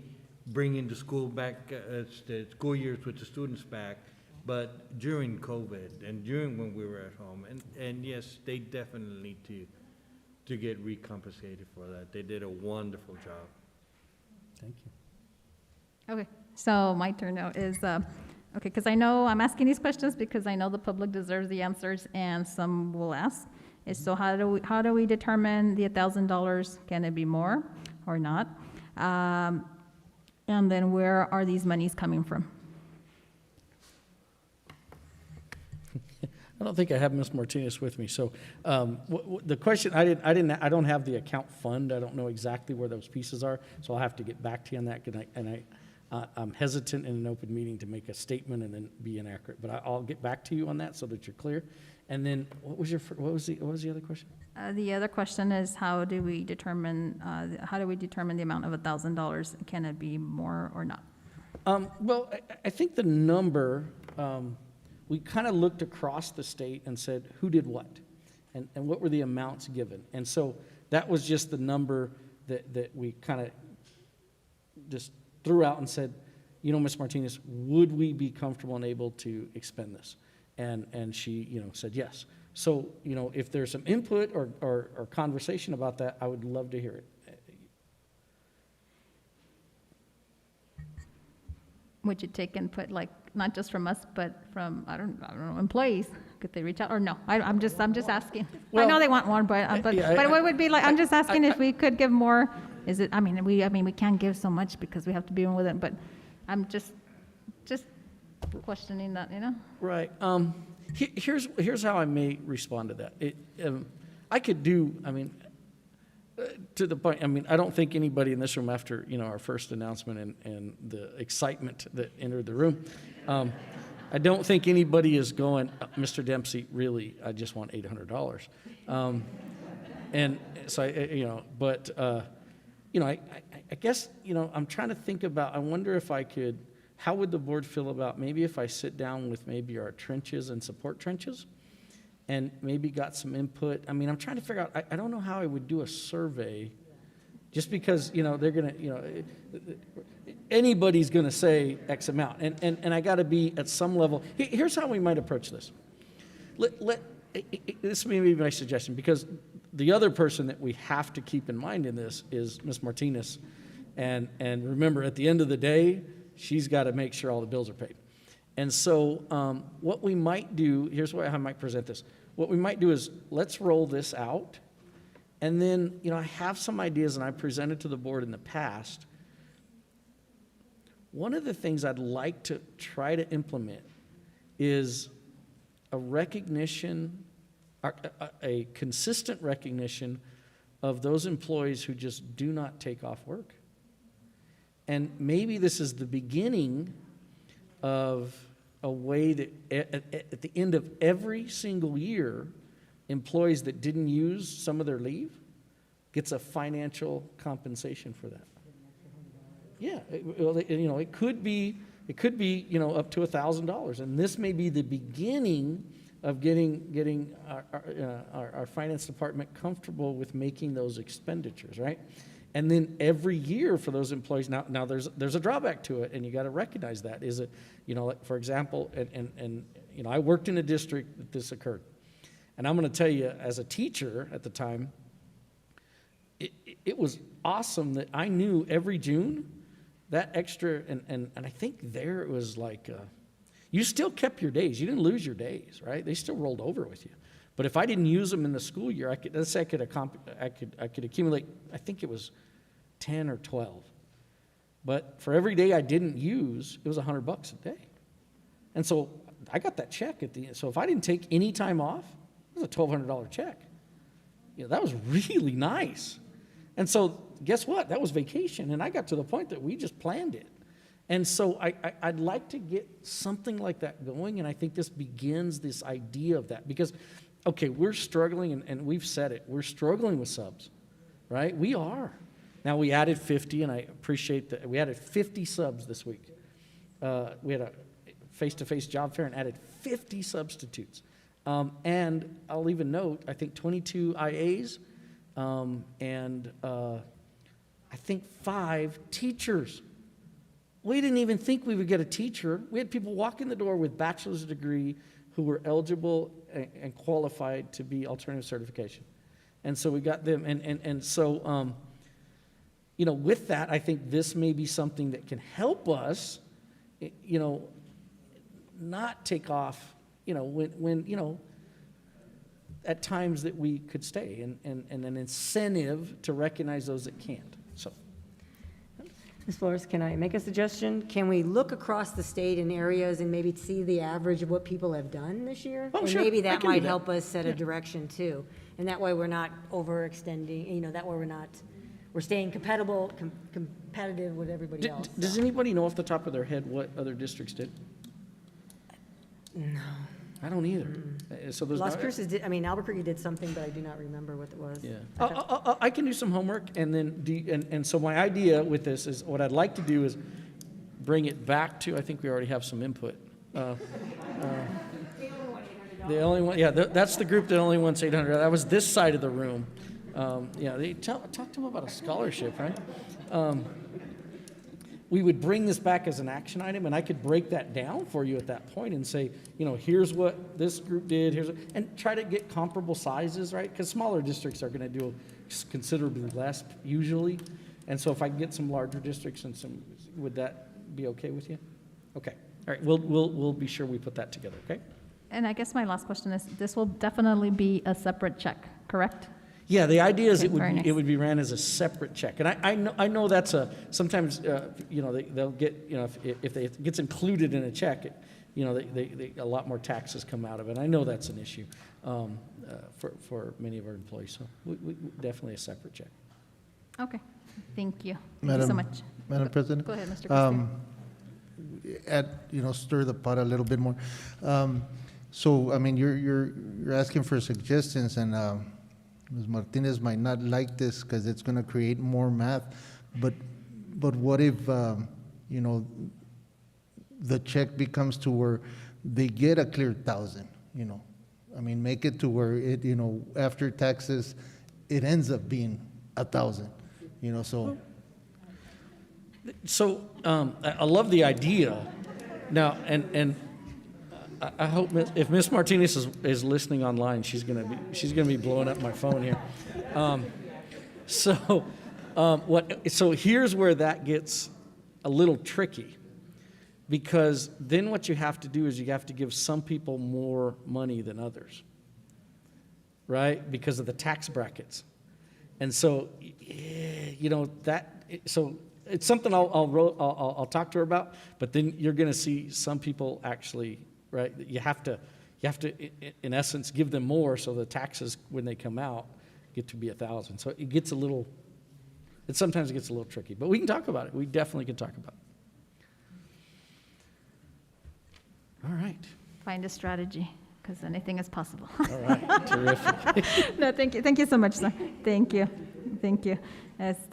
bringing the school back, the school years with the students back, but during COVID and during when we were at home. And yes, they definitely need to get recompensated for that. They did a wonderful job. Thank you. Okay, so my turn now is, okay, because I know I'm asking these questions because I know the public deserves the answers, and some will ask. So how do we determine the $1,000? Can it be more or not? And then where are these monies coming from? I don't think I have Ms. Martinez with me. So the question, I don't have the account fund. I don't know exactly where those pieces are. So I'll have to get back to you on that. I'm hesitant in an open meeting to make a statement and then be inaccurate. But I'll get back to you on that so that you're clear. And then what was the other question? The other question is, how do we determine the amount of $1,000? Can it be more or not? Well, I think the number, we kind of looked across the state and said, who did what? And what were the amounts given? And so that was just the number that we kind of just threw out and said, Ms. Martinez, would we be comfortable and able to expend this? And she, said yes. So, if there's some input or conversation about that, I would love to hear it. Would you take input, like, not just from us, but from, I don't know, employees? Could they reach out, or no? I'm just asking. Well, I know they want more, but what would be like, I'm just asking if we could give more. Is it, we can't give so much because we have to be in with it, but I'm just questioning that, Right. Here's how I may respond to that. I could do, to the point, I don't think anybody in this room after, our first announcement and the excitement that entered the room, I don't think anybody is going, Mr. Dempsey, really, I just want $800. And so, I guess, I'm trying to think about, I wonder if I could, how would the board feel about maybe if I sit down with maybe our trenches and support trenches and maybe got some input? I'm trying to figure out, I don't know how I would do a survey, just because, they're going to, anybody's going to say X amount. And I got to be at some level. Here's how we might approach this. This may be my suggestion, because the other person that we have to keep in mind in this is Ms. Martinez. And remember, at the end of the day, she's got to make sure all the bills are paid. And so what we might do, here's how I might present this. What we might do is, let's roll this out. And then, I have some ideas, and I presented to the board in the past. One of the things I'd like to try to implement is a recognition, a consistent recognition of those employees who just do not take off work. And maybe this is the beginning of a way that at the end of every single year, employees that didn't use some of their leave gets a financial compensation for that. Yeah, it could be up to $1,000, and this may be the beginning of getting our finance department comfortable with making those expenditures, right? And then every year for those employees, now there's a drawback to it, and you got to recognize that. Is it, like for example, and I worked in a district that this occurred, and I'm going to tell you, as a teacher at the time, it was awesome that I knew every June that extra, and I think there it was like, you still kept your days. You didn't lose your days, right? They still rolled over with you. But if I didn't use them in the school year, I could accumulate, I think it was 10 or 12. But for every day I didn't use, it was $100 a day. And so I got that check at the end. So if I didn't take any time off, it was a $1,200 check. That was really nice. And so guess what? That was vacation. And I got to the point that we just planned it. And so I'd like to get something like that going, and I think this begins this idea of that. Because, okay, we're struggling, and we've said it, we're struggling with subs, right? We are. Now, we added 50, and I appreciate that. We added 50 subs this week. We had a face-to-face job fair and added 50 substitutes. And I'll even note, I think 22 IAs, and I think 5 teachers. We didn't even think we would get a teacher. We had people walk in the door with bachelor's degree who were eligible and qualified to be alternative certification. And so we got them. And so, with that, I think this may be something that can help us, not take off, when at times that we could stay, and an incentive to recognize those that can't. So. Ms. Flores, can I make a suggestion? Can we look across the state in areas and maybe see the average of what people have done this year? Oh, and sure. maybe that I can do might that. help us set a direction too. And that way we're not overextending, that way we're staying competitive with everybody else. Does anybody know off the top of their head what other districts did? No. I don't either. So there's Las Cruces did, Albuquerque did something, but I do not remember what it was. Yeah. I can do some homework, and then and so my idea with this is, what I'd like to do is bring it back to, I think we already have some input. The only one, that's the group that only wants 800. That was this side of the room. They talk to them about a scholarship, right? We would bring this back as an action item, and I could break that down for you at that point and say, here's what this group did, and try to get comparable sizes, right? Because smaller districts are going to do considerably less usually. And so if I can get some larger districts and would that be okay with you? Okay. All right. We'll be sure we put that together, okay? And I guess my last question is, this will definitely be a separate check, correct? Yeah, the idea is Okay, it would be ran as a separate check, and I know that's sometimes they'll get if it gets included in a check, a lot more taxes come out of it. I know that's an issue for many of our employees, so we definitely a separate check. Okay, thank you. Thank you so much. Madam President. Go ahead, Mr. Castillo. Stir the pot a little bit more. So you're asking for suggestions, and Ms. Martinez might not like this because it's going to create more math, but what if the check becomes to where they get a clear 1,000? Make it to where it after taxes it ends up being 1,000. So I love the idea. Now and I hope if Miss Martinez is listening online, she's gonna be blowing up my phone here. So here's where that gets a little tricky, because then what you have to do is you have to give some people more money than others, right? Because of the tax brackets, and so so it's something I'll talk to her about. But then you're going to see some people actually. Right, you have to you have to, in essence, give them more so the taxes, when they come out, get to be 1,000. So it gets a little, sometimes it gets a little tricky. But we can talk about it. We definitely can talk about it. All right. Find a strategy, because anything is possible. All right. Terrific. No, thank you. Thank you so much, sir. Thank you. Thank you.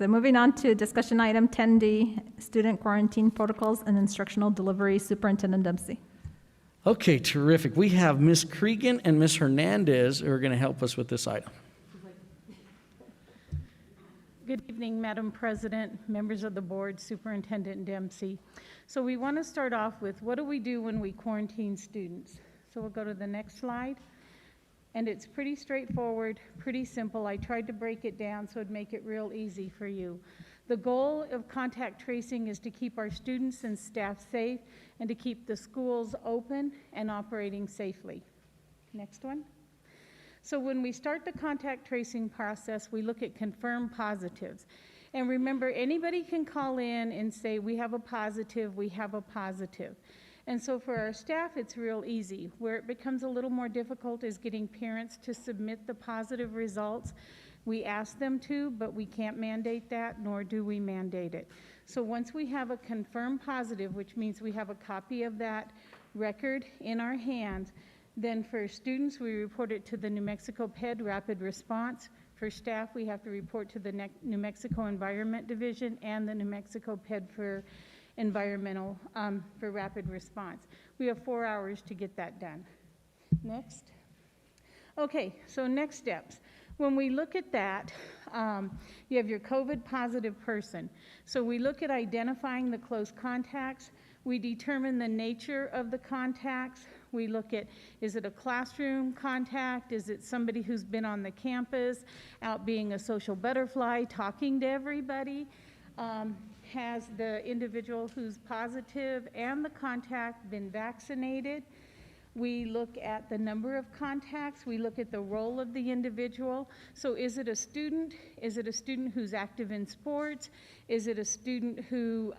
Moving on to discussion item 10D, student quarantine protocols and instructional delivery, Superintendent Dempsey. Okay, terrific. We have Ms. Cregan and Ms. Hernandez who are going to help us with this item. Good evening, Madam President, members of the board, Superintendent Dempsey. So we want to start off with, what do we do when we quarantine students? So we'll go to the next slide. And it's pretty straightforward, pretty simple. I tried to break it down so it'd make it real easy for you. The goal of contact tracing is to keep our students and staff safe and to keep the schools open and operating safely. Next one. So when we start the contact tracing process, we look at confirmed positives. And remember, anybody can call in and say, we have a positive, we have a positive. And so for our staff, it's real easy. Where it becomes a little more difficult is getting parents to submit the positive results. We ask them to, but we can't mandate that, nor do we mandate it. So once we have a confirmed positive, which means we have a copy of that record in our hands, then for students, we report it to the New Mexico PED Rapid Response. For staff, we have to report to the New Mexico Environment Division and the New Mexico PED for environmental, for rapid response. We have 4 hours to get that done. Next. Okay, so next steps. When we look at that, you have your COVID positive person. So we look at identifying the close contacts. We determine the nature of the contacts. We look at, is it a classroom contact? Is it somebody who's been on the campus, out being a social butterfly, talking to everybody? Has the individual who's positive and the contact been vaccinated? We look at the number of contacts. We look at the role of the individual. So is it a student? Is it a student who's active in sports? Is it a student who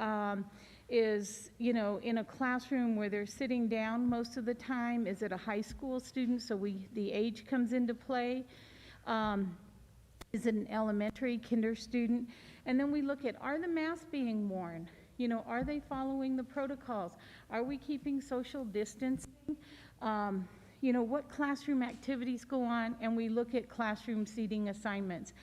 is, in a classroom where they're sitting down most of the time? Is it a high school student? So the age comes into play. Is it an elementary, kinder student? And then we look at, are the masks being worn? Are they following the protocols? Are we keeping social distancing? What classroom activities go on? And we look at classroom seating assignments.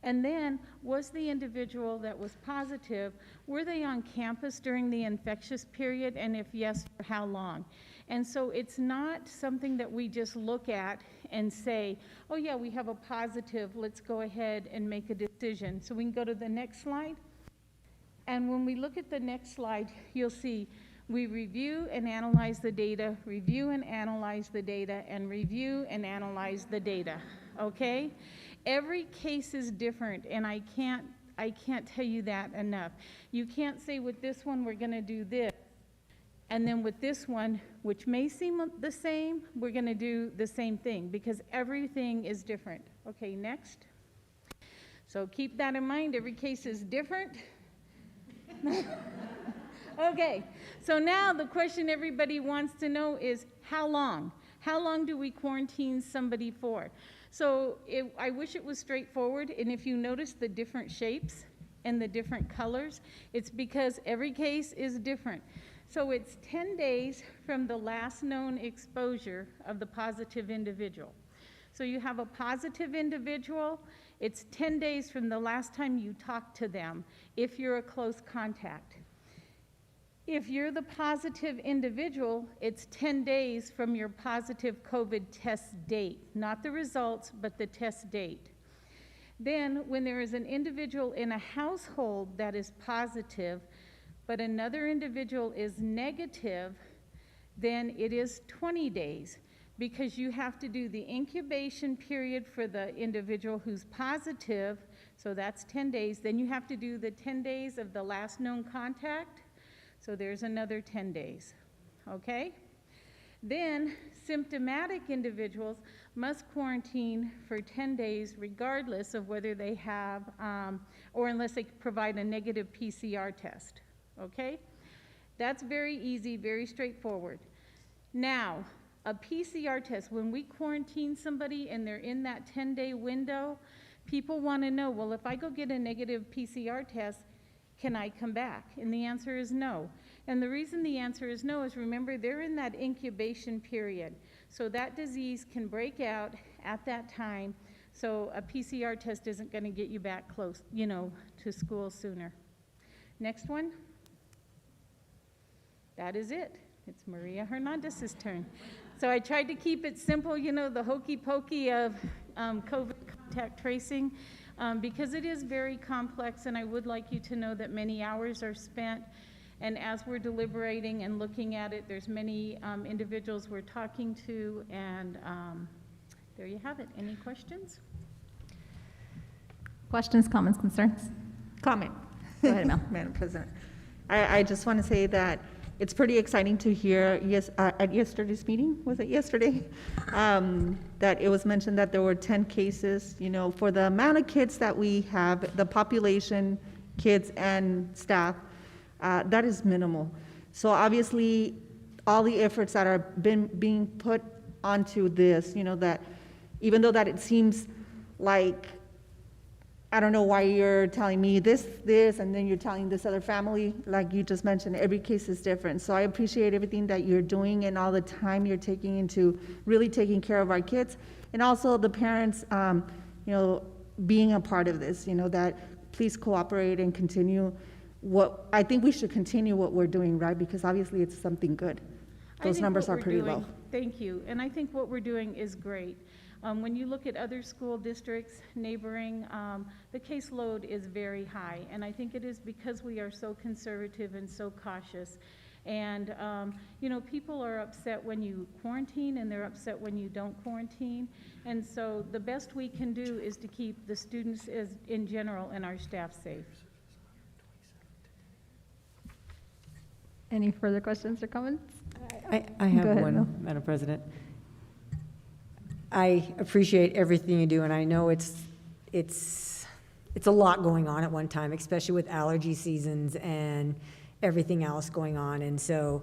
And then, was the individual that was positive, were they on campus during the infectious period? And if yes, for how long? And so it's not something that we just look at and say, oh yeah, we have a positive, let's go ahead and make a decision. So we can go to the next slide. And when we look at the next slide, you'll see we review and analyze the data, review and analyze the data, and review and analyze the data, okay? Every case is different, and I can't tell you that enough. You can't say with this one we're gonna do this, and then with this one, which may seem the same, we're gonna do the same thing, because everything is different. Okay, next. So keep that in mind, every case is different. Okay, so now the question everybody wants to know is how long? How long do we quarantine somebody for? So I wish it was straightforward, and if you notice the different shapes and the different colors, it's because every case is different. So it's 10 days from the last known exposure of the positive individual. So you have a positive individual, it's 10 days from the last time you talked to them if you're a close contact. If you're the positive individual, it's 10 days from your positive COVID test date, not the results, but the test date. Then, when there is an individual in a household that is positive, but another individual is negative, then it is 20 days, because you have to do the incubation period for the individual who's positive, so that's 10 days. Then you have to do the 10 days of the last known contact. So there's another 10 days, okay? Then symptomatic individuals must quarantine for 10 days regardless of whether they have, or unless they provide a negative PCR test, okay? That's very easy, very straightforward. Now, A PCR test, when we quarantine somebody and they're in that 10-day window, people want to know, well, if I go get a negative PCR test, can I come back? And the answer is no. And the reason the answer is no is, remember, they're in that incubation period. So that disease can break out at that time. So a PCR test isn't going to get you back close, to school sooner. Next one. That is it. It's Maria Hernandez's turn. So I tried to keep it simple, the hokey pokey of COVID contact tracing, because it is very complex, and I would like you to know that many hours are spent. And as we're deliberating and looking at it, there's many individuals we're talking to, and there you have it. Any questions? Questions, comments, concerns? Comment. Go ahead, Mel. Madam President. I just want to say that it's pretty exciting to hear, at yesterday's meeting, was it yesterday? That it was mentioned that there were 10 cases, for the amount of kids that we have, the population, kids and staff, that is minimal. So obviously, all the efforts that are being put onto this, that even though that it seems like, I don't know why you're telling me this, and then you're telling this other family, like you just mentioned, every case is different. So I appreciate everything that you're doing and all the time you're taking into really taking care of our kids. And also the parents, being a part of this, that please cooperate and continue I think we should continue what we're doing, right? Because obviously it's something good. Those numbers are pretty low. Thank you. And I think what we're doing is great. When you look at other school districts, neighboring, the caseload is very high. And I think it is because we are so conservative and so cautious. And, people are upset when you quarantine, and they're upset when you don't quarantine. And so the best we can do is to keep the students in general and our staff safe. Any further questions or comments? I Go have ahead, one, Mel. Madam President. I appreciate everything you do, and I know it's a lot going on at one time, especially with allergy seasons and everything else going on. And so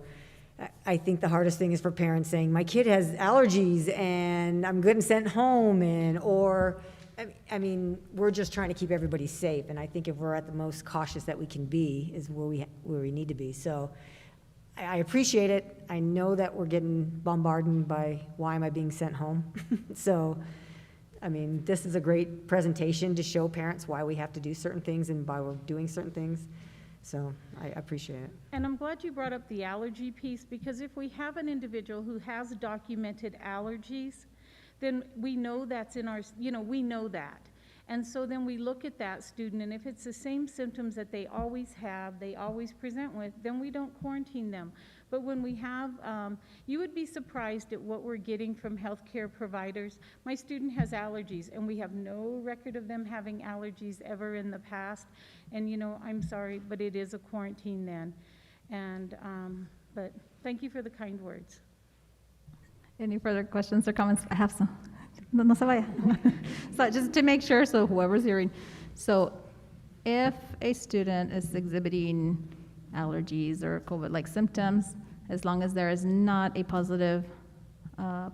I think the hardest thing is for parents saying, my kid has allergies and I'm getting sent home, we're just trying to keep everybody safe. And I think if we're at the most cautious that we can be is where we need to be. So I appreciate it. I know that we're getting bombarded by why am I being sent home? So, this is a great presentation to show parents why we have to do certain things and why we're doing certain things. So I appreciate it. And I'm glad you brought up the allergy piece, because if we have an individual who has documented allergies, then we know that's in our, we know that. And so then we look at that student, and if it's the same symptoms that they always have, they always present with, then we don't quarantine them. But when we have, you would be surprised at what we're getting from healthcare providers. My student has allergies, and we have no record of them having allergies ever in the past. And I'm sorry, but it is a quarantine then. And, but thank you for the kind words. Any further questions or comments? I have some. No se vaya. So just to make sure, so whoever's hearing, so if a student is exhibiting allergies or COVID-like symptoms, as long as there is not a positive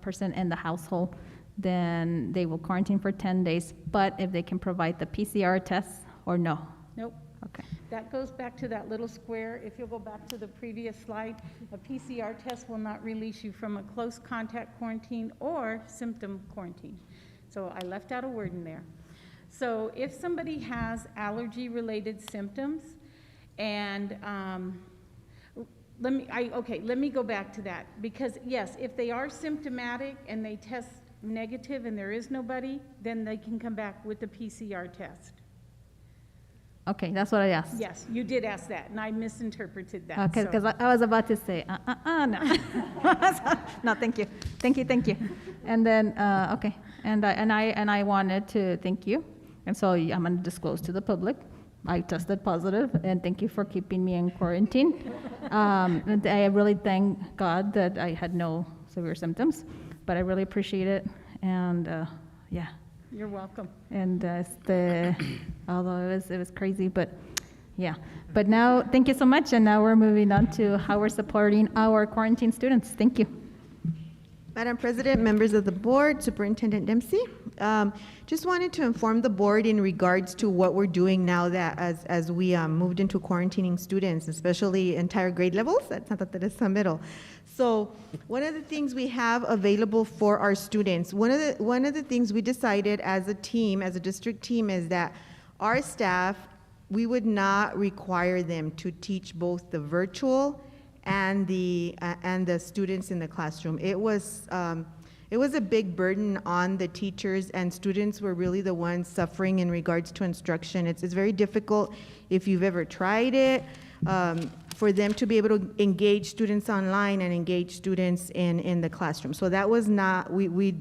person in the household, then they will quarantine for 10 days. But if they can provide the PCR test or no? Nope. Okay. That goes back to that little square. If you'll go back to the previous slide, a PCR test will not release you from a close contact quarantine or symptom quarantine. So I left out a word in there. So if somebody has allergy-related symptoms, and let me go back to that, because yes, if they are symptomatic and they test negative and there is nobody, then they can come back with the PCR test. Okay, that's what I asked. Yes, you did ask that, and I misinterpreted that. Okay, because I was about to say, no. No, thank you. And then, okay, and I wanted to thank you, and so I'm going to disclose to the public, I tested positive, and thank you for keeping me in quarantine. And I really thank God that I had no severe symptoms, but I really appreciate it, and yeah. You're welcome. And although it was crazy, but yeah. But now, thank you so much, and now we're moving on to how we're supporting our quarantine students. Thank you. Madam President, members of the board, Superintendent Dempsey, just wanted to inform the board in regards to what we're doing now that as we moved into quarantining students, especially entire grade levels at Santa Teresa Middle. So one of the things we have available for our students, one of the things we decided as a team, as a district team, is that our staff, we would not require them to teach both the virtual and the students in the classroom. It was a big burden on the teachers, and students were really the ones suffering in regards to instruction. It's very difficult, if you've ever tried it, for them to be able to engage students online and engage students in the classroom. So that was not, we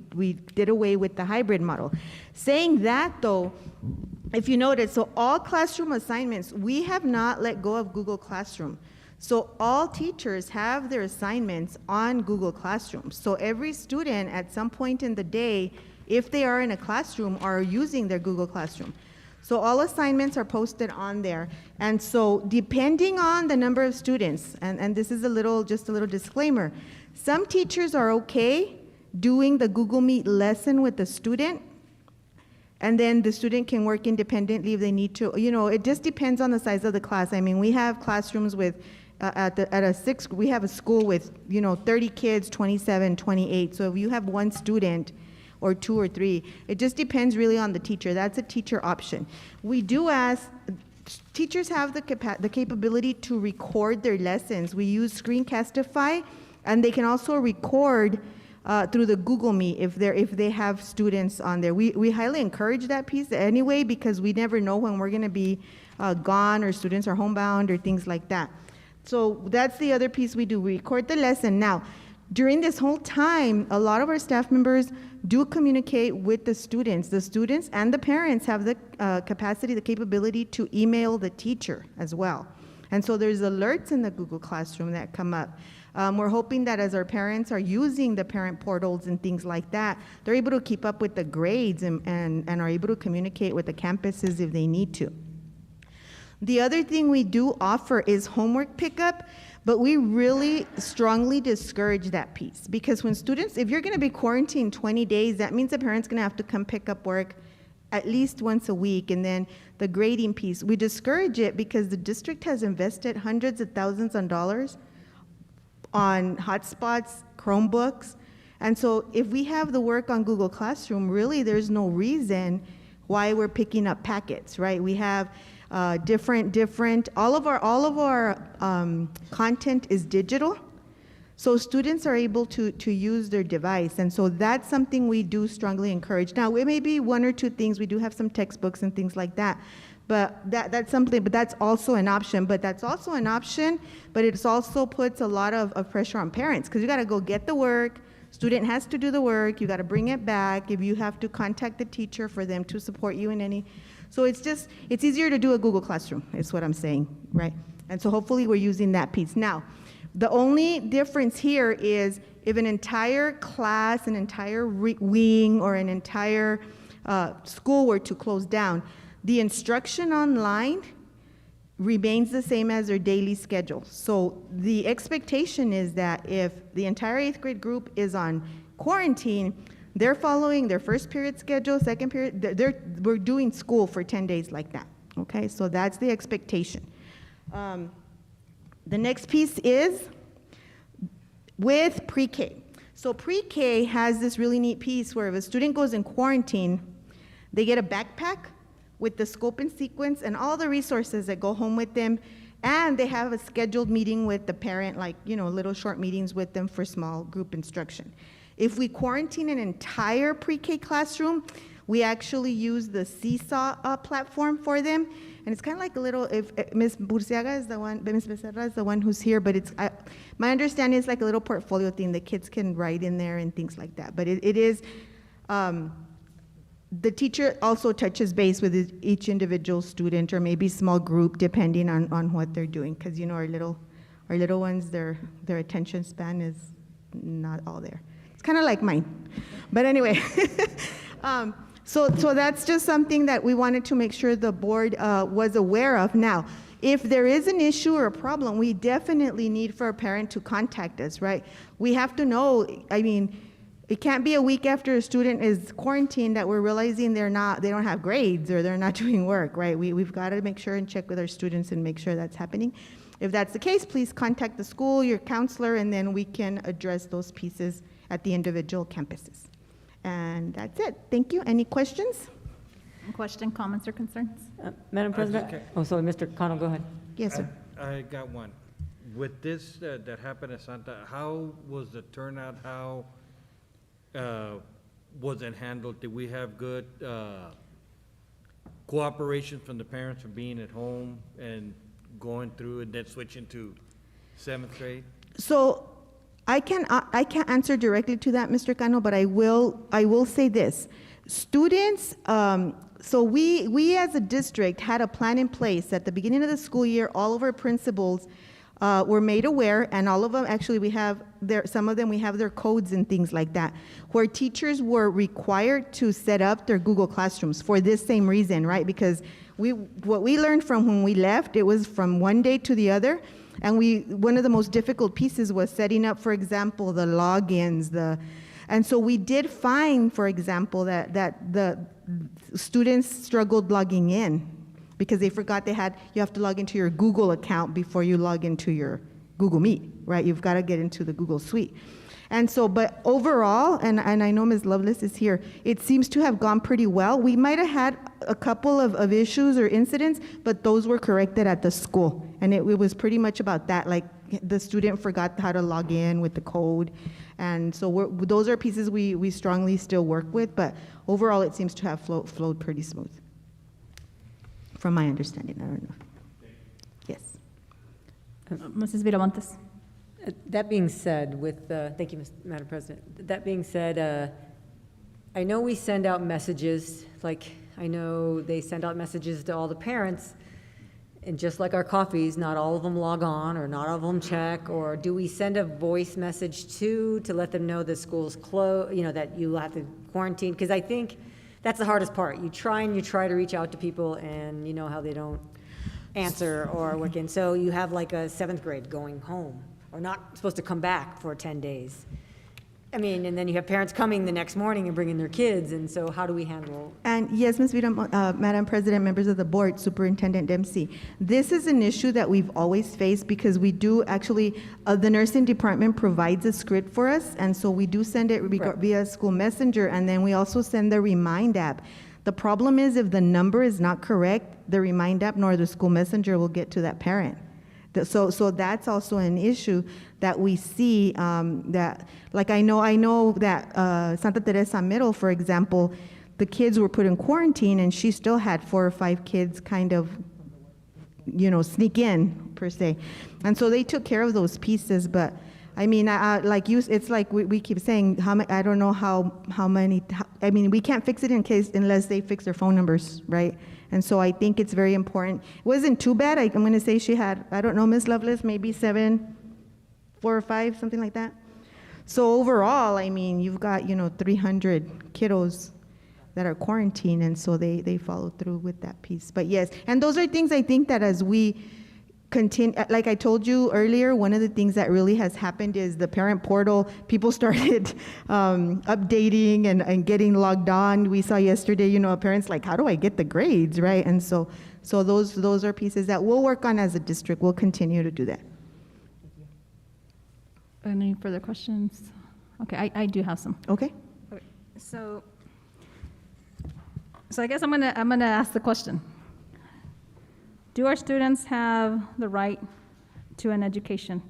did away with the hybrid model. Saying that though, if you notice, so all classroom assignments, we have not let go of Google Classroom. So all teachers have their assignments on Google Classroom. So every student at some point in the day, if they are in a classroom, are using their Google Classroom. So all assignments are posted on there. And so depending on the number of students, and this is just a little disclaimer, some teachers are okay doing the Google Meet lesson with the student, and then the student can work independently if they need to. You know, it just depends on the size of the class. I mean, we have classrooms with, we have a school with, 30 kids, 27, 28. So if you have one student, or 2 or 3, it just depends really on the teacher. That's a teacher option. We do ask, teachers have the capability to record their lessons. We use Screencastify, and they can also record through the Google Meet if they have students on there. We highly encourage that piece anyway, because we never know when we're gonna be gone, or students are homebound, or things like that. So that's the other piece we do. We record the lesson. Now, during this whole time, a lot of our staff members do communicate with the students. The students and the parents have the capacity, the capability to email the teacher as well. And so there's alerts in the Google Classroom that come up. We're hoping that as our parents are using the parent portals and things like that, they're able to keep up with the grades and are able to communicate with the campuses if they need to. The other thing we do offer is homework pickup, but we really strongly discourage that piece, because when students, if you're gonna be quarantined 20 days, that means the parent's gonna have to come pick up work at least once a week. And then the grading piece, we discourage it because the district has invested hundreds of thousands of dollars on hotspots, Chromebooks. And so if we have the work on Google Classroom, really there's no reason why we're picking up packets, right? We have all of our content is digital, so students are able to use their device, and so that's something we do strongly encourage. Now, it may be 1 or 2 things. We do have some textbooks and things like that, but that's something. But that's also an option. But it also puts a lot of pressure on parents, because you got to go get the work. Student has to do the work. You got to bring it back. If you have to contact the teacher for them to support you in any. So it's easier to do a Google Classroom, is what I'm saying, right? And so hopefully we're using that piece. Now, the only difference here is if an entire class, an entire wing, or an entire school were to close down, the instruction online remains the same as their daily schedule. So the expectation is that if the entire 8th grade group is on quarantine, they're following their first period schedule, second period, we're doing school for 10 days like that, okay? So that's the expectation. The next piece is with pre-K. So pre-K has this really neat piece where if a student goes in quarantine, they get a backpack with the scope and sequence and all the resources that go home with them, and they have a scheduled meeting with the parent, like, little short meetings with them for small group instruction. If we quarantine an entire pre-K classroom, we actually use the Seesaw platform for them. And it's kind of like a little, if Ms. Burciaga is the one, Ms. Becerra is the one who's here, but my understanding is like a little portfolio thing that kids can write in there and things like that. But it is, the teacher also touches base with each individual student, or maybe small group, depending on what they're doing. Because our little ones, their attention span is not all there. It's kind of like mine. But anyway, so that's just something that we wanted to make sure the board was aware of. Now, if there is an issue or a problem, we definitely need for a parent to contact us, right? We have to know, it can't be a week after a student is quarantined that we're realizing they don't have grades or they're not doing work, right? We've got to make sure and check with our students and make sure that's happening. If that's the case, please contact the school, your counselor, and then we can address those pieces at the individual campuses. And that's it. Thank you. Any questions? Question, comments, or concerns? Madam President? Oh, sorry, Mr. Connell, go ahead. Yes, sir. I got one. With this that happened at Santa, how was the turnout? How was it handled? Did we have good cooperation from the parents for being at home and going through and then switching to 7th grade? So I can't answer directly to that, Mr. Cano, but I will say this. Students, so we as a district had a plan in place at the beginning of the school year. All of our principals were made aware, and all of them, actually some of them we have their codes and things like that, where teachers were required to set up their Google Classrooms for this same reason, right? Because what we learned from when we left, it was from one day to the other, and one of the most difficult pieces was setting up, for example, the logins, and so we did find, for example, that the students struggled logging in because they forgot you have to log into your Google account before you log into your Google Meet, right? You've got to get into the Google Suite. And so, but overall, and I know Ms. Lovelace is here, it seems to have gone pretty well. We might have had a couple of issues or incidents, but those were corrected at the school. And it was pretty much about that, like the student forgot how to log in with the code. And so those are pieces we strongly still work with, but overall it seems to have flowed pretty smooth, from my understanding. I don't know. Yes. Mrs. Viramontes. That being said, thank you, Madam President. That being said, I know we send out messages, like I know they send out messages to all the parents, and just like our coffees, not all of them log on, or not all of them check, or do we send a voice message to let them know the school's closed, that you have to quarantine? Because I think that's the hardest part. You try to reach out to people, and you know how they don't answer or work in. So you have like a 7th grade going home, or not supposed to come back for 10 days. I mean, and then you have parents coming the next morning and bringing their kids, and so how do we handle? And yes, Ms. Madam President, members of the board, Superintendent Dempsey, this is an issue that we've always faced because we do actually, the nursing department provides a script for us, and so we do send it via school messenger, and then we also send the Remind app. The problem is if the number is not correct, the Remind app nor the school messenger will get to that parent. So that's also an issue that we see, that, like I know that Santa Teresa Middle, for example, the kids were put in quarantine and she still had 4 or 5 kids kind of, sneak in, per se. And so they took care of those pieces, but I mean, it's like we keep saying, I don't know how many, I mean, we can't fix it unless they fix their phone numbers, right? And so I think it's very important. It wasn't too bad. I'm going to say she had, I don't know, Ms. Lovelace, maybe 4 or 5, something like that. So overall, I mean, you've got, 300 kiddos that are quarantined, and so they follow through with that piece. But yes, and those are things I think that as we continue, like I told you earlier, one of the things that really has happened is the parent portal, people started updating and getting logged on. We saw yesterday, parents like, how do I get the grades, right? And so those are pieces that we'll work on as a district. We'll continue to do that. Any further questions? Okay, I do have some. Okay. So I guess I'm gonna ask the question. Do our students have the right to an education?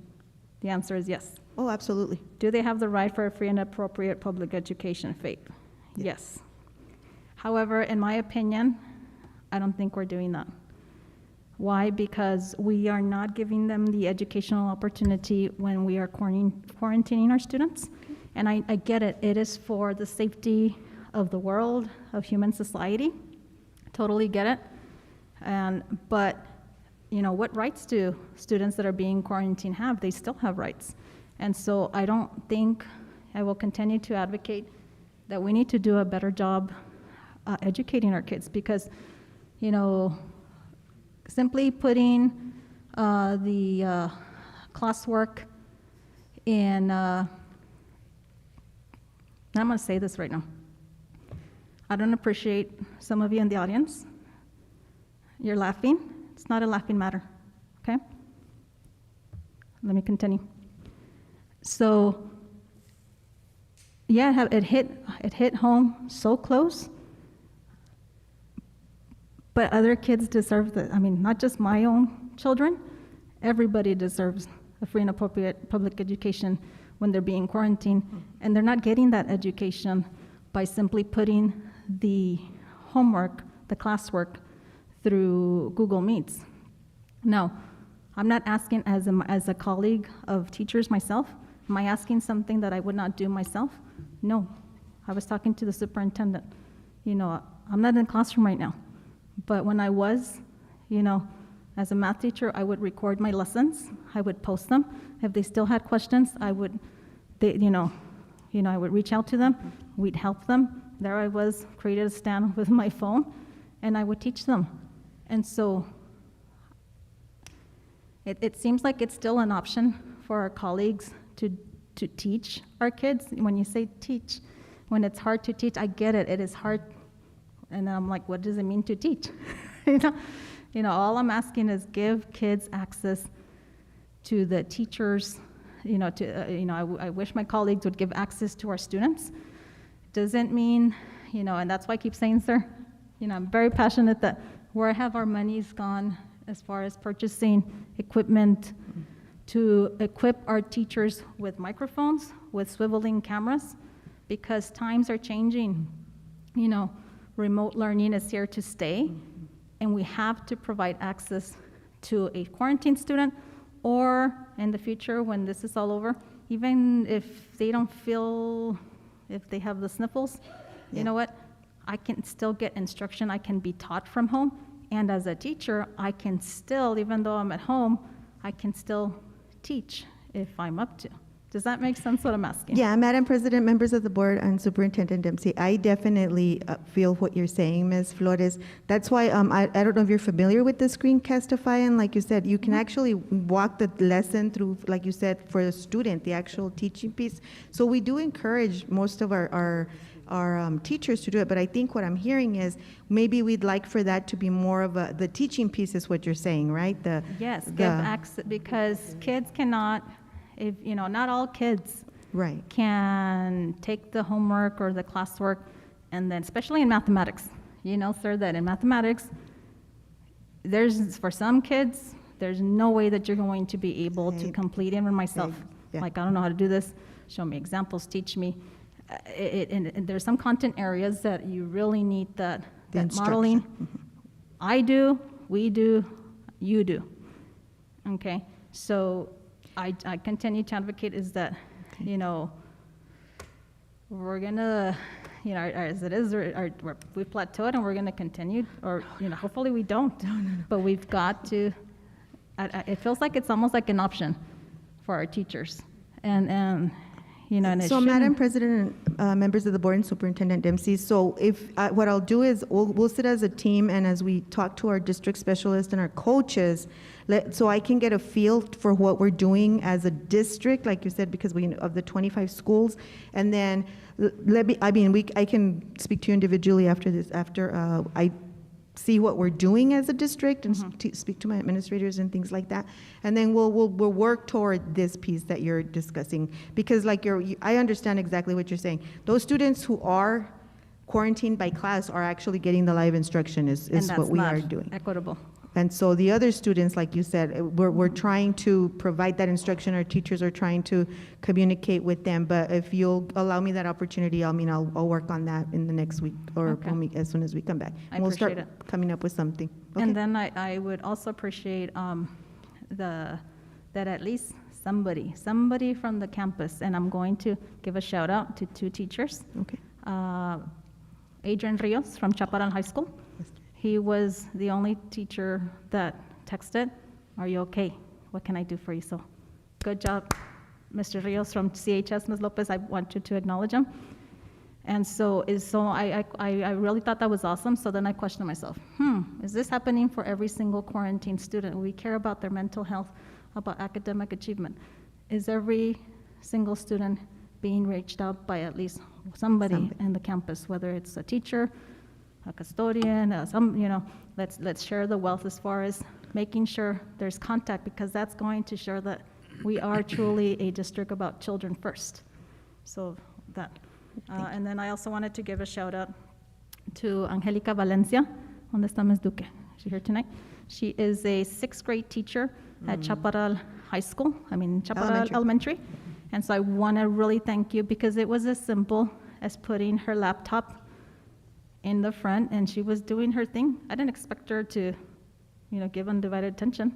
The answer is yes. Oh, absolutely. Do they have the right for a free and appropriate public education, FAPE? Yes. However, in my opinion, I don't think we're doing that. Why? Because we are not giving them the educational opportunity when we are quarantining our students. And I get it. It is for the safety of the world, of human society. Totally get it. But what rights do students that are being quarantined have? They still have rights. And so I don't think, I will continue to advocate that we need to do a better job educating our kids, because, simply putting the classwork in And I'm going to say this right now. I don't appreciate some of you in the audience. You're laughing. It's not a laughing matter, okay? Let me continue. So, yeah, it hit home so close. But other kids deserve not just my own children, everybody deserves a free and appropriate public education when they're being quarantined. And they're not getting that education by simply putting the homework, the classwork, through Google Meets. No, I'm not asking as a colleague of teachers myself, am I asking something that I would not do myself? No, I was talking to the superintendent. I'm not in the classroom right now. But when I was, as a math teacher, I would record my lessons. I would post them. If they still had questions, I would reach out to them. We'd help them. There I was, created a stand with my phone, and I would teach them. And so it seems like it's still an option for our colleagues to teach our kids. When you say teach, when it's hard to teach, I get it. It is hard. And I'm like, what does it mean to teach? All I'm asking is give kids access to the teachers. I wish my colleagues would give access to our students. Doesn't mean, and that's why I keep saying, sir, I'm very passionate that where have our monies gone as far as purchasing equipment to equip our teachers with microphones, with swiveling cameras, because times are changing. Remote learning is here to stay, and we have to provide access to a quarantine student, or in the future when this is all over, even if they don't feel, if they have the sniffles, you know what? I can still get instruction. I can be taught from home, and as a teacher, I can still, even though I'm at home, I can still teach if I'm up to. Does that make sense what I'm asking? Yeah, Madam President, members of the board, and Superintendent Dempsey, I definitely feel what you're saying, Ms. Flores. That's why I don't know if you're familiar with the Screencastify, and like you said, you can actually walk the lesson through, like you said, for a student, the actual teaching piece. So we do encourage most of our teachers to do it, but I think what I'm hearing is maybe we'd like for that to be more of the teaching piece is what you're saying, right? Yes, give access, because kids cannot, not all kids can take the homework or the classwork, and then, especially in mathematics, sir, that in mathematics, for some kids, there's no way that you're going to be able to complete it. Even myself, like, I don't know how to do this, show me examples, teach me. And there's some content areas that you really need that modeling. I do, we do, you do. Okay, so I continue to advocate is that, we're gonna, as it is, we've plateaued and we're gonna continue, or, hopefully we don't. But we've got to, it feels like it's almost like an option for our teachers. And so, Madam President, members of the board, and Superintendent Dempsey, so if what I'll do is we'll sit as a team, and as we talk to our district specialists and our coaches, so I can get a feel for what we're doing as a district, like you said, because of the 25 schools, and then I can speak to you individually after this, after I see what we're doing as a district and speak to my administrators and things like that. And then we'll work toward this piece that you're discussing. Because I understand exactly what you're saying. Those students who are quarantined by class are actually getting the live instruction is what we are doing. Equitable. And so the other students, like you said, we're trying to provide that instruction. Our teachers are trying to communicate with them. But if you'll allow me that opportunity, I'll work on that in the next week or as soon as we come back. I we'll appreciate start it. coming up with something. Okay. And then I would also appreciate that at least somebody from the campus, and I'm going to give a shout out to 2 teachers. Okay. Adrian Rios from Chaparral High School. He was the only teacher that texted, "Are you okay? What can I do for you?" So good job, Mr. Rios from CHS, Ms. Lopez. I want you to acknowledge him. And so I really thought that was awesome. So then I questioned myself, is this happening for every single quarantine student? We care about their mental health, about academic achievement. Is every single student being reached out by at least somebody in the campus, whether it's a teacher, a custodian, let's share the wealth as far as making sure there's contact, because that's going to show that we are truly a district about children first. So that. And then I also wanted to give a shout out to Angelica Valencia. ¿Dónde está Ms. Duque? Is she here tonight? She is a 6th grade teacher at Chaparral Chaparral Elementary. And so I want to really thank you, because it was as simple as putting her laptop in the front and she was doing her thing. I didn't expect her to, give undivided attention,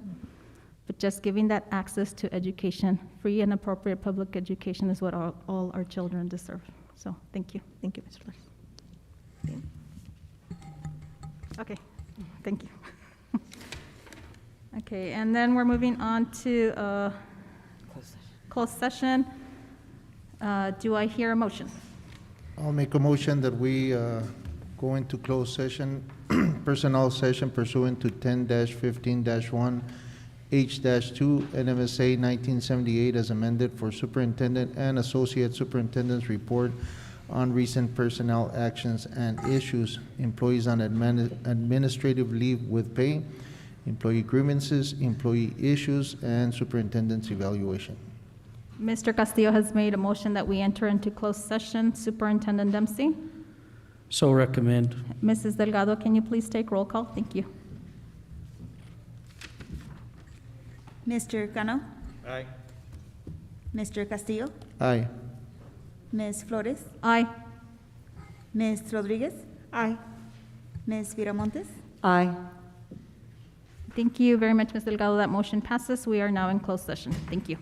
but just giving that access to education, free and appropriate public education, is what all our children deserve. So thank you. Thank you, Mr. Flores. Okay, thank you. Okay, and then we're moving on to closed session. Do I hear a motion? I'll make a motion that we go into closed session, personnel session pursuant to 10-15-1, H-2, NMSA 1978 as amended for superintendent and associate superintendent's report on recent personnel actions and issues, employees on administrative leave with pay, employee grievances, employee issues, and superintendent's evaluation. Mr. Castillo has made a motion that we enter into closed session. Superintendent Dempsey? So recommend. Mrs. Delgado, can you please take roll call? Thank you. Mr. Cano? Aye. Mr. Castillo? Aye. Ms. Flores? Aye. Ms. Rodriguez? Aye. Ms. Viramontes? Aye. Thank you very much, Ms. Delgado. That motion passes. We are now in closed session. Thank you.